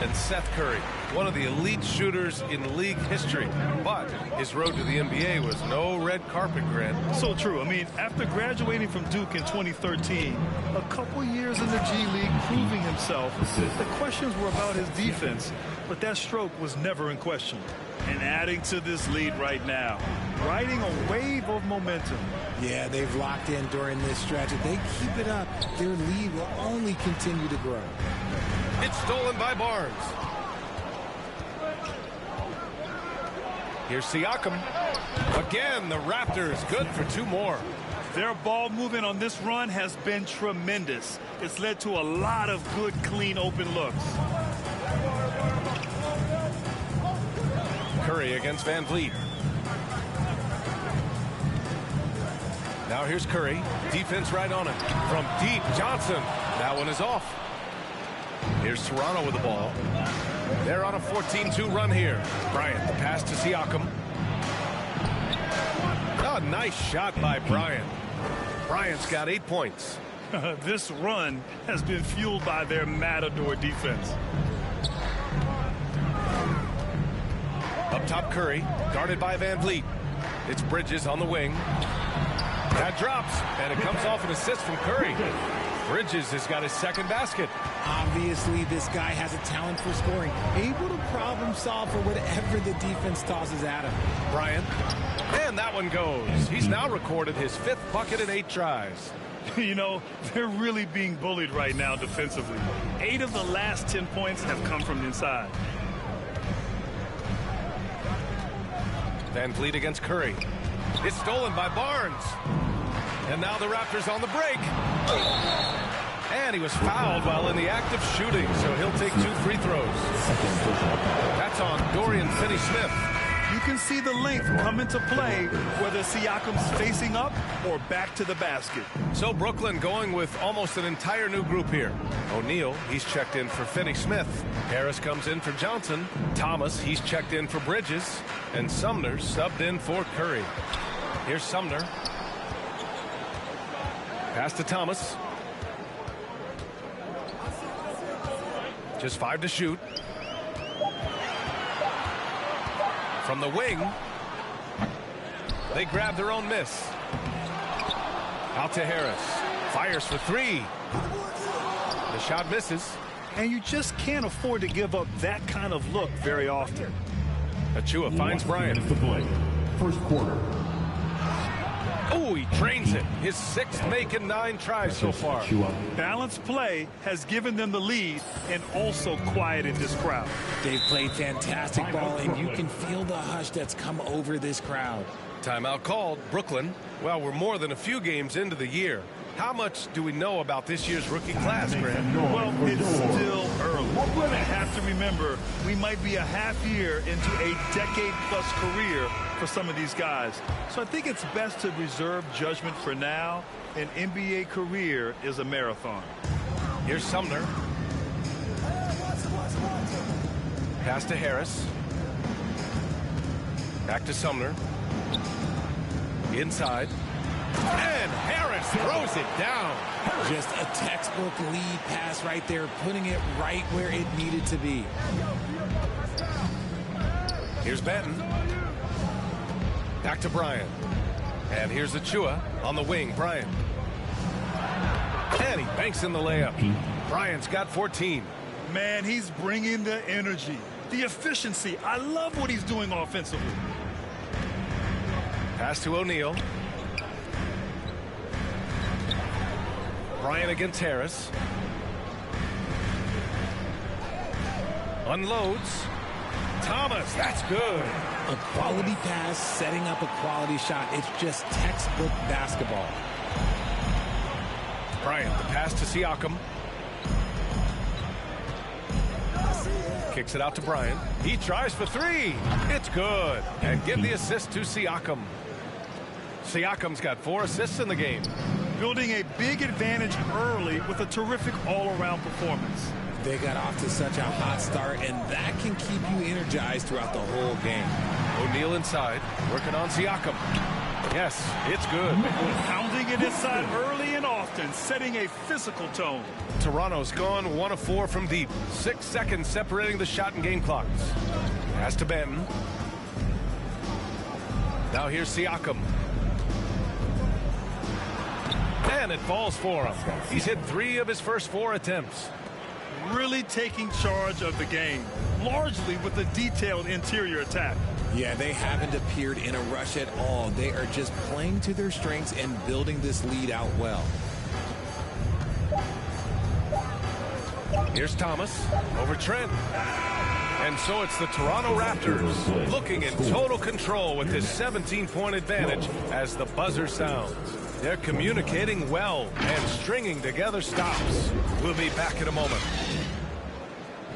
And Seth Curry, one of the elite shooters in league history. But his road to the NBA was no red carpet, Grant. So true. I mean, after graduating from Duke in 2013, a couple years in the G League proving himself, the questions were about his defense, but that stroke was never in question. And adding to this lead right now, riding a wave of momentum. Yeah, they've locked in during this stretch. If they keep it up, their lead will only continue to grow. It's stolen by Barnes. Here's Siakam. Again, the Raptors good for 2 more. Their ball movement on this run has been tremendous. It's led to a lot of good, clean, open looks. Curry against Van Vliet. Now here's Curry. Defense right on him. From deep, Johnson. That one is off. Here's Toronto with the ball. They're on a 14-2 run here. Bryant, the pass to Siakam. Oh, nice shot by Bryant. Bryant's got 8 points. This run has been fueled by their Matador defense. Up top, Curry, guarded by Van Vliet. It's Bridges on the wing. That drops, and it comes off an assist from Curry. Bridges has got his second basket. Obviously, this guy has a talent for scoring, able to problem solve for whatever the defense tosses at him. Bryant, and that one goes. He's now recorded his 5th bucket in 8 tries. You know, they're really being bullied right now defensively. 8 of the last 10 points have come from inside. Van Vliet against Curry. It's stolen by Barnes. And now the Raptors on the break. And he was fouled while in the act of shooting, so he'll take 2 free throws. That's on Dorian Finney-Smith. You can see the length come into play whether Siakam's facing up or back to the basket. So Brooklyn going with almost an entire new group here. O'Neal, he's checked in for Finney-Smith. Harris comes in for Johnson. Thomas, he's checked in for Bridges. And Sumner subbed in for Curry. Here's Sumner. Pass to Thomas. Just 5 to shoot. From the wing, they grab their own miss. Out to Harris. Fires for 3. The shot misses. And you just can't afford to give up that kind of look very often. Achua finds Bryant. First quarter. Oh, he drains it. His 6th make in 9 tries so far. Balanced play has given them the lead and also quieted this crowd. They've played fantastic ball, and you can feel the hush that's come over this crowd. Timeout called. Brooklyn. Well, we're more than a few games into the year. How much do we know about this year's rookie class, Grant? Well, it's still early. I have to remember, we might be a half year into a decade-plus career for some of these guys. So I think it's best to reserve judgment for now. An NBA career is a marathon. Here's Sumner. Pass to Harris. Back to Sumner. Inside. And Harris throws it down. Just a textbook lead pass right there, putting it right where it needed to be. Here's Benton. Back to Bryant. And here's Achua on the wing. Bryant. And he banks in the layup. Bryant's got 14. Man, he's bringing the energy, the efficiency. I love what he's doing offensively. Pass to O'Neal. Bryant against Harris. Unloads. Thomas, that's good. A quality pass, setting up a quality shot. It's just textbook basketball. Bryant, the pass to Siakam. Kicks it out to Bryant. He tries for 3. It's good. And give the assist to Siakam. Siakam's got 4 assists in the game. Building a big advantage early with a terrific all-around performance. They got off to such a hot start, and that can keep you energized throughout the whole game. O'Neal inside, working on Siakam. Yes, it's good. Pounding it inside early and often, setting a physical tone. Toronto's gone 1 of 4 from deep. 6 seconds separating the shot and game clocks. Pass to Benton. Now here's Siakam. And it falls for him. He's hit 3 of his first 4 attempts. Really taking charge of the game, largely with a detailed interior attack. Yeah, they haven't appeared in a rush at all. They are just playing to their strengths and building this lead out well. Here's Thomas over Trent. And so it's the Toronto Raptors looking in total control with this 17-point advantage as the buzzer sounds. They're communicating well and stringing together stops. We'll be back in a moment.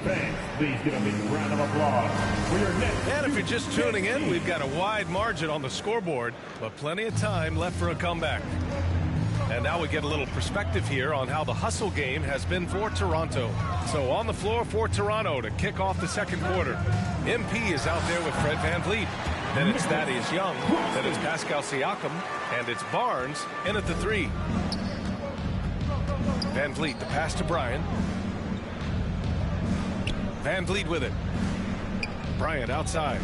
Bang. Please give a big round of applause for your next. And if you're just tuning in, we've got a wide margin on the scoreboard, but plenty of time left for a comeback. And now we get a little perspective here on how the hustle game has been for Toronto. So on the floor for Toronto to kick off the second quarter. MP is out there with Fred VanVleet. Then it's Thaddeus Young. Then it's Pascal Siakam. And it's Barnes in at the 3. VanVleet, the pass to Bryant. VanVleet with it. Bryant outside.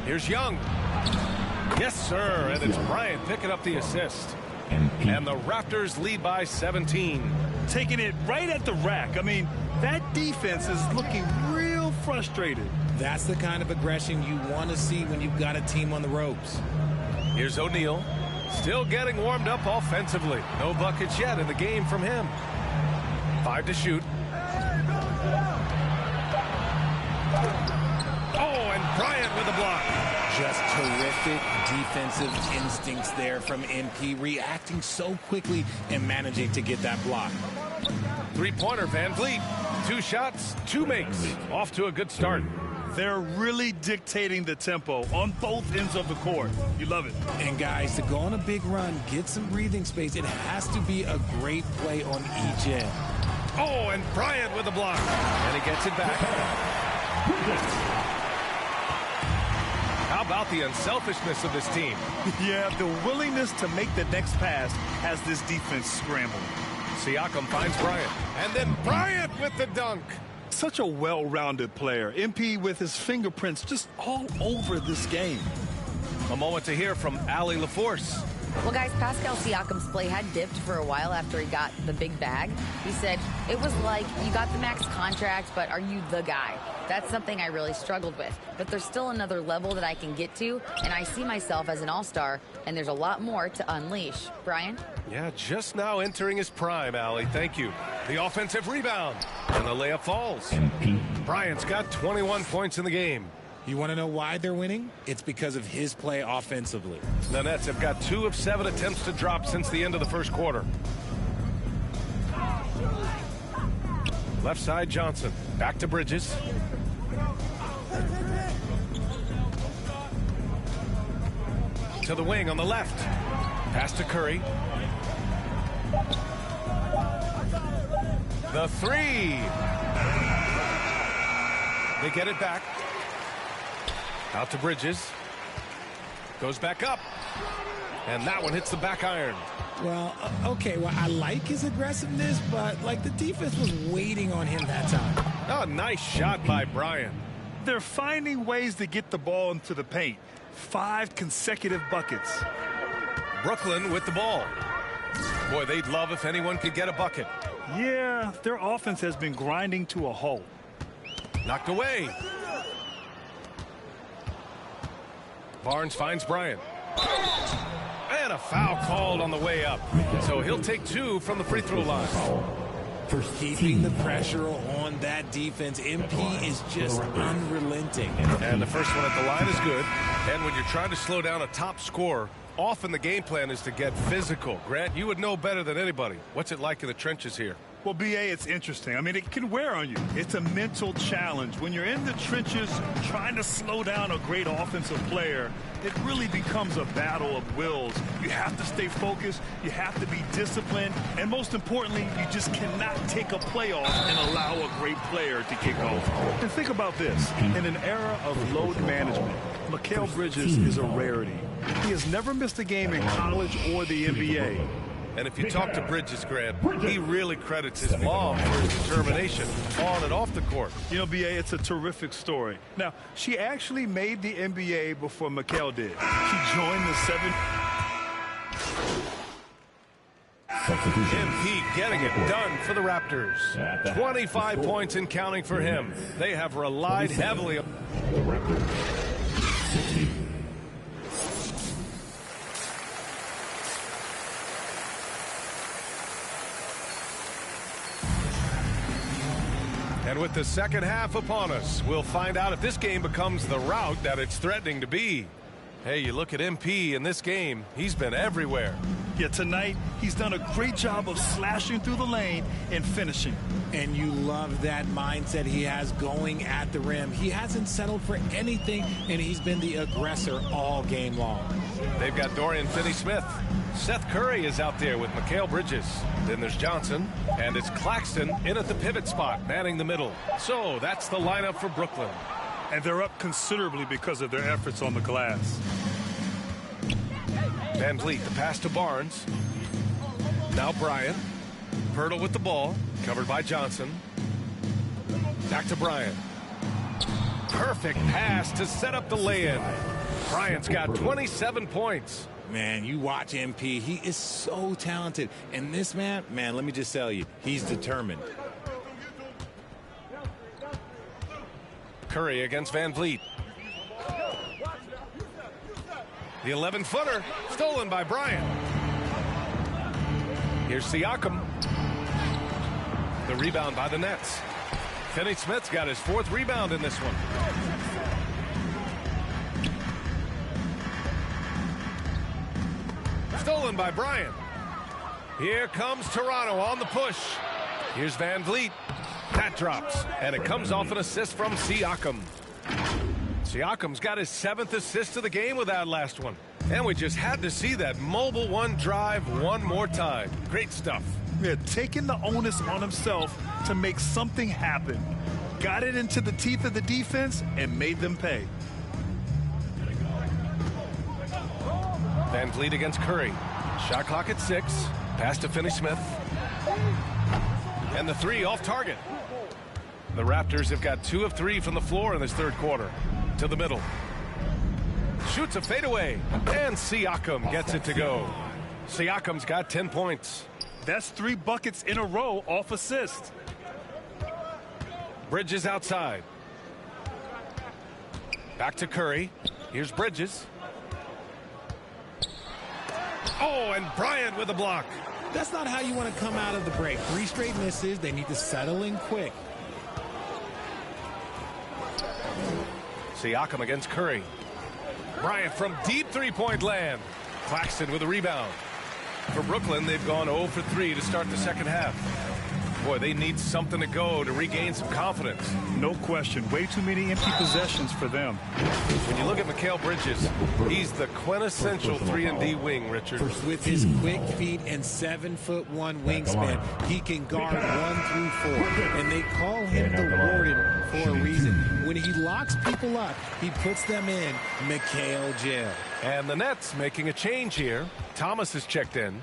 Here's Young. Yes, sir, and it's Bryant picking up the assist. And the Raptors lead by 17. Taking it right at the rack. I mean, that defense is looking real frustrated. That's the kind of aggression you want to see when you've got a team on the ropes. Here's O'Neal, still getting warmed up offensively. No buckets yet in the game from him. 5 to shoot. Oh, and Bryant with a block. Just terrific defensive instincts there from MP, reacting so quickly and managing to get that block. Three-pointer, VanVleet. 2 shots, 2 makes. Off to a good start. They're really dictating the tempo on both ends of the court. You love it. And guys, to go on a big run, get some breathing space, it has to be a great play on each end. Oh, and Bryant with a block. And he gets it back. How about the unselfishness of this team? Yeah, the willingness to make the next pass has this defense scrambling. Siakam finds Bryant. And then Bryant with the dunk. Such a well-rounded player. MP with his fingerprints just all over this game. A moment to hear from Allie LaForce. Well, guys, Pascal Siakam's play had dipped for a while after he got the big bag. He said, it was like, you got the max contract, but are you the guy? That's something I really struggled with. But there's still another level that I can get to, and I see myself as an all-star, and there's a lot more to unleash. Brian? Yeah, just now entering his prime, Allie. Thank you. The offensive rebound, and the layup falls. Bryant's got 21 points in the game. You want to know why they're winning? It's because of his play offensively. The Nets have got 2 of 7 attempts to drop since the end of the first quarter. Left side, Johnson. Back to Bridges. To the wing on the left. Pass to Curry. The 3. They get it back. Out to Bridges. Goes back up. And that one hits the back iron. Well, okay, well, I like his aggressiveness, but, like, the defense was waiting on him that time. Oh, nice shot by Bryant. They're finding ways to get the ball into the paint. 5 consecutive buckets. Brooklyn with the ball. Boy, they'd love if anyone could get a bucket. Yeah, their offense has been grinding to a halt. Knocked away. Barnes finds Bryant. And a foul called on the way up. So he'll take 2 from the free throw line. Keeping the pressure on that defense. MP is just unrelenting. And the first one at the line is good. And when you're trying to slow down a top scorer, often the game plan is to get physical. Grant, you would know better than anybody. What's it like in the trenches here? Well, B.A., it's interesting. I mean, it can wear on you. It's a mental challenge. When you're in the trenches trying to slow down a great offensive player, it really becomes a battle of wills. You have to stay focused. You have to be disciplined. And most importantly, you just cannot take a play off and allow a great player to kick off. And think about this. In an era of load management, Mikal Bridges is a rarity. He has never missed a game in college or the NBA. And if you talk to Bridges, Grant, he really credits his mom for his determination on and off the court. You know, B.A., it's a terrific story. Now, she actually made the NBA before Mikal did. She joined the 7. MP getting it done for the Raptors. 25 points and counting for him. They have relied heavily on the Raptors. And with the second half upon us, we'll find out if this game becomes the rout that it's threatening to be. Hey, you look at MP in this game, he's been everywhere. Yeah, tonight he's done a great job of slashing through the lane and finishing. And you love that mindset he has going at the rim. He hasn't settled for anything, and he's been the aggressor all game long. They've got Dorian Finney-Smith. Seth Curry is out there with Mikal Bridges. Then there's Johnson, and it's Claxton in at the pivot spot, manning the middle. So that's the lineup for Brooklyn. And they're up considerably because of their efforts on the glass. Van Vliet, the pass to Barnes. Now Bryant. Pirtle with the ball, covered by Johnson. Back to Bryant. Perfect pass to set up the lay-in. Bryant's got 27 points. Man, you watch MP. He is so talented. And this man, let me just tell you, he's determined. Curry against Van Vliet. The 11-footer stolen by Bryant. Here's Siakam. The rebound by the Nets. Finney-Smith's got his 4th rebound in this one. Stolen by Bryant. Here comes Toronto on the push. Here's Van Vliet. That drops, and it comes off an assist from Siakam. Siakam's got his 7th assist of the game with that last one. And we just had to see that mobile one drive one more time. Great stuff. Yeah, taking the onus on himself to make something happen. Got it into the teeth of the defense and made them pay. Van Vliet against Curry. Shot clock at 6. Pass to Finney-Smith. And the 3 off target. The Raptors have got 2 of 3 from the floor in this 3rd quarter. To the middle. Shoots a fadeaway. And Siakam gets it to go. Siakam's got 10 points. That's 3 buckets in a row off assist. Bridges outside. Back to Curry. Here's Bridges. Oh, and Bryant with a block. That's not how you want to come out of the break. 3 straight misses. They need to settle in quick. Siakam against Curry. Bryant from deep 3-point land. Claxton with a rebound. For Brooklyn, they've gone 0 for 3 to start the 2nd half. Boy, they need something to go to regain some confidence. No question. Way too many empty possessions for them. When you look at Mikal Bridges, he's the quintessential 3-and-D wing, Richard. With his quick feet and 7'1" wingspan, he can guard 1 through 4. And they call him the Warden for a reason. When he locks people up, he puts them in Mikal jail. And the Nets making a change here. Thomas is checked in.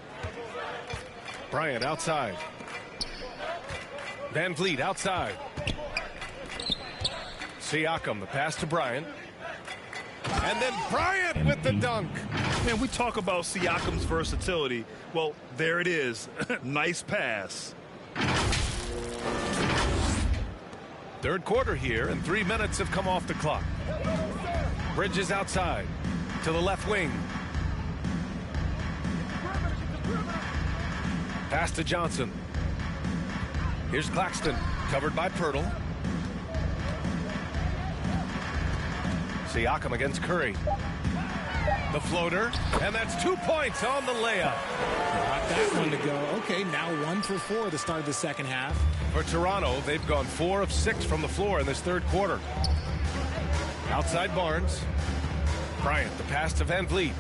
Bryant outside. Van Vliet outside. Siakam, the pass to Bryant. And then Bryant with the dunk. Man, we talk about Siakam's versatility. Well, there it is. Nice pass. 3rd quarter here, and 3 minutes have come off the clock. Bridges outside to the left wing. Pass to Johnson. Here's Claxton, covered by Pirtle. Siakam against Curry. The floater, and that's 2 points on the layup. Got that one to go. Okay, now 1 for 4 to start the 2nd half. For Toronto, they've gone 4 of 6 from the floor in this 3rd quarter. Outside Barnes. Bryant, the pass to Van Vliet.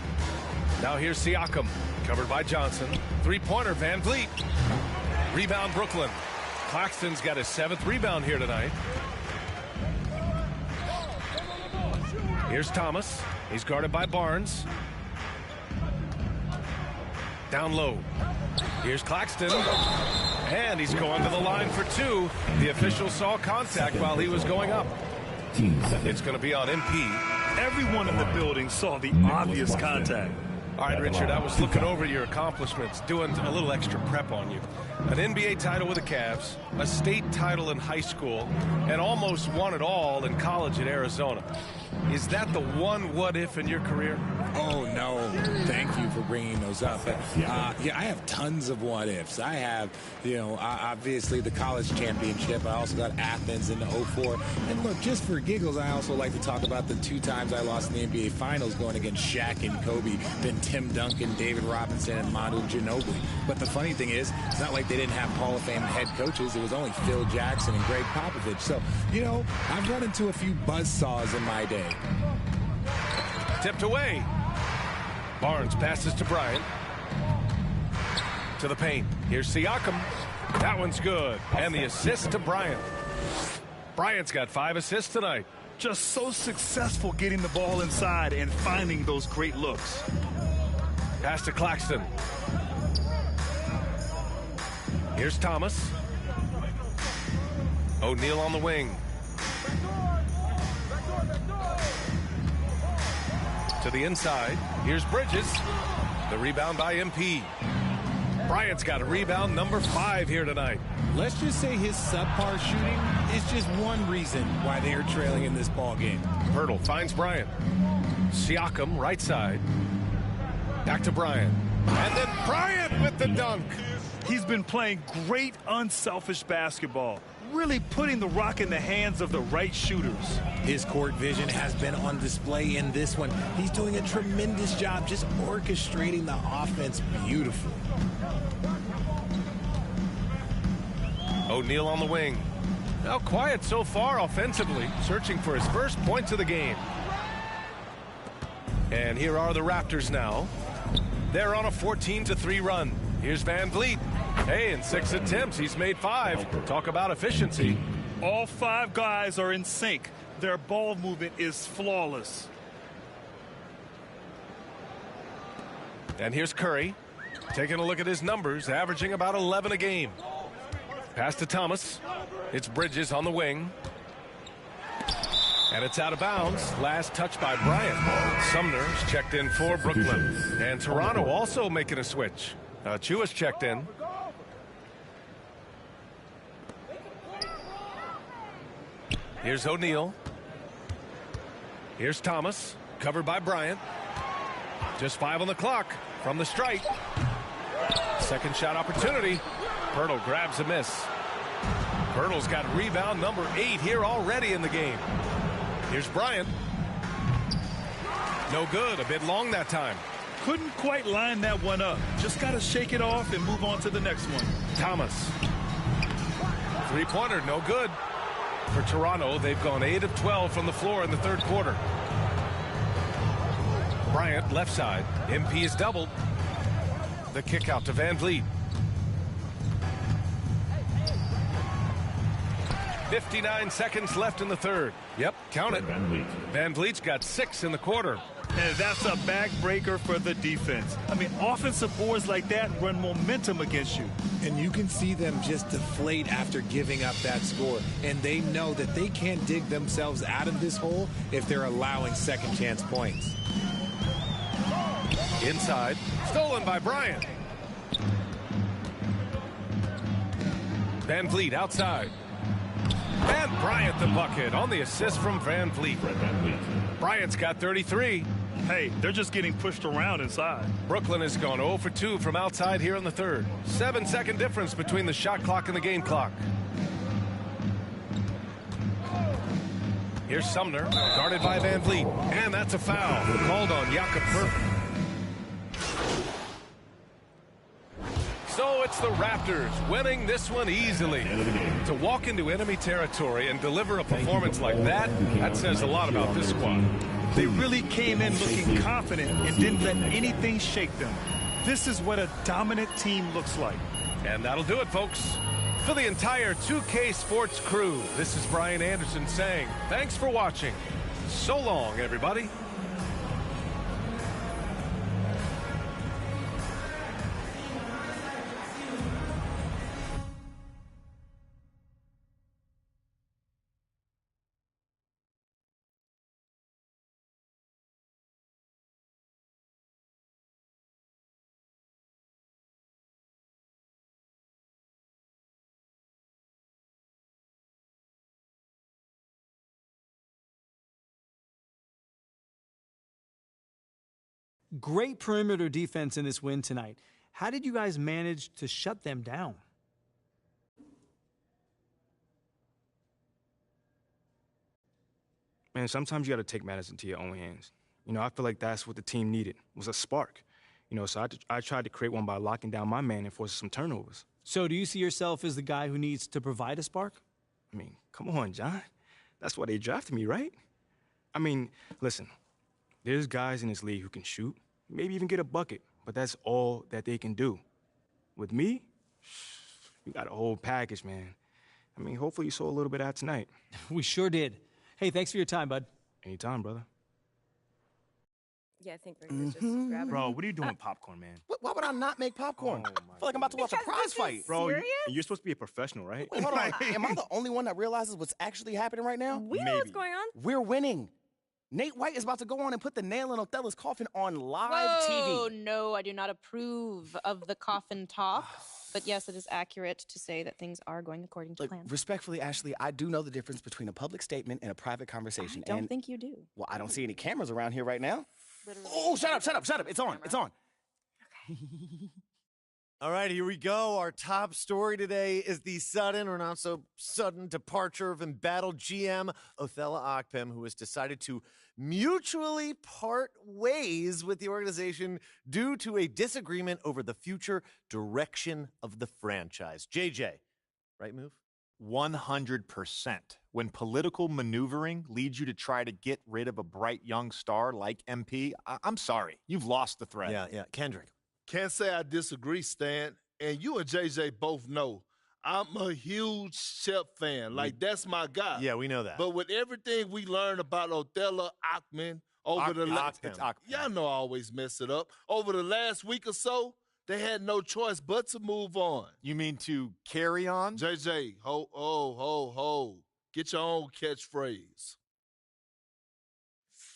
Now here's Siakam, covered by Johnson. 3-pointer, Van Vliet. Rebound, Brooklyn. Claxton's got his 7th rebound here tonight. Here's Thomas. He's guarded by Barnes. Down low. Here's Claxton. And he's going to the line for 2. The official saw contact while he was going up. It's going to be on MP. Everyone in the building saw the obvious contact. All right, Richard, I was looking over your accomplishments, doing a little extra prep on you. An NBA title with the Cavs, a state title in high school, and almost won it all in college at Arizona. Is that the one what if in your career? Oh, no. Thank you for bringing those up. But, yeah, I have tons of what ifs. I have, obviously the college championship. I also got Athens in the '04. And look, just for giggles, I also like to talk about the 2 times I lost in the NBA Finals going against Shaq and Kobe, then Tim Duncan, David Robinson, and Manu Ginobili. But the funny thing is, it's not like they didn't have Hall of Fame head coaches. It was only Phil Jackson and Greg Popovich. So, I've run into a few buzzsaws in my day. Tipped away. Barnes passes to Bryant. To the paint. Here's Siakam. That one's good. And the assist to Bryant. Bryant's got 5 assists tonight. Just so successful getting the ball inside and finding those great looks. Pass to Claxton. Here's Thomas. O'Neal on the wing. To the inside. Here's Bridges. The rebound by MP. Bryant's got a rebound number 5 here tonight. Let's just say his subpar shooting is just one reason why they are trailing in this ball game. Pirtle finds Bryant. Siakam right side. Back to Bryant. And then Bryant with the dunk. He's been playing great unselfish basketball, really putting the rock in the hands of the right shooters. His court vision has been on display in this one. He's doing a tremendous job just orchestrating the offense beautifully. O'Neal on the wing. Now quiet so far offensively, searching for his first points of the game. And here are the Raptors now. They're on a 14-3 run. Here's Van Vliet. Hey, in 6 attempts, he's made 5. Talk about efficiency. All 5 guys are in sync. Their ball movement is flawless. And here's Curry. Taking a look at his numbers, averaging about 11 a game. Pass to Thomas. It's Bridges on the wing. And it's out of bounds. Last touch by Bryant. Sumner's checked in for Brooklyn. And Toronto also making a switch. Chua's checked in. Here's O'Neal. Here's Thomas. Covered by Bryant. Just 5 on the clock from the strike. Second shot opportunity. Pirtle grabs a miss. Pirtle's got rebound number 8 here already in the game. Here's Bryant. No good. A bit long that time. Couldn't quite line that one up. Just got to shake it off and move on to the next one. Thomas. 3-pointer, no good. For Toronto, they've gone 8 of 12 from the floor in the third quarter. Bryant, left side. MP is doubled. The kick out to Van Vliet. 59 seconds left in the third. Yep, count it. Van Vliet's got 6 in the quarter. And that's a backbreaker for the defense. I mean, offensive boards like that run momentum against you. And you can see them just deflate after giving up that score. And they know that they can't dig themselves out of this hole if they're allowing second chance points. Inside, stolen by Bryant. Van Vliet outside. And Bryant the bucket on the assist from Van Vliet. Bryant's got 33. Hey, they're just getting pushed around inside. Brooklyn has gone 0 for 2 from outside here in the third. 7-second difference between the shot clock and the game clock. Here's Sumner, guarded by Van Vliet. And that's a foul called on Jakob Poeltl. So it's the Raptors winning this one easily. To walk into enemy territory and deliver a performance like that, that says a lot about this squad. They really came in looking confident and didn't let anything shake them. This is what a dominant team looks like. And that'll do it, folks. For the entire 2K Sports crew, this is Brian Anderson saying thanks for watching. So long, everybody. Great perimeter defense in this win tonight. How did you guys manage to shut them down? Man, sometimes you got to take matters into your own hands. You know, I feel like that's what the team needed, was a spark. You know, so I tried to create one by locking down my man and forcing some turnovers. So do you see yourself as the guy who needs to provide a spark? I mean, come on, John. That's why they drafted me, right? I mean, listen, there's guys in this league who can shoot, maybe even get a bucket, but that's all that they can do. With me, we got a whole package, man. I mean, hopefully you saw a little bit of that tonight. We sure did. Hey, thanks for your time, bud. Anytime, brother. Yeah, I think we're gonna just grab it. Bro, what are you doing with popcorn, man? Why would I not make popcorn? I feel like I'm about to watch a prize fight. Bro, you're supposed to be a professional, right? Wait, hold on. Am I the only one that realizes what's actually happening right now? We know what's going on. We're winning. Nate White is about to go on and put the nail in Othello's coffin on live Whoa, TV. no, I do not approve of the coffin talk. But yes, it is accurate to say that things are going according to plan. Respectfully, Ashley, I do know the difference between a public statement and a private conversation. I don't think you do. Well, I don't see any cameras around here right now. Literally. Oh, shut up. It's on. It's on. All right, here we go. Our top story today is the sudden or not so sudden departure of embattled GM Othello Akpem, who has decided to mutually part ways with the organization due to a disagreement over the future direction of the franchise. JJ, right move? 100%. When political maneuvering leads you to try to get rid of a bright young star like MP, I'm sorry. You've lost the thread. Yeah. Kendrick. Can't say I disagree, Stan. And you and JJ both know I'm a huge Shep fan. Like, that's my guy. Yeah, we know that. But with everything we learned about Othello Akpem over the last... Y'all know I always mess it up. Over the last week or so, they had no choice but to move on. You mean to carry on? JJ, ho. Get your own catchphrase.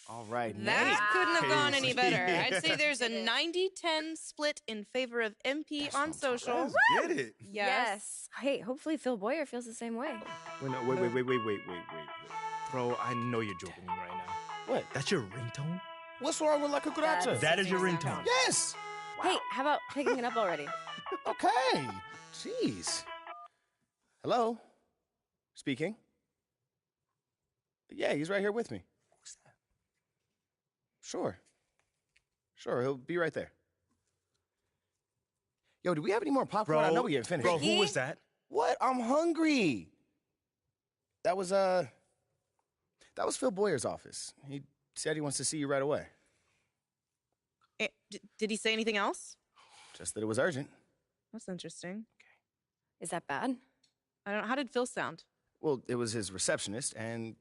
All right. That couldn't have gone any better. I'd say there's a 90-10 split in favor of MP on social. Get it. Yes. Hey, hopefully Phil Boyer feels the same way. Wait. Bro, I know you're joking with me right now. What? That's your ringtone? What's wrong with La Cucaracha? That is your ringtone? Yes. Hey, how about picking it up already? Okay. Jeez. Hello? Speaking? Yeah, he's right here with me. Who's that? Sure, he'll be right there. Yo, do we have any more popcorn? I know we haven't finished. Bro, who was that? What? I'm hungry. That was Phil Boyer's office. He said he wants to see you right away. Did he say anything else? Just that it was urgent. That's interesting. Is that bad? I don't know. How did Phil sound? Well, it was his receptionist, and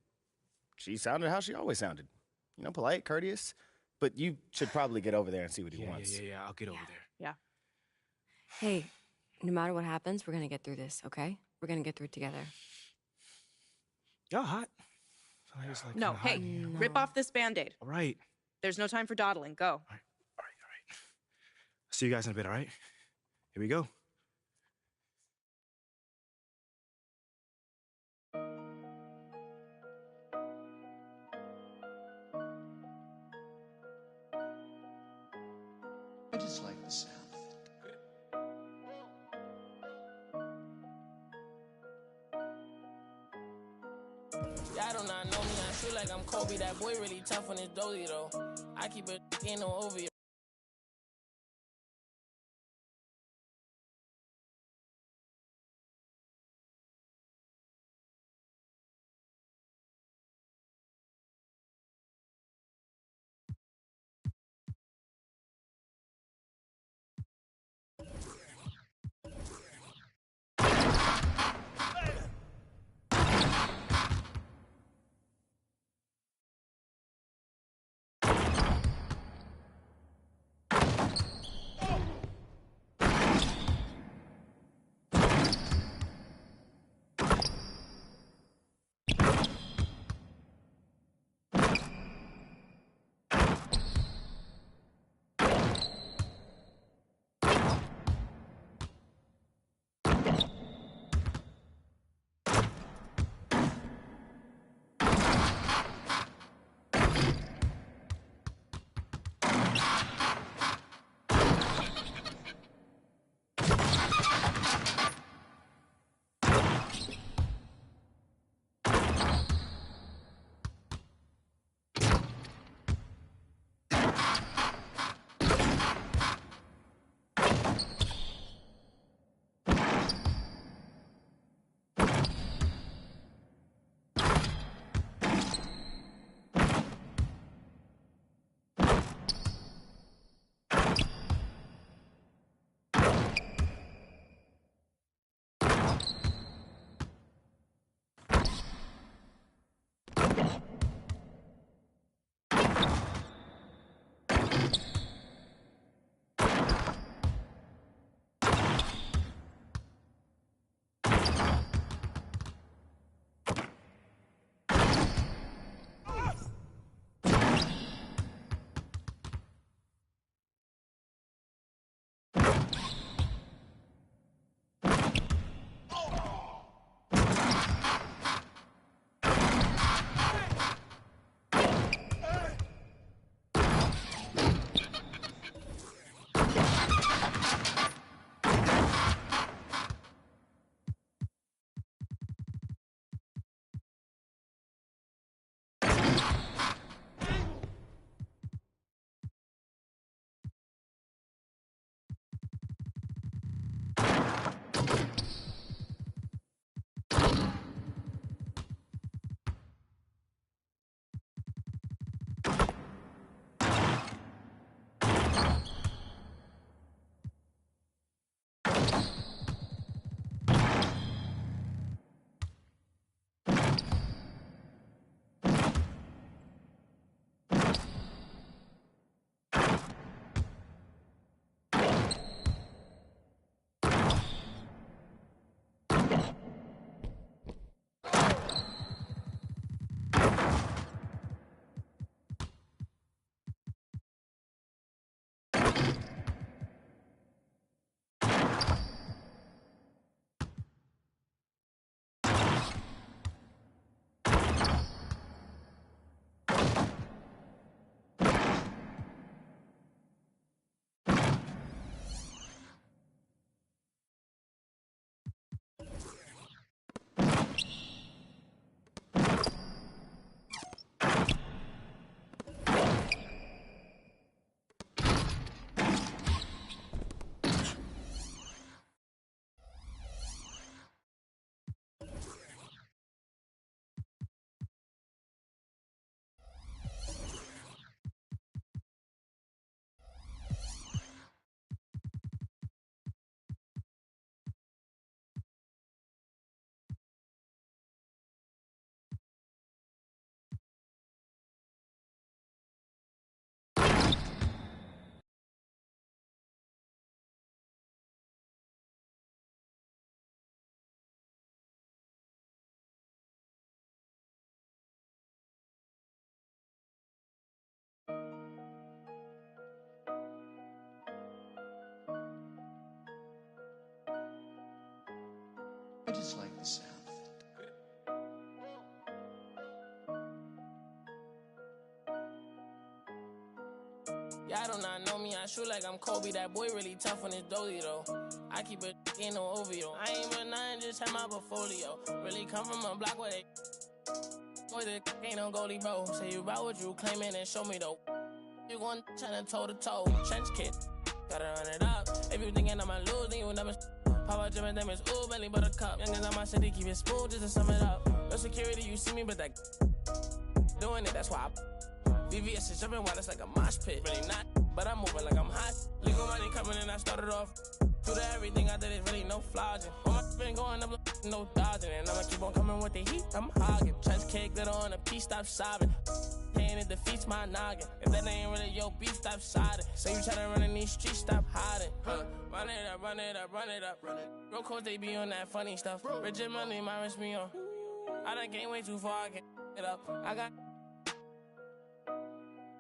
she sounded how she always sounded. You know, polite, courteous. But you should probably get over there and see what he wants. Yeah, I'll get over there. Yeah. Hey, no matter what happens, we're gonna get through this, okay? We're gonna get through it together. Y'all hot? No, hey, rip off this Band-Aid. All right. There's no time for dawdling. Go. All right. See you guys in a bit, all right? Here we go. I just like the sound. Y'all do not know me, I feel like I'm Kobe. That boy really tough on his dozy though. I keep it in on over you. I just like the sound of it. Y'all do not know me, I shoot like I'm Kobe. That boy really tough on his dolly though. I keep it in no OVO. I ain't but nothing, just have my portfolio. Really come from a block where they boy, the ain't no goalie, bro. Say you about what you claiming and show me though. You gon' tryna toe to toe. Trench kid, gotta run it up. If you thinking I'ma lose, then you will never. Pop out Jim and them is ooh, belly buttercup. Youngins on my city, keep it smooth just to sum it up. No security, you see me, but that doing it, that's why VVS is jumping while it's like a mosh pit. Really not, but I'm moving like I'm hot. Legal money coming in, I started off. Through the everything I did is really no flogging. All my been going up, no dodging. And I'ma keep on coming with the heat, I'm hogging. Trench cake, glitter on a piece, stop sobbing. Pain, it defeats my noggin. If that ain't really your beef, stop siding. Say you try to run in these streets, stop hiding. Run it up, run it up, run it up. Real course, they be on that funny stuff. Rich and money, my wrist me on. I done came way too far, I can't it up. I got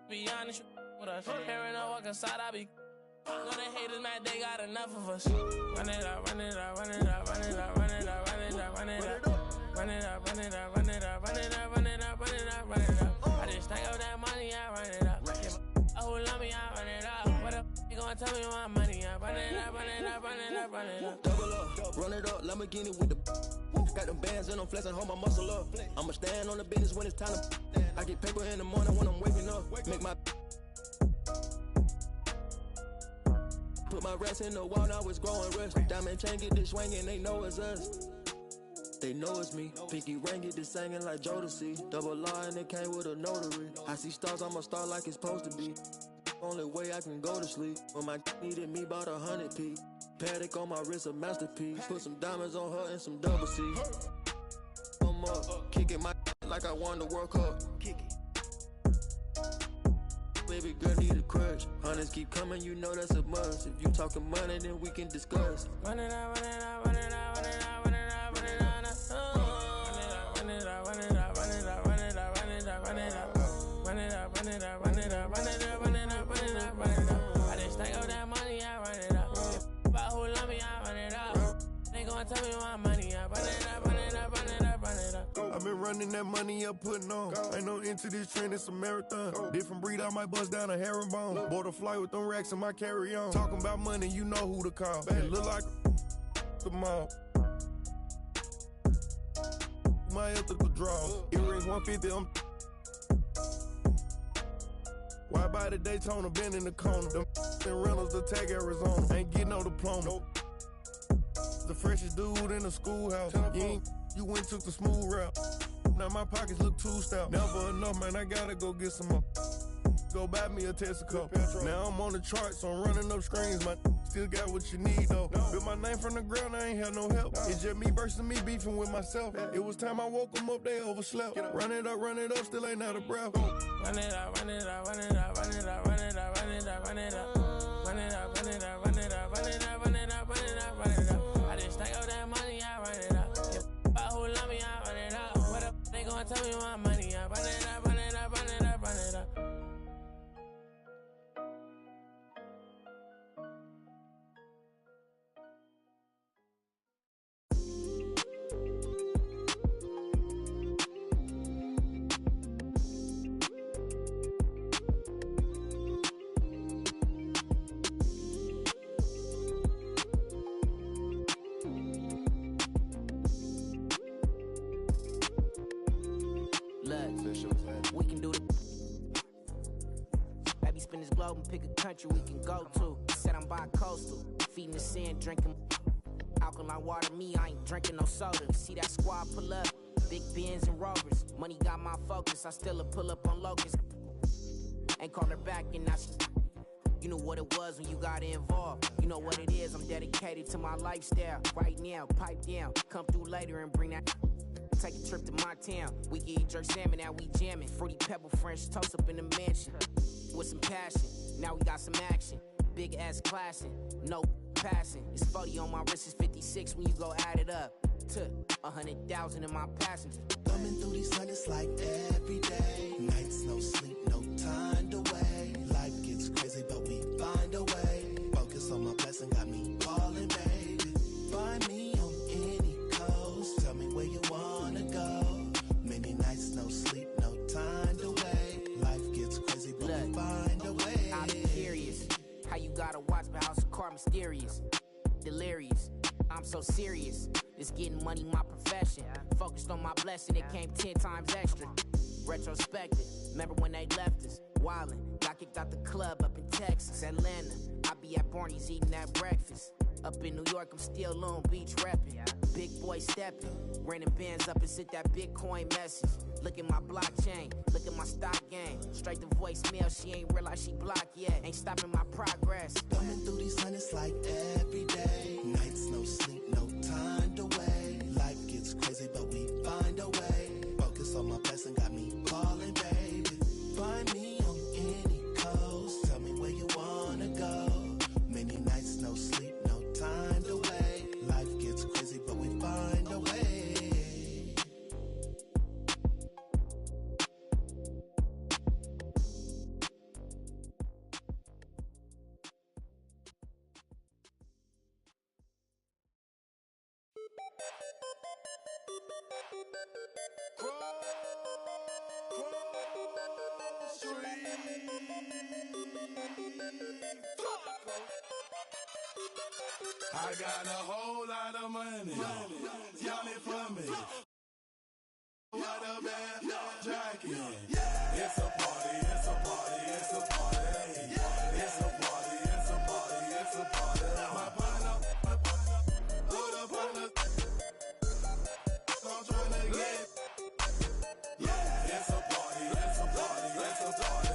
be honest with us. Hearing I walk inside, I be know the haters mad, they got enough of us. Run it up, run it up, run it up, run it up, run it up, run it up, run it up. Run it up, run it up, run it up, run it up, run it up, run it up, run it up. I just stack up that money, I run it up. Oh, love me, I run it up. What up? You gonna tell me my money? I run it up, run it up, run it up, run it up. Double up, run it up, Lamborghini with the. Got them bands and I'm flexing, hold my muscle up. I'ma stand on the business when it's time to. I get paper in the morning when I'm waking up. Make my. Put my rats in the wall, now it's growing rust. Diamond chain get this swinging, they know it's us. They know it's me. Pinky ring get this singing like Jodeci. Double R and it came with a notary. I see stars, I'm a star like it's supposed to be. Only way I can go to sleep. When my needed me, bought 100p. Paddock on my wrist, a masterpiece. Put some diamonds on her and some double C. I'm up, kicking my like like I won the World Cup. Kick it. Baby girl need a crush. Hunters keep coming, you know that's a must. If you talking money, then we can discuss. Run it out, run it out, run it out, run it out, run it out, run it out. Run it out, run it out, run it out, run it out, run it out, run it out, run it out, run it out, run it out, run it out, run it out, run it out, run it out. I just stack up that money, I run it out. About who love me, I run it out. They gon' tell me my money, I run it out, run it out, run it out, run it out. I've been running that money up, putting on. Ain't no into this train, it's a marathon. Different breed, I might bust down a herringbone. Bought a flight with them racks in my carry-on. Talking about money, you know who to call. It look like the mall. My ethical draw. Earrings 150, I'm. Why by the Daytona, been in the corner. Them rentals to tag Arizona. Ain't getting no diploma. The freshest dude in the schoolhouse. You went took the smooth route. Now my pockets look too stout. Never enough, man, I gotta go get some more. Go buy me a Texaco. Now I'm on the charts, so I'm running up screens. My still got what you need, though. Built my name from the ground, I ain't had no help. It's just me versus me beefing with myself. It was time I woke them up, they overslept. Run it up, still ain't out of breath. Run it out, run it out, run it out, run it out, run it out, run it out, run it out. Run it out, run it out, run it out, run it out, run it out, run it out, run it out. I just stack up that money, I run it out. About who love me, I run it out. What up, they gon' tell me my money, I run it out, run it out, run it out, run it out. We can do it. Baby, spin this globe and pick a country we can go to. Said I'm bi-coastal, feeding the sand, drinking alkaline water. Me, I ain't drinking no soda. See that squad pull up, big Benz and Rovers. Money got my focus, I still a pull up on Locust. Ain't call her back and now she. You know what it was when you got involved. You know what it is, I'm dedicated to my lifestyle. Right now, pipe down, come through later and bring that. Take a trip to my town. We can eat jerk salmon, now we jamming. Fruity pebble French toast up in the mansion. With some passion, now we got some action. Big ass classing, no passing. It's 40 on my wrist, it's 56 when you go add it up. To 100,000 in my passenger. Thumbing through these hundreds like every day. Nights, no sleep, no time to wait. Life gets crazy, but we find a way. Focus on my blessing, got me falling, baby. Find me on any coast. Tell me where you wanna go. Many nights, no sleep, no time to wait. Life gets crazy, but we find a way. I'm curious how you gotta watch my house of car mysterious. Delirious, I'm so serious. This getting money my profession. Focused on my blessing, it came 10 times extra. Retrospective, remember when they left us? Wildin', got kicked out the club up in Texas, Atlanta. I be at Barney's eating that breakfast. Up in New York, I'm still Long Beach reppin'. Big boy steppin', renting bands up and sent that Bitcoin message. Look at my blockchain, look at my stock game. Straight to voicemail, she ain't realize she blocked yet. Ain't stopping my progress. Thumbing through these hundreds like every day. Nights, no sleep, no time to wait. Life gets crazy, but we find a way. Focus on my blessing, got me falling, baby. Find me on any coast. Tell me where you wanna go. Many nights, no sleep, no time to wait. Life gets crazy, but we find a way. I got a whole lot of money. Y'all it for me. What a bad jacket. It's a party, it's a party, it's a party. It's a party, it's a party, it's a party. My partner, put up on the. I'm trying to get. Yeah, it's a party, it's a party, it's a party.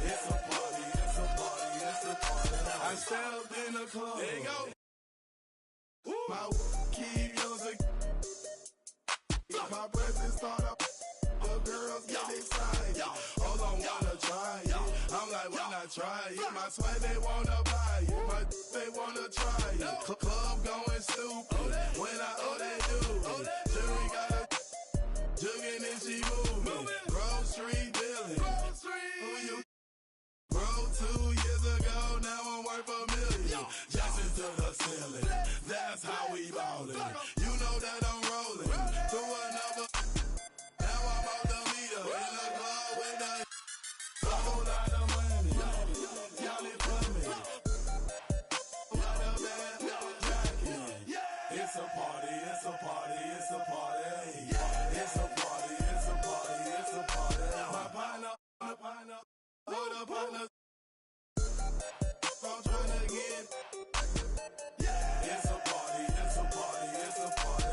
It's a party, it's a party, it's a party. I stepped in the club. There you go. My keep using. My presence start up. try it. My swag, they wanna buy it. My they wanna try it. Club going stupid. When they do it. Jury got a jugging and she moving. Grocery dealing. Who you? Bro, 2 years ago, now I'm worth $1 million. Jackson to the ceiling. That's how we ballin'. You know that I'm rolling through another. Now I'm out the meter in the club with the whole lot of money. Y'all it for me. What a bad jacket. It's a party, it's a party, it's a party. It's a party, it's a party, it's a party. My partner, hold up, partner. I'm trying to get. It's a party, it's a party, it's a party.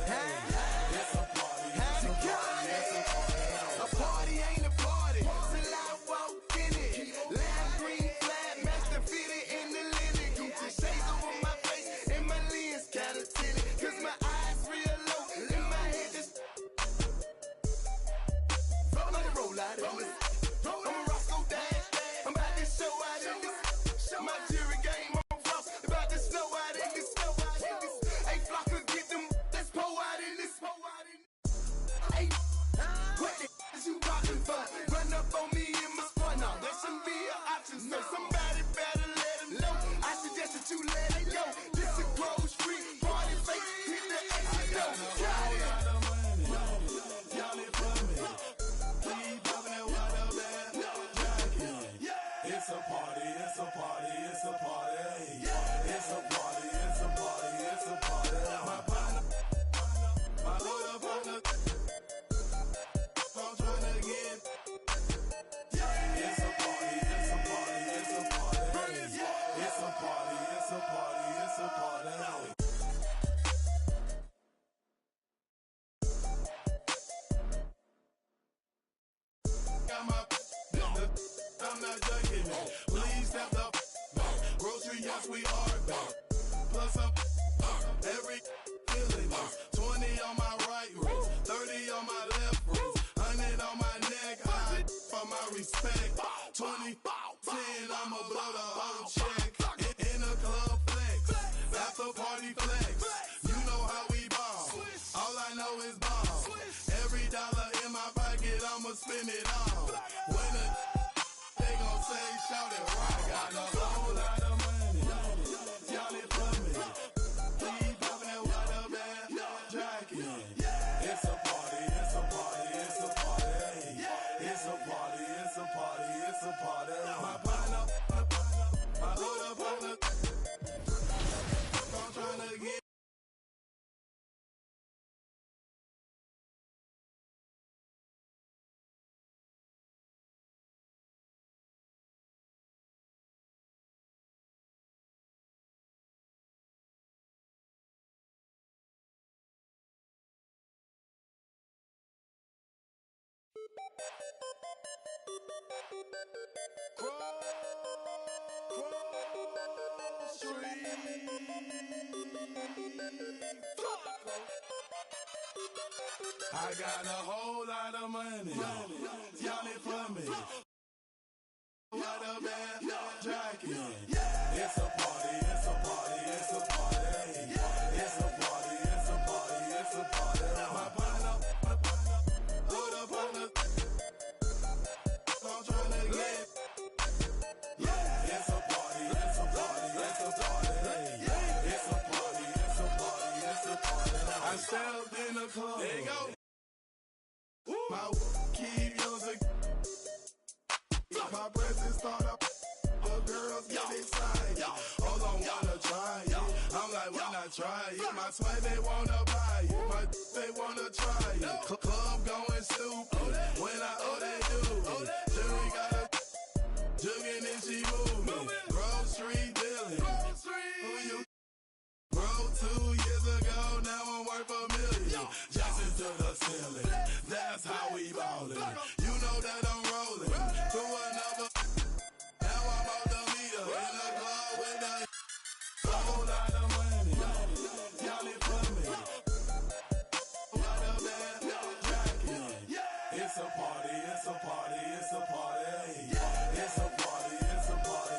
It's a party, it's a party, it's a party. A party ain't a party till I walk in it. Lime green flat, master fitted in the linen. Gucci shades over my face and my lens kinda tinted. 'Cause my eyes real low and my head just. Let it roll out of this. I'm a Roscoe Dash. I'm about to show out in this. My jury game on frost. About to snow out in this. Hey, Flocker, get them. Let's pour out in this. Hey, what the is you rockin' for? Run up on me in my sport now. That shouldn't be an option, so somebody better let him know. I suggest that you let it go. This a Grove Street party face. Hit the exit door. Got it. Y'all it for me. Keep popping that water bad jacket. It's a party, it's a party, it's a party. It's a party, it's a party, it's a party. My partner, my little partner. I'm trying to get. It's a party, it's a party, it's a party. It's a party, it's a party, it's a party. Got my I'm not joking. Please step up. Grocery, yes, we are back. Plus up every feeling is 20 on my right wrist, 30 on my left wrist, 100 on my neck. High for my respect. 20, 10, I'ma blow the whole check. In the club flex, after party flex. You know how we ball. All I know is ball. Every dollar in my pocket, I'ma spend it all. When they gon' say, shout it, right? Got a whole lot of money. Y'all it for me. Keep popping that water bad jacket. It's a party, it's a party, it's a party. It's a party, it's a party, it's a party. My partner, my other partner. I'm trying to get. I got a whole lot of money. Y'all it for me. What a bad jacket. It's a party, it's a party, it's a party. It's a party, it's a party, it's a party. My partner, hold up, partner. I'm trying to get. It's a party, it's a party, it's a party. It's a party, it's a party, it's a party. I stepped in the club. There you go. My keep using. My presence start up. The girls get excited. Hold on, wanna try it. I'm like, why not try it? My swag, they wanna buy it. My they wanna try it. Club going stupid. When they do it. Jury got a jugging and she moving. Grocery dealing. Who you? Bro, 2 years ago, now I'm worth $1 million. Jackson to the ceiling. That's how we ballin'. You know that I'm rolling through another. Now I'm out the meter in the club with a whole lot of money. Y'all it for me. What a bad jacket. It's a party, it's a party, it's a party. It's a party, it's a party,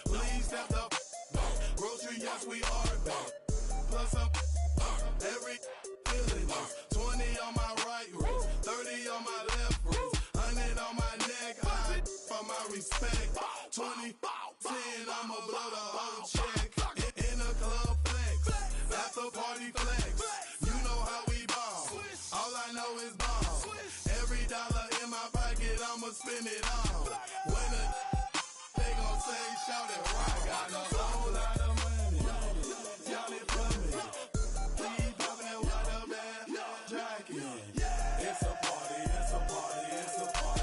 Please step the back. Grocery, yes, we are back. Plus up every feeling is 20 on my right wrist, 30 on my left wrist, 100 on my neck. I for my respect. 20, 10, I'ma blow the whole check. In a club flex, after party flex. You know how we ball. All I know is ball. Every dollar in my pocket, I'ma spend it all. When they gon' say, shout it right. I got a whole lot of money. Y'all it from me. Keep popping that water bag. Jacking. It's a party, it's a party, it's a party.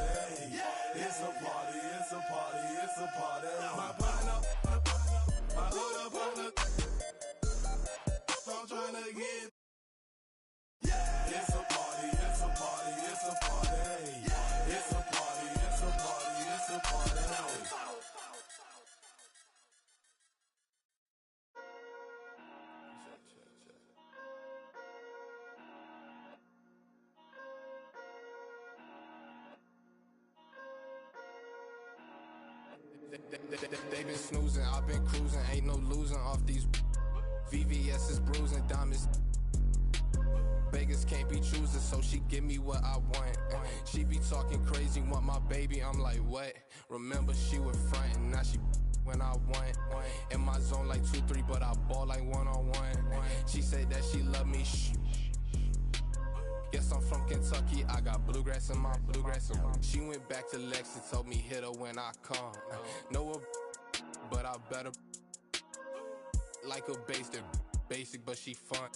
It's a party, it's a party, it's a party. My partner, my other partner, I'm trying to get. It's a party, it's a party, it's a party. It's a party, it's a party, it's a party. They been snoozing, I've been cruising, ain't no losing off these VVS is bruising, diamonds. Vegas can't be choosing, so she give me what I want. She be talking crazy, want my baby, I'm like, what? Remember she was frontin', now she when I want. In my zone like 2-3, but I ball like one-on-one. She said that she love me, Guess I'm from Kentucky, I got bluegrass in my bluegrass. She went back to Lex and told me hit her when I come. Know her, but I better like a basic, but she fun.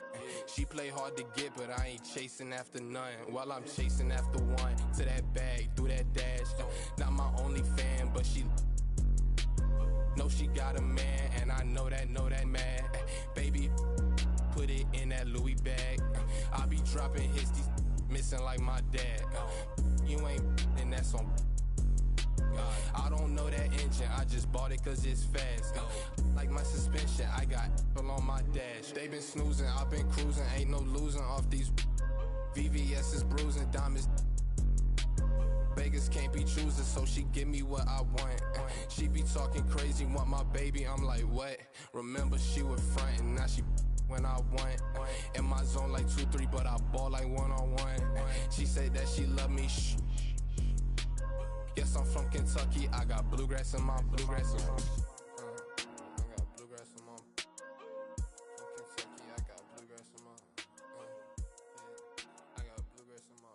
She play hard to get, but I ain't chasing after none. While I'm chasing after one, to that bag, through that dash. Not my only fan, but she know she got a man, and I know that mad. Baby, put it in that Louis bag. I be dropping hits, these missing like my dad. You ain't, and that's on. I don't know that engine, I just bought it cause it's fast. Like my suspension, I got on my dash. They been snoozing, I've been cruising, ain't no losing off these VVS is bruising, diamonds. Vegas can't be choosing, so she give me what I want. She be talking crazy, want my baby, I'm like, what? Remember she was frontin', now she when I want. In my zone like 2-3, but I ball like one-on-one. She said that she love me, Guess I'm from Kentucky, I got bluegrass in my bluegrass. I got bluegrass in my from Kentucky, I got bluegrass in my I got bluegrass in my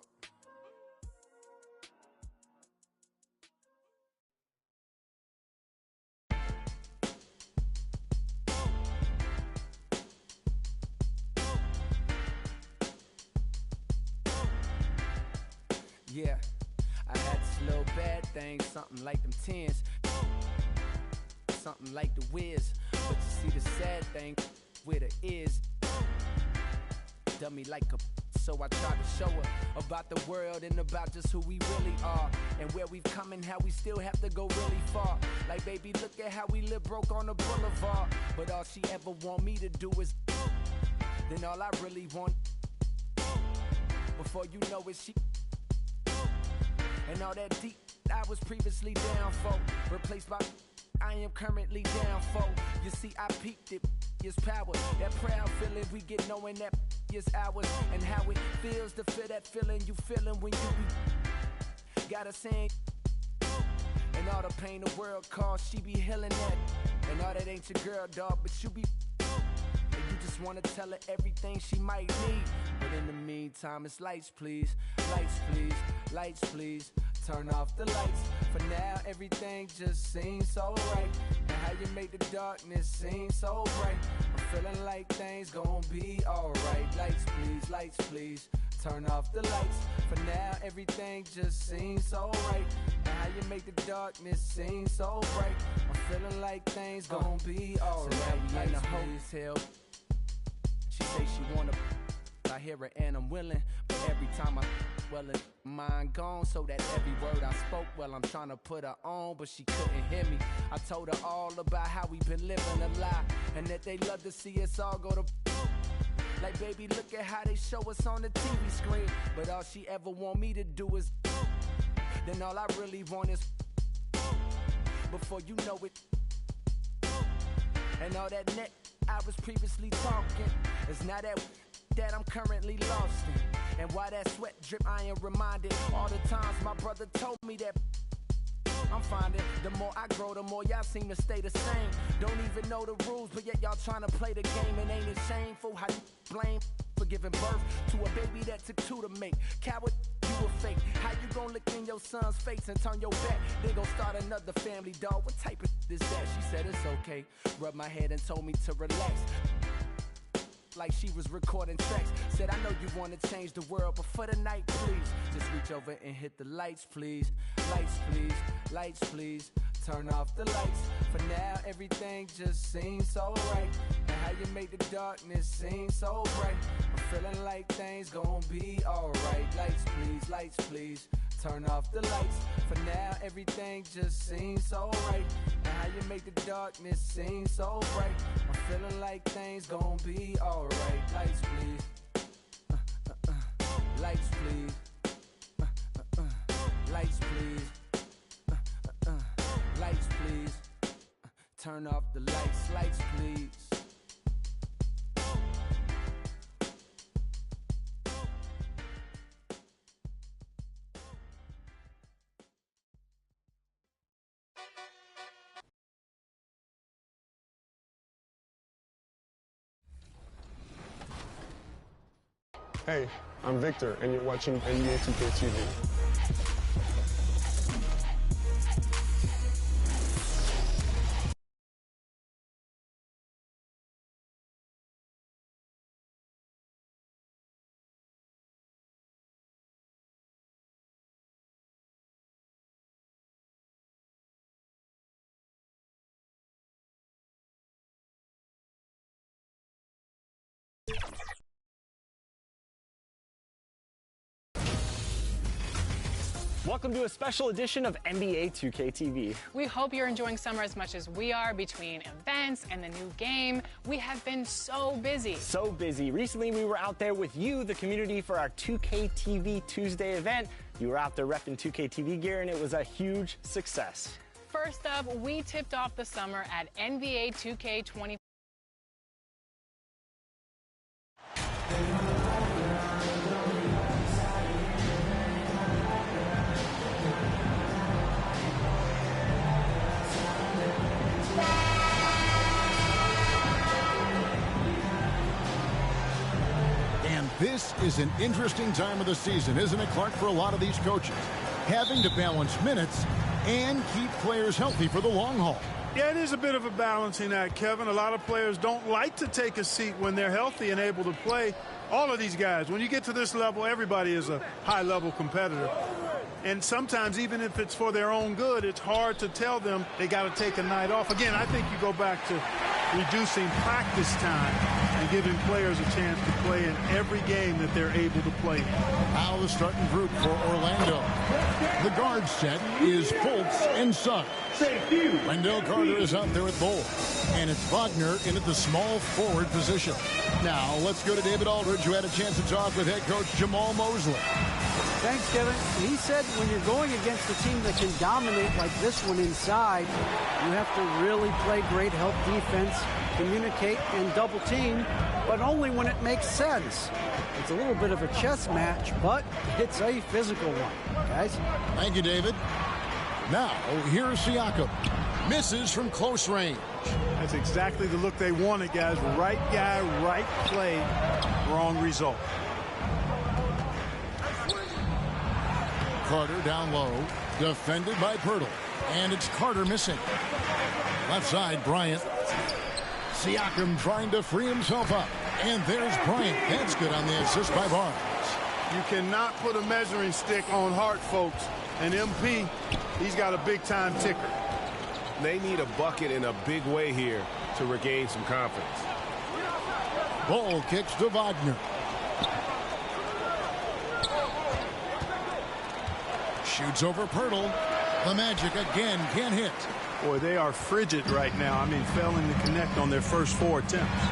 Yeah, I had this little bad thing, something like them 10s, something like the Wiz. But you see the sad thing with her is, dummy like a, so I tried to show her about the world and about just who we really are, and where we've come and how we still have to go really far. Like, baby, look at how we live broke on the boulevard, but all she ever want me to do is, then all I really want, before you know it, she, and all that deep I was previously down for, replaced by I am currently down for. You see, I peaked it, is power. That proud feeling we get knowing that is ours, and how it feels to feel that feeling you feeling when you be got a saying, and all the pain the world caused, she be healing that, and all that ain't your girl, dog, but you be, and you just wanna tell her everything she might need. But in the meantime, it's lights, please. Lights, please. Lights, please. Turn off the lights. For now, everything just seems so right. And how you make the darkness seem so bright. I'm feeling like things gon' be alright. Lights, please. Lights, please. Turn off the lights. For now, everything just seems so right. And how you make the darkness seem so bright. I'm feeling like things gon' be alright. So now we in the hotel. She say she wanna, I hear her and I'm willing, but every time I, well, mind gone, so that every word I spoke, well, I'm trying to put her on, but she couldn't hear me. I told her all about how we been living a lie, and that they love to see us all go to, like, baby, look at how they show us on the TV screen, but all she ever want me to do is, then all I really want is, before you know it, And all that net I was previously talking is now that I'm currently lost in. And why that sweat drip, I am reminded all the times my brother told me that I'm finding the more I grow, the more y'all seem to stay the same. Don't even know the rules, but yet y'all trying to play the game. And ain't it shameful how you blame for giving birth to a baby that took two to make? Coward, you a fake. How you gon' look in your son's face and turn your back? They gon' start another family, dog. What type of is that? She said it's okay. Rubbed my head and told me to relax. Like she was recording tracks. Said, I know you wanna change the world, but for the night, please, just reach over and hit the lights, please. Lights, please. Lights, please. Turn off the lights. For now, everything just seems so right. And how you make the darkness seem so bright. I'm feeling like things gon' be alright. Lights, please. Lights, please. Turn off the lights. For now, everything just seems so right. And how you make the darkness seem so bright. I'm feeling like things gon' be alright. Lights, please. Lights, please. Lights, please. Lights, please. Turn off the lights. Lights, please. Hey, I'm Victor, and you're watching NBA 2K TV. Welcome to a special edition of NBA 2K TV. We hope you're enjoying summer as much as we are. Between events and the new game, we have been so busy. So busy. Recently, we were out there with you, the community, for our 2K TV Tuesday event. You were out there repping 2K TV gear, and it was a huge success. First up, we tipped off the summer at NBA 2K20. This is an interesting time of the season, isn't it, Clark, for a lot of these coaches? Having to balance minutes and keep players healthy for the long haul. Yeah, it is a bit of a balancing act, Kevin. A lot of players don't like to take a seat when they're healthy and able to play. All of these guys, when you get to this level, everybody is a high-level competitor. And sometimes, even if it's for their own good, it's hard to tell them they got to take a night off. Again, I think you go back to reducing practice time and giving players a chance to play in every game that they're able to play. Now the starting group for Orlando. The guard set is Fultz and Suggs. Wendell Carter is out there at goal. And it's Wagner in at the small forward position. Now let's go to David Aldridge, who had a chance to talk with head coach Jamal Mosley. Thanks, Kevin. He said when you're going against a team that can dominate like this one inside, you have to really play great help defense, communicate, and double team, but only when it makes sense. It's a little bit of a chess match, but it's a physical one, guys. Thank you, David. Now, here's Siakam. Misses from close range. That's exactly the look they wanted, guys. Right guy, right play, wrong result. Carter down low, defended by Pirtle. And it's Carter missing. Left side, Bryant. Siakam trying to free himself up. And there's Bryant. That's good on the assist by Barnes. You cannot put a measuring stick on Hart, folks. And MP, he's got a big-time ticker. They need a bucket in a big way here to regain some confidence. Ball kicks to Wagner. Shoots over Pirtle. The Magic again can't hit. Boy, they are frigid right now. I mean, failing to connect on their first 4 attempts.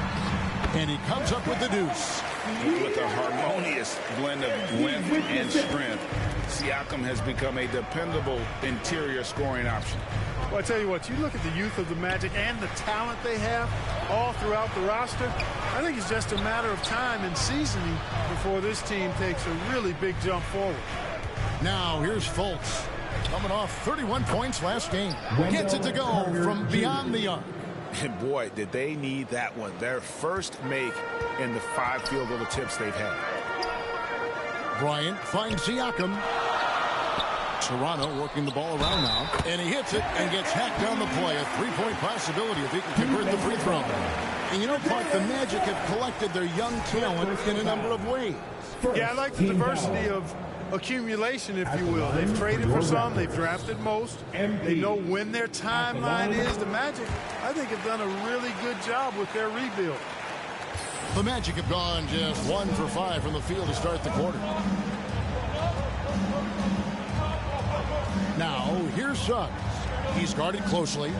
And he comes up with the deuce. With a harmonious blend of length and strength, Siakam has become a dependable interior scoring option. Well, I tell you what, you look at the youth of the Magic and the talent they have all throughout the roster. I think it's just a matter of time and seasoning before this team takes a really big jump forward. Now here's Fultz, coming off 31 points last game. Gets it to go from beyond the arc. And boy, did they need that one. Their first make in the 5 field goal attempts they've had. Bryant finds Siakam. Toronto working the ball around now. And he hits it and gets hacked down the play. A 3-point possibility if he can convert the free throw. And you know, Clark, the Magic have collected their young talent in a number of ways. Yeah, I like the diversity of accumulation, if you will. They've traded for some, they've drafted most. They know when their timeline is. The Magic, I think, have done a really good job with their rebuild. The Magic have gone just 1 for 5 from the field to start the quarter. Now, here's Suggs. He's guarded closely.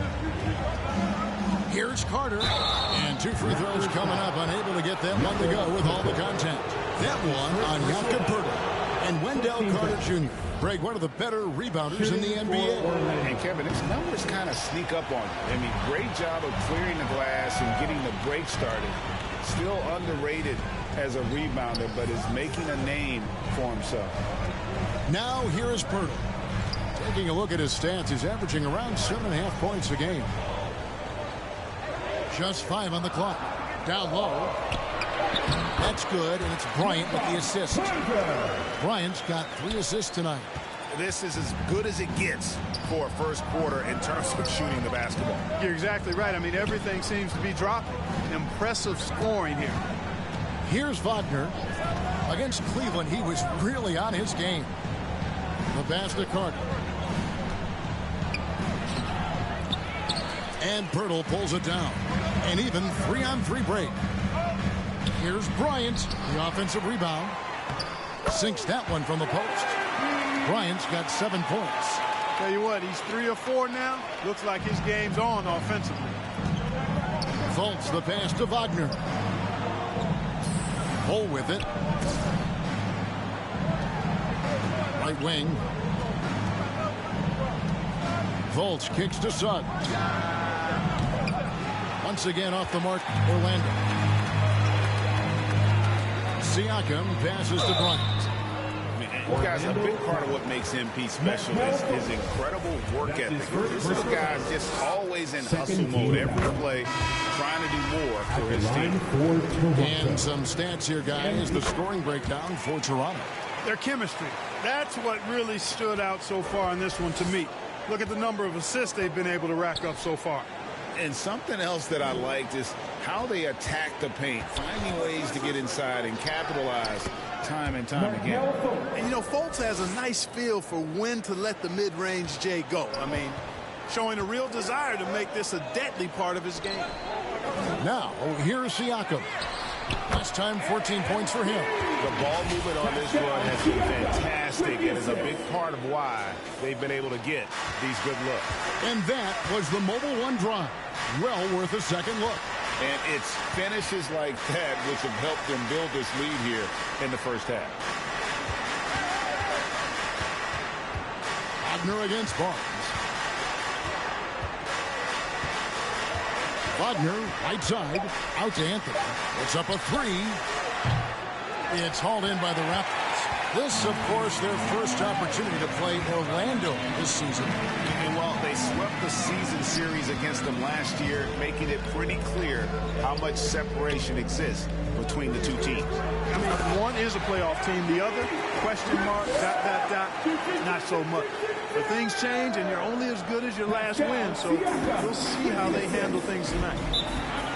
Here's Carter. And 2 free throws coming up, unable to get that one to go with all the contact. That one on Jakob Poeltl. And Wendell Carter Jr., Greg, one of the better rebounders in the NBA. And Kevin, his numbers kind of sneak up on you. I mean, great job of clearing the glass and getting the break started. Still underrated as a rebounder, but is making a name for himself. Now here is Poeltl. Taking a look at his stats, he's averaging around 7.5 points a game. Just 5 on the clock. Down low. That's good, and it's Bryant with the assist. Bryant's got 3 assists tonight. This is as good as it gets for a first quarter in terms of shooting the basketball. You're exactly right. I mean, everything seems to be dropping. Impressive scoring here. Here's Wagner. Against Cleveland, he was really on his game. The pass to Carter. And Poeltl pulls it down. An even 3-on-3 break. Here's Bryant, the offensive rebound. Sinks that one from the post. Bryant's got 7 points. Tell you what, he's 3 or 4 now. Looks like his game's on offensively. Fultz the pass to Wagner. Bull with it. Right wing. Fultz kicks to Suggs. Once again off the mark, Orlando. Siakam passes to Bryant. Guys, a big part of what makes MP special is his incredible work ethic. This guy's just always in hustle mode every play, trying to do more for his team. And some stats here, guys. The scoring breakdown for Toronto. Their chemistry. That's what really stood out so far in this one to me. Look at the number of assists they've been able to rack up so far. And something else that I liked is how they attack the paint, finding ways to get inside and capitalize time and time again. And, you know, Fultz has a nice feel for when to let the mid-range J go. I mean, showing a real desire to make this a deadly part of his game. Now, here's Siakam. Last time, 14 points for him. The ball movement on this run has been fantastic and is a big part of why they've been able to get these good looks. And that was the Mobile One drive. Well worth a second look. And it's finishes like that which have helped them build this lead here in the first half. Wagner against Barnes. Wagner, right side, out to Anthony. It's up a 3. It's hauled in by the Raptors. This, of course, their first opportunity to play Orlando this season. And while they swept the season series against them last year, making it pretty clear how much separation exists between the two teams. I mean, one is a playoff team. The other, question mark, ... not so much. But things change, and you're only as good as your last win, so we'll see how they handle things tonight.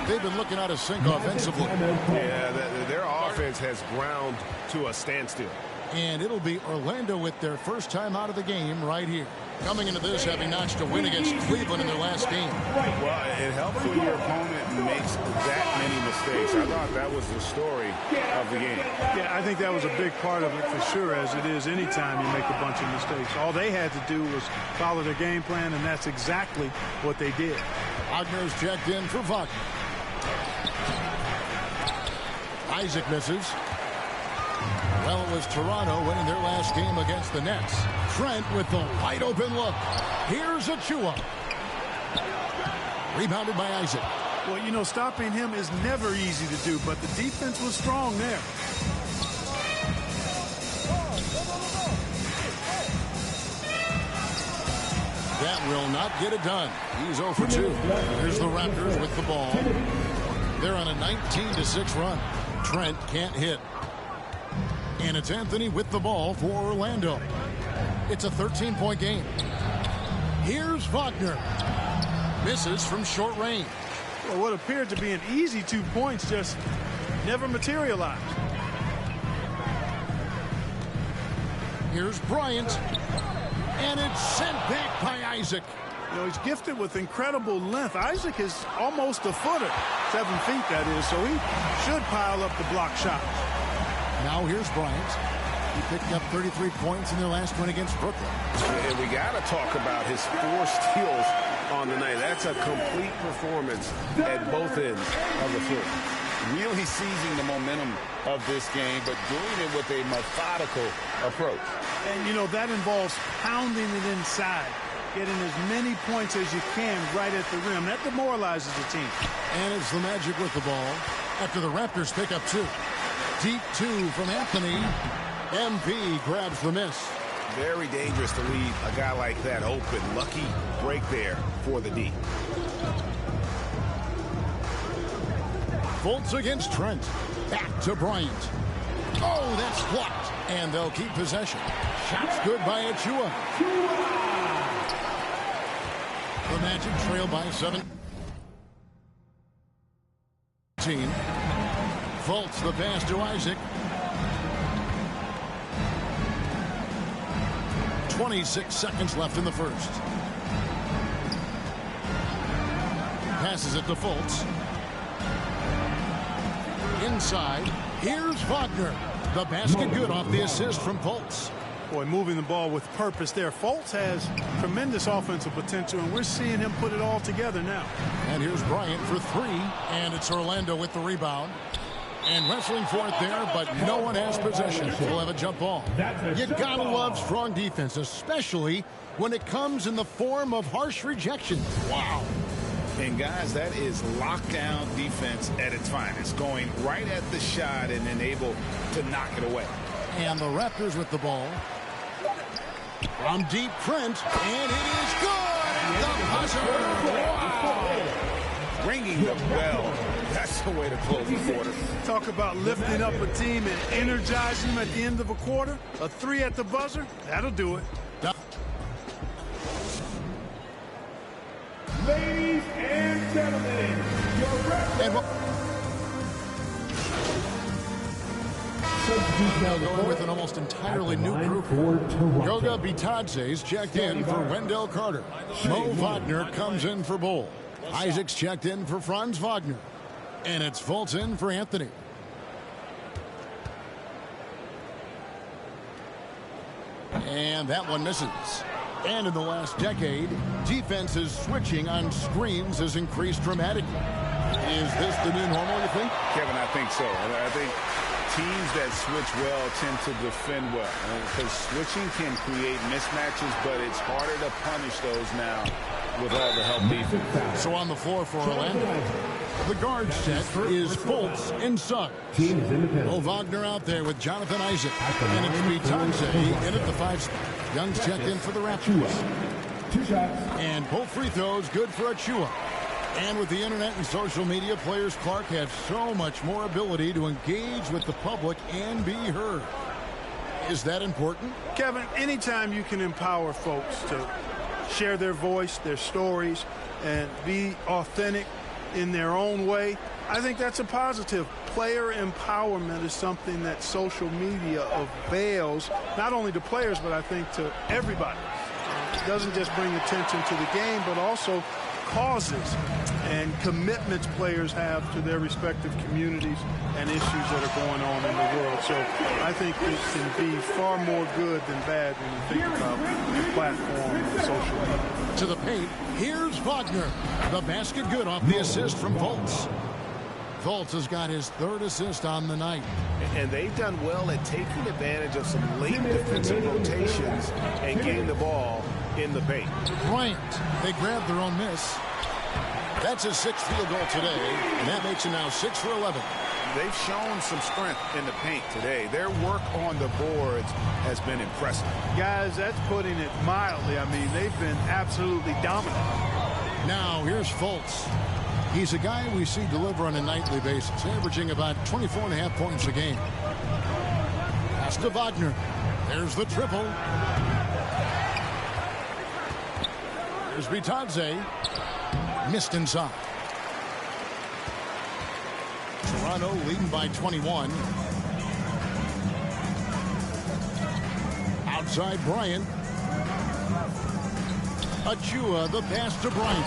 They've been looking out of sync offensively. Yeah, their offense has ground to a standstill. And it'll be Orlando with their first time out of the game right here. Coming into this, having notched a win against Cleveland in their last game. Well, it helps when your opponent makes that many mistakes. I thought that was the story of the game. Yeah, I think that was a big part of it for sure, as it is anytime you make a bunch of mistakes. All they had to do was follow their game plan, and that's exactly what they did. Wagner's checked in for Wagner. Isaac misses. Well, it was Toronto winning their last game against the Nets. Trent with the wide open look. Here's Achua. Rebounded by Isaac. Well, you know, stopping him is never easy to do, but the defense was strong there. That will not get it done. He's 0 for 2. Here's the Raptors with the ball. They're on a 19-6 run. Trent can't hit. And it's Anthony with the ball for Orlando. It's a 13-point game. Here's Wagner. Misses from short range. Well, what appeared to be an easy 2 points just never materialized. Here's Bryant. And it's sent back by Isaac. You know, he's gifted with incredible length. Isaac is almost a footer. 7 feet, that is, so he should pile up the block shots. Now here's Bryant. He picked up 33 points in their last win against Brooklyn. And we got to talk about his 4 steals on the night. That's a complete performance at both ends of the floor. Really seizing the momentum of this game, but doing it with a methodical approach. And, you know, that involves pounding it inside, getting as many points as you can right at the rim. That demoralizes the team. And it's the Magic with the ball after the Raptors pick up 2. Deep 2 from Anthony. MP grabs the miss. Very dangerous to leave a guy like that open. Lucky break there for the D. Fultz against Trent. Back to Bryant. Oh, that's blocked. And they'll keep possession. Shot's good by Achua. The Magic trail by 17. Fultz the pass to Isaac. 26 seconds left in the first. Passes it to Fultz. Inside, here's Wagner. The basket good off the assist from Fultz. Boy, moving the ball with purpose there. Fultz has tremendous offensive potential, and we're seeing him put it all together now. And here's Bryant for 3, and it's Orlando with the rebound. And wrestling for it there, but no one has possession. We'll have a jump ball. You gotta love strong defense, especially when it comes in the form of harsh rejection. Wow. And guys, that is lockdown defense at its finest, going right at the shot and then able to knock it away. And the Raptors with the ball. From deep, Trent, and it is good at the buzzer. Wow. Ringing the bell. That's the way to close the quarter. Talk about lifting up a team and energizing them at the end of a quarter. A 3 at the buzzer, that'll do it. Ladies and gentlemen, your referee. Now going with an almost entirely new group. Goga Bitadze's checked in for Wendell Carter. Mo Wagner comes in for Bull. Isaac's checked in for Franz Wagner. And it's Fultz in for Anthony. And that one misses. And in the last decade, defenses switching on screens has increased dramatically. Is this the new normal, you think? Kevin, I think so. I think teams that switch well tend to defend well. Because switching can create mismatches, but it's harder to punish those now with all the help defense. So on the floor for Orlando, the guard set is Fultz and Suggs. Mo Wagner out there with Jonathan Isaac. And it's Bitadze in at the 5 spot. Young's checked in for the Raptors. 2 shots. And both free throws good for Achua. And with the internet and social media, players Clark have so much more ability to engage with the public and be heard. Is that important? Kevin, anytime you can empower folks to share their voice, their stories, and be authentic in their own way, I think that's a positive. Player empowerment is something that social media avails, not only to players, but I think to everybody. It doesn't just bring attention to the game, but also causes and commitments players have to their respective communities and issues that are going on in the world. So I think it can be far more good than bad when you think about the platform of social media. To the paint, here's Wagner. The basket good off the assist from Fultz. Fultz has got his 3rd assist on the night. And they've done well at taking advantage of some late defensive rotations and getting the ball in the paint. Bryant, they grabbed their own miss. That's his 6th field goal today, and that makes him now 6 for 11. They've shown some strength in the paint today. Their work on the boards has been impressive. Guys, that's putting it mildly. I mean, they've been absolutely dominant. Now, here's Fultz. He's a guy we see deliver on a nightly basis, averaging about 24.5 points a game. Pass to Wagner. There's the triple. There's Bitadze. Missed inside. Toronto leading by 21. Outside Bryant. Achua, the pass to Bryant.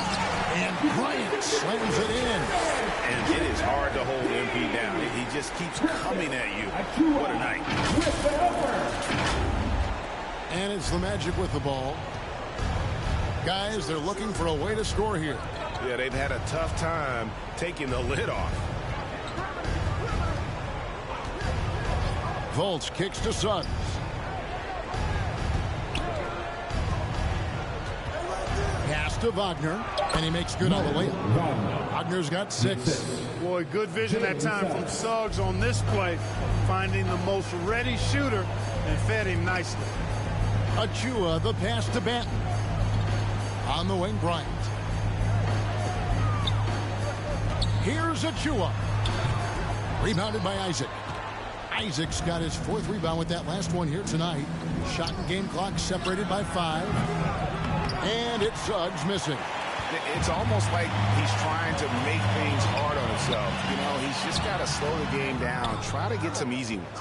And Bryant slams it in. And it is hard to hold MP down. He just keeps coming at you. What a night. And it's the Magic with the ball. Guys, they're looking for a way to score here. Yeah, they've had a tough time taking the lid off. Fultz kicks to Suggs. Pass to Wagner, and he makes good on the way. Wagner's got 6. Boy, good vision that time from Suggs on this play, finding the most ready shooter and fed him nicely. Achua, the pass to Banton. On the wing, Bryant. Here's Achua. Rebounded by Isaac. Isaac's got his 4th rebound with that last one here tonight. Shot and game clock separated by 5. And it's Suggs missing. It's almost like he's trying to make things hard on himself. You know, he's just got to slow the game down. Try to get some easy ones.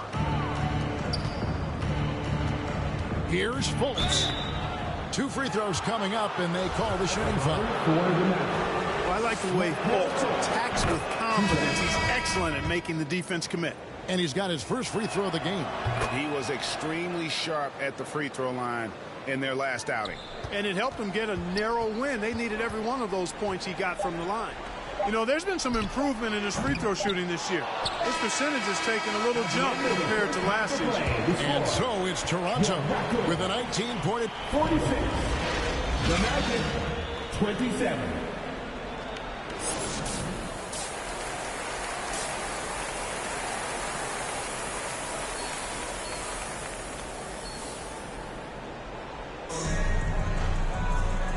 Here's Fultz. 2 free throws coming up, and they call the shooting foul. Well, I like the way Fultz attacks with confidence. He's excellent at making the defense commit. And he's got his first free throw of the game. He was extremely sharp at the free throw line in their last outing. And it helped them get a narrow win. They needed every one of those points he got from the line. You know, there's been some improvement in his free throw shooting this year. His percentage has taken a little jump compared to last season. And so it's Toronto with a 19-point. 46. The Magic, 27.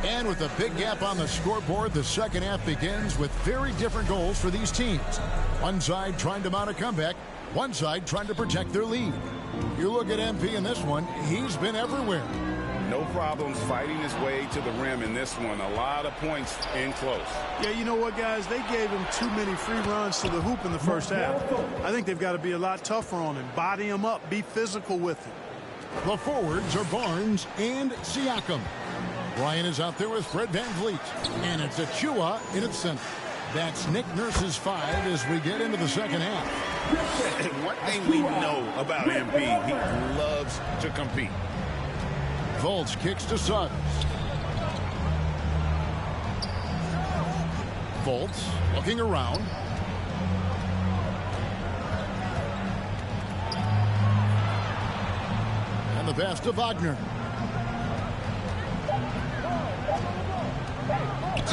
And with a big gap on the scoreboard, the second half begins with very different goals for these teams. One side trying to mount a comeback, one side trying to protect their lead. You look at MP in this one, he's been everywhere. No problems fighting his way to the rim in this one. A lot of points in close. Yeah, you know what, guys? They gave him too many free runs to the hoop in the first half. I think they've got to be a lot tougher on him. Body him up. Be physical with him. The forwards are Barnes and Siakam. Bryant is out there with Fred VanVleet. And it's Achua in its center. That's Nick Nurse's 5 as we get into the second half. And one thing we know about MP, he loves to compete. Fultz kicks to Suggs. Fultz looking around. And the pass to Wagner.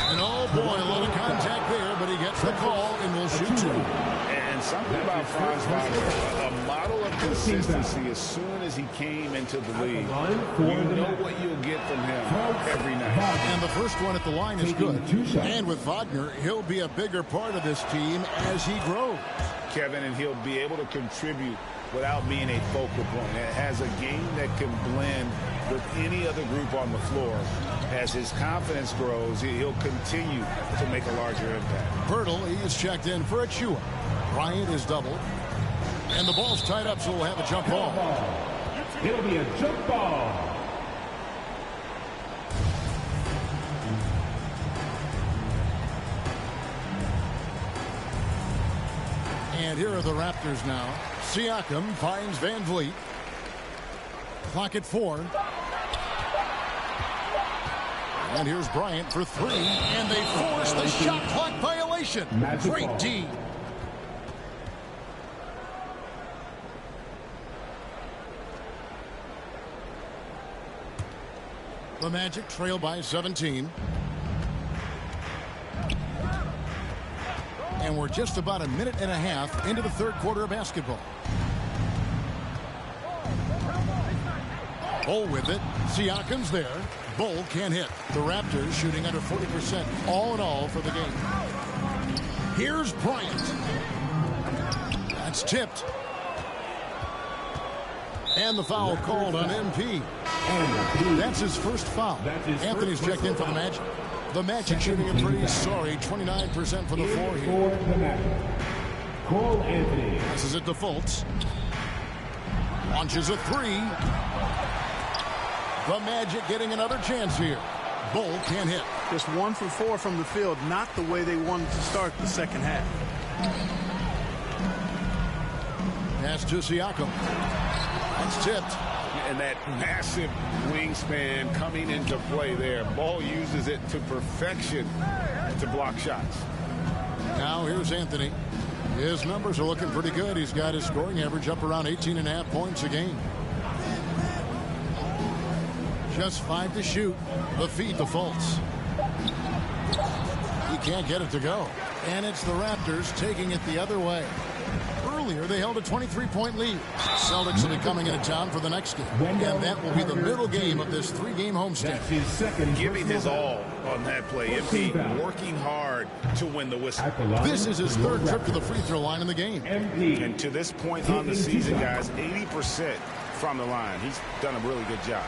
And oh boy, a little contact there, but he gets the call and will shoot 2. And something about Franz Wagner, a model of consistency as soon as he came into the league. You know what you'll get from him every night. And the first one at the line is good. And with Wagner, he'll be a bigger part of this team as he grows. Kevin, and he'll be able to contribute without being a focal point. It has a game that can blend with any other group on the floor. As his confidence grows, he'll continue to make a larger impact. Pirtle, he is checked in for Achua. Bryant is doubled. And the ball's tied up, so we'll have a jump ball. It'll be a jump ball. And here are the Raptors now. Siakam finds VanVleet. Clock at 4. And here's Bryant for 3. And they force the shot clock violation. Great D. The Magic trail by 17. And we're just about a minute and a half into the third quarter of basketball. Bull with it. Siakam's there. Bull can't hit. The Raptors shooting under 40% all in all for the game. Here's Bryant. That's tipped. And the foul called on MP. That's his first foul. Anthony's checked in for the Magic. The Magic shooting a pretty sorry 29% for the floor here. Cole Anthony. Passes it to Fultz. Launches a three. The Magic getting another chance here. Bull can't hit. Just 1 for 4 from the field, not the way they wanted to start the second half. Pass to Siakam. That's tipped. And that massive wingspan coming into play there. Ball uses it to perfection to block shots. Now here's Anthony. His numbers are looking pretty good. He's got his scoring average up around 18.5 points a game. Just 5 to shoot. The feed to Fultz. He can't get it to go. And it's the Raptors taking it the other way. Earlier, they held a 23-point lead. Celtics will be coming into town for the next game. And that will be the middle game of this 3-game homestand. Giving his all on that play. MP working hard to win the whistle. This is his third trip to the free throw line in the game. And to this point on the season, guys, 80% from the line. He's done a really good job.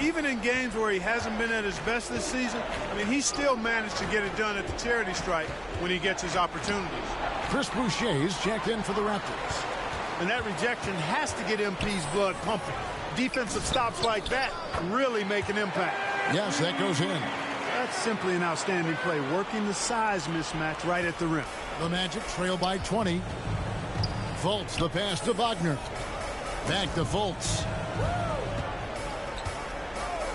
even in games where he hasn't been at his best this season, I mean, he still managed to get it done at the charity stripe when he gets his opportunities. Chris Boucher's checked in for the Raptors. And that rejection has to get MP's blood pumping. Defensive stops like that really make an impact. Yes, that goes in. That's simply an outstanding play, working the size mismatch right at the rim. The Magic trail by 20. Fultz, the pass to Wagner. Back to Fultz.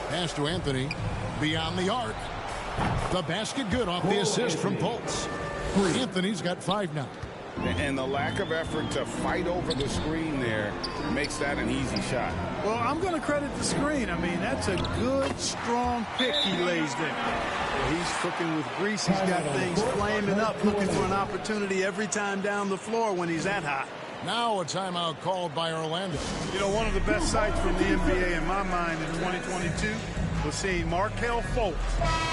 Pass to Anthony. Beyond the arc. The basket good off the assist from Fultz. Anthony's got 5 now. And the lack of effort to fight over the screen there makes that an easy shot. Well, I'm going to credit the screen. I mean, that's a good, strong pick he lays there. Well, he's cooking with grease. He's got things flaming up, looking for an opportunity every time down the floor when he's that hot. Now a timeout called by Orlando. You know, one of the best sights from the NBA in my mind in 2022 was seeing Markelle Fultz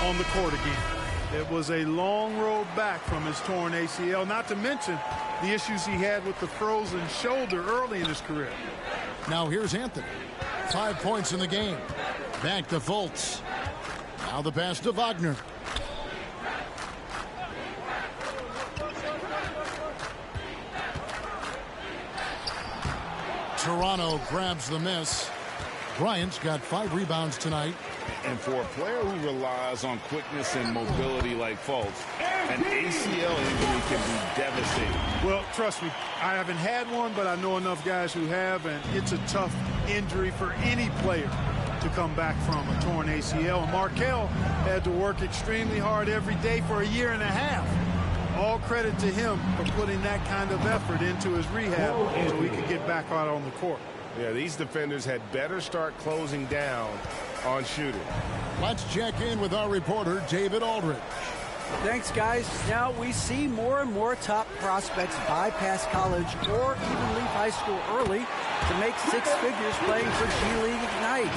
on the court again. It was a long road back from his torn ACL, not to mention the issues he had with the frozen shoulder early in his career. Now here's Anthony. 5 points in the game. Back to Fultz. Now the pass to Wagner. Toronto grabs the miss. Bryant's got 5 rebounds tonight. And for a player who relies on quickness and mobility like Fultz, an ACL injury can be devastating. Well, trust me, I haven't had one, but I know enough guys who have, and it's a tough injury for any player to come back from a torn ACL. And Markelle had to work extremely hard every day for a year and a half. All credit to him for putting that kind of effort into his rehab so he could get back out on the court. Yeah, these defenders had better start closing down on shooting. Let's check in with our reporter, David Aldridge. Thanks, guys. Now we see more and more top prospects bypass college or even leave high school early to make 6 figures playing for G League Ignite.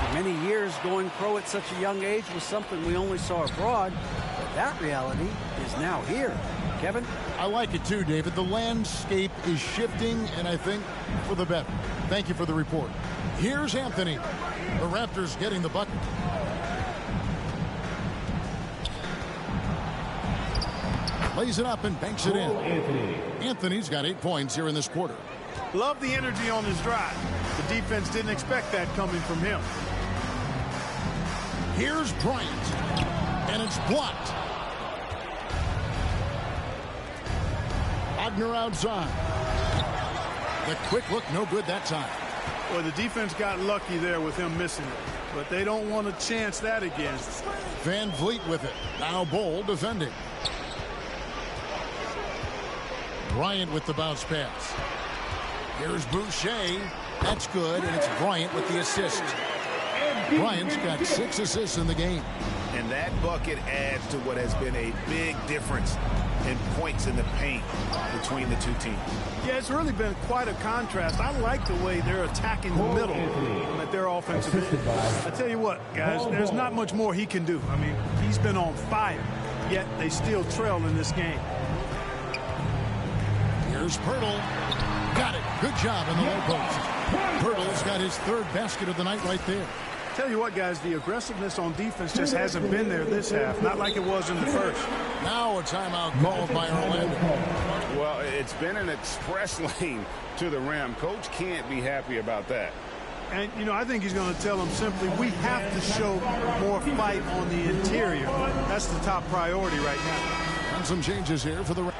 For many years, going pro at such a young age was something we only saw abroad, but that reality is now here. Kevin? I like it too, David. The landscape is shifting, and I think for the better. Thank you for the report. Here's Anthony. The Raptors getting the bucket. Lays it up and banks it in. Anthony's got 8 points here in this quarter. Love the energy on his drive. The defense didn't expect that coming from him. Here's Bryant, and it's blocked. Wagner outside. The quick look, no good that time. Well, the defense got lucky there with him missing it, but they don't want to chance that again. Van Vliet with it. Now Bol defending. Bryant with the bounce pass. Here's Boucher. That's good, and it's Bryant with the assist. Bryant's got 6 assists in the game. And that bucket adds to what has been a big difference in points in the paint between the two teams. Yeah, it's really been quite a contrast. I like the way they're attacking the middle at their offensive end. I tell you what, guys, there's not much more he can do. I mean, he's been on fire, yet they still trail in this game. Here's Pirtle. Got it. Good job in the low post. Pirtle's got his 3rd basket of the night right there. Tell you what, guys, the aggressiveness on defense just hasn't been there this half, not like it was in the first. Now a timeout called by Orlando. Well, it's been an express lane to the rim. Coach can't be happy about that. And, you know, I think he's going to tell them simply, we have to show more fight on the interior. That's the top priority right now. And some changes here for the...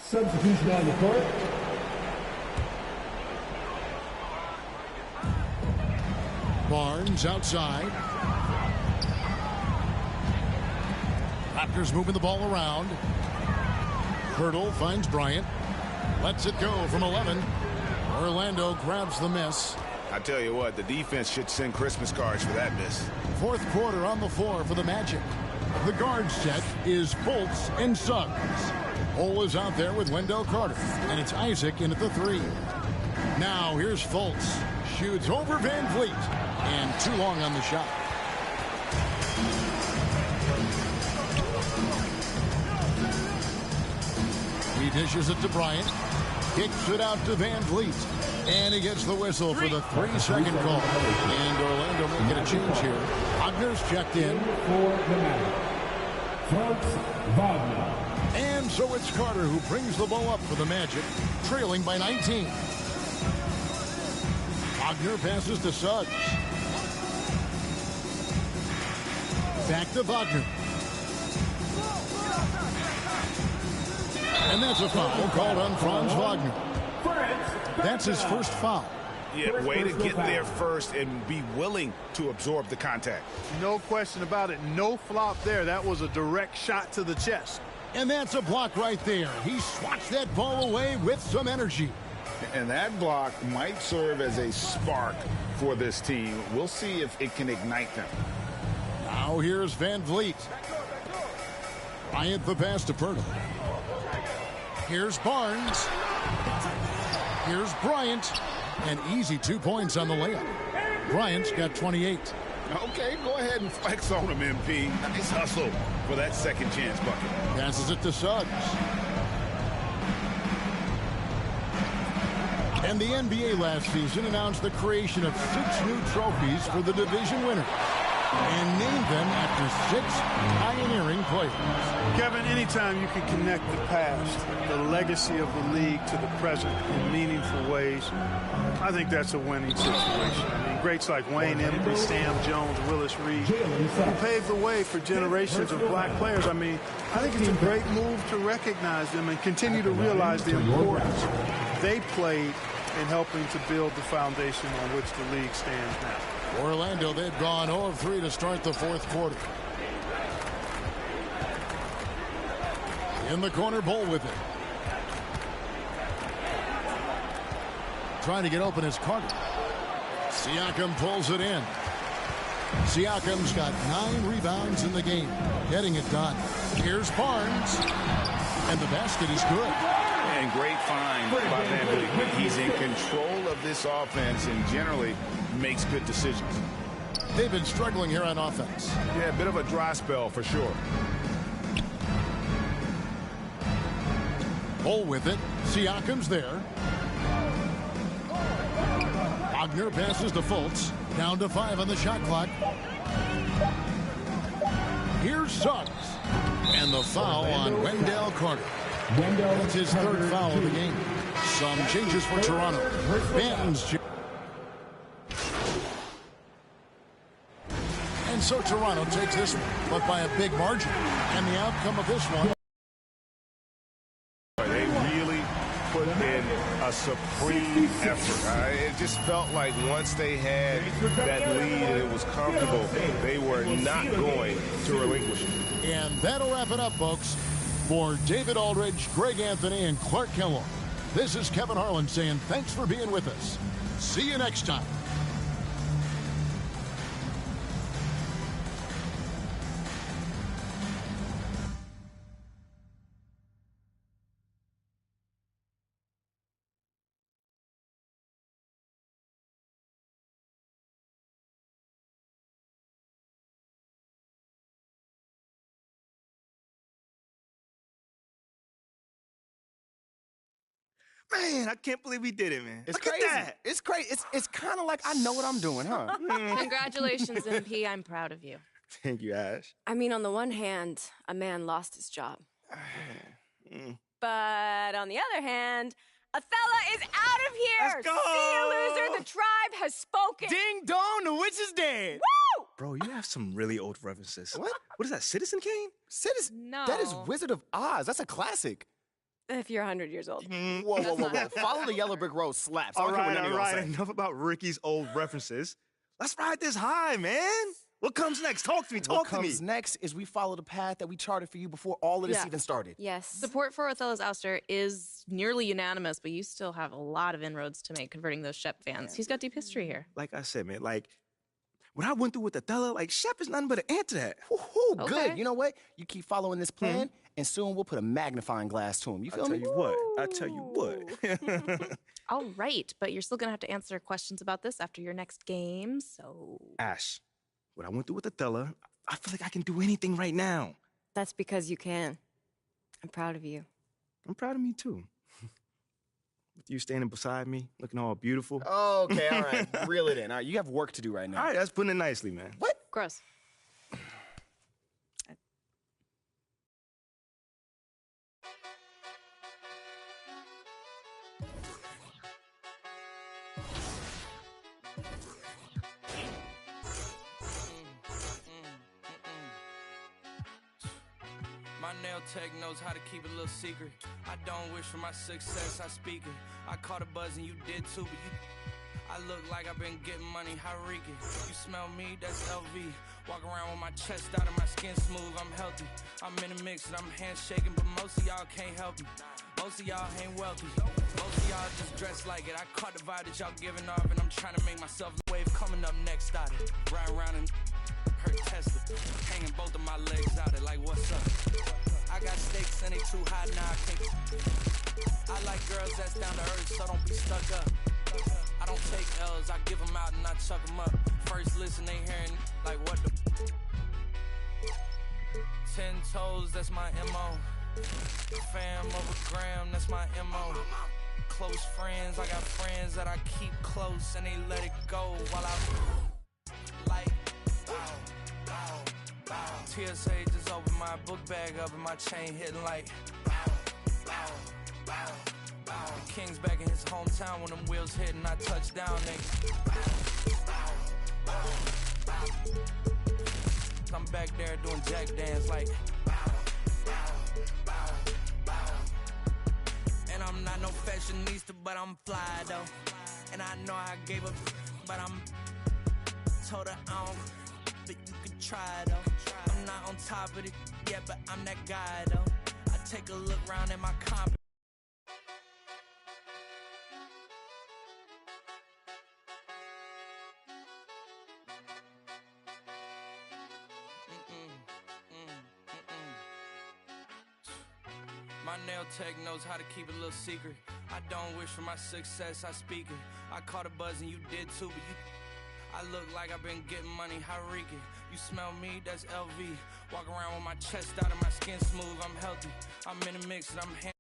Substitution on the court. Barnes outside. Raptors moving the ball around. Pirtle finds Bryant. Lets it go from 11. Orlando grabs the miss. I tell you what, the defense should send Christmas cards for that miss. 4th quarter on the floor for the Magic. The guard set is Fultz and Suggs. Bol is out there with Wendell Carter, and it's Isaac in at the 3. Now here's Fultz. Shoots over Van Vliet, and too long on the shot. He dishes it to Bryant. Kicks it out to Van Vliet. And he gets the whistle for the 3-second call. And Orlando may get a change here. Wagner's checked in. For the Magic, Franz Wagner. And so it's Carter who brings the ball up for the Magic, trailing by 19. Wagner passes to Suggs. Back to Wagner. And that's a foul called on Franz Wagner. That's his first foul. Yeah, way to get there first and be willing to absorb the contact. No question about it. No flop there. That was a direct shot to the chest. And that's a block right there. He swats that ball away with some energy. And that block might serve as a spark for this team. We'll see if it can ignite them. Now here's Van Vliet. Bryant the pass to Pirtle. Here's Barnes. Here's Bryant. And easy 2 points on the layup. Bryant's got 28. Okay, go ahead and flex on him, MP. Nice hustle for that second chance bucket. Passes it to Suggs. And the NBA last season announced the creation of 6 new trophies for the division winners and named them after 6 pioneering players. Kevin, anytime you can connect the past, the legacy of the league to the present in meaningful ways, I think that's a winning situation. I mean, greats like Wayne Embry, Sam Jones, Willis Reed, who paved the way for generations of black players. I mean, I think it's a great move to recognize them and continue to realize the importance they played in helping to build the foundation on which the league stands now. Orlando, they've gone 0 of 3 to start the fourth quarter. In the corner, Bull with it. Trying to get open is Carter. Siakam pulls it in. Siakam's got 9 rebounds in the game, getting it done. Here's Barnes, and the basket is good. And great find by Van Vliet. He's in control of this offense and generally makes good decisions. They've been struggling here on offense. Yeah, a bit of a dry spell for sure. Bull with it. Siakam's there. Wagner passes to Fultz. Down to 5 on the shot clock. Here's Suggs. And the foul on Wendell Carter. That's his 3rd foul of the game. Some changes for Toronto. Banton's. And so Toronto takes this one, but by a big margin. And the outcome of this one. They really put in a supreme effort. It just felt like once they had that lead and it was comfortable, they were not going to relinquish it. And that'll wrap it up, folks. For David Aldridge, Greg Anthony, and Clark Kellogg, this is Kevin Harlan saying thanks for being with us. See you next time. Man, I can't believe we did it, man. It's Look crazy. at that. It's crazy. It's kind of like I know what I'm doing, huh? Congratulations, MP. I'm proud of you. Thank you, Ash. I mean, on the one hand, a man lost his job. But on the other hand, Othello is out of here! Let's go! See you, loser! The tribe has spoken! Ding dong, the witch is dead! Woo! Bro, you have some really old references. What? What is that, Citizen Kane? Citizen? No. That is Wizard of Oz. That's a classic. If you're 100 years old. Whoa. Follow the Yellow Brick Road slaps. All right. Enough about Ricky's old references. Let's ride this high, man. What comes next? Talk to me. What comes next is we follow the path that we charted for you before all of this even started. Yes. Support for Othello's ouster is nearly unanimous, but you still have a lot of inroads to make converting those Shep fans. He's got deep history here. Like I said, man, like, what I went through with Othello, like, Shep is nothing but an answer to that. Woo-hoo, Okay. good. You know what? You keep following this plan, and soon we'll put a magnifying glass to him. You feel I me? tell you what. All right, but you're still going to have to answer questions about this after your next game, so... Ash, what I went through with Othello, I feel like I can do anything right now. That's because you can. I'm proud of you. I'm proud of me, too. with you standing beside me, looking all beautiful. Okay, all right. Reel it in. All right, you have work to do right now. All right, that's putting it nicely, man. What? Gross. My nail tech knows how to keep a little secret. I don't wish for my success, I speak it. I caught a buzz and you did too, but I look like I've been getting money, how reek it. You smell me, that's LV. Walk around with my chest out and my skin smooth, I'm healthy. I'm in a mix and I'm handshaking, but most of y'all can't help me. Most of y'all ain't wealthy. Most of y'all just dress like it. I caught the vibe that y'all giving off, and I'm trying to make myself a wave coming up next out it. Ride around and hurt Tesla. Hanging both of my legs out it like, what's up? I got stakes and they too high now, I can't. I like girls that's down to earth, so don't be stuck up. I don't take L's, I give them out and I chuck them up. First listen, they hearing like what the 10 toes, that's my MO. Fam over gram, that's my MO. Close friends, I got friends that I keep close and they let it go while I like TSA just opened my book bag up and my chain hitting like the King's back in his hometown when them wheels hit and I touch down, nigga. I'm back there doing jack dance like and I'm not no fashionista, but I'm fly though. And I know I gave up, but I'm told her I don't, but you could try though. I'm not on top of it yet, but I'm that guy though. I take a look round at my comp. My nail tech knows how to keep a little secret. I don't wish for my success, I speak it. I caught a buzz and you did too, but I look like I've been getting money, how reek it. You smell me, that's LV. Walk around with my chest out and my skin smooth, I'm healthy. I'm in a mix and I'm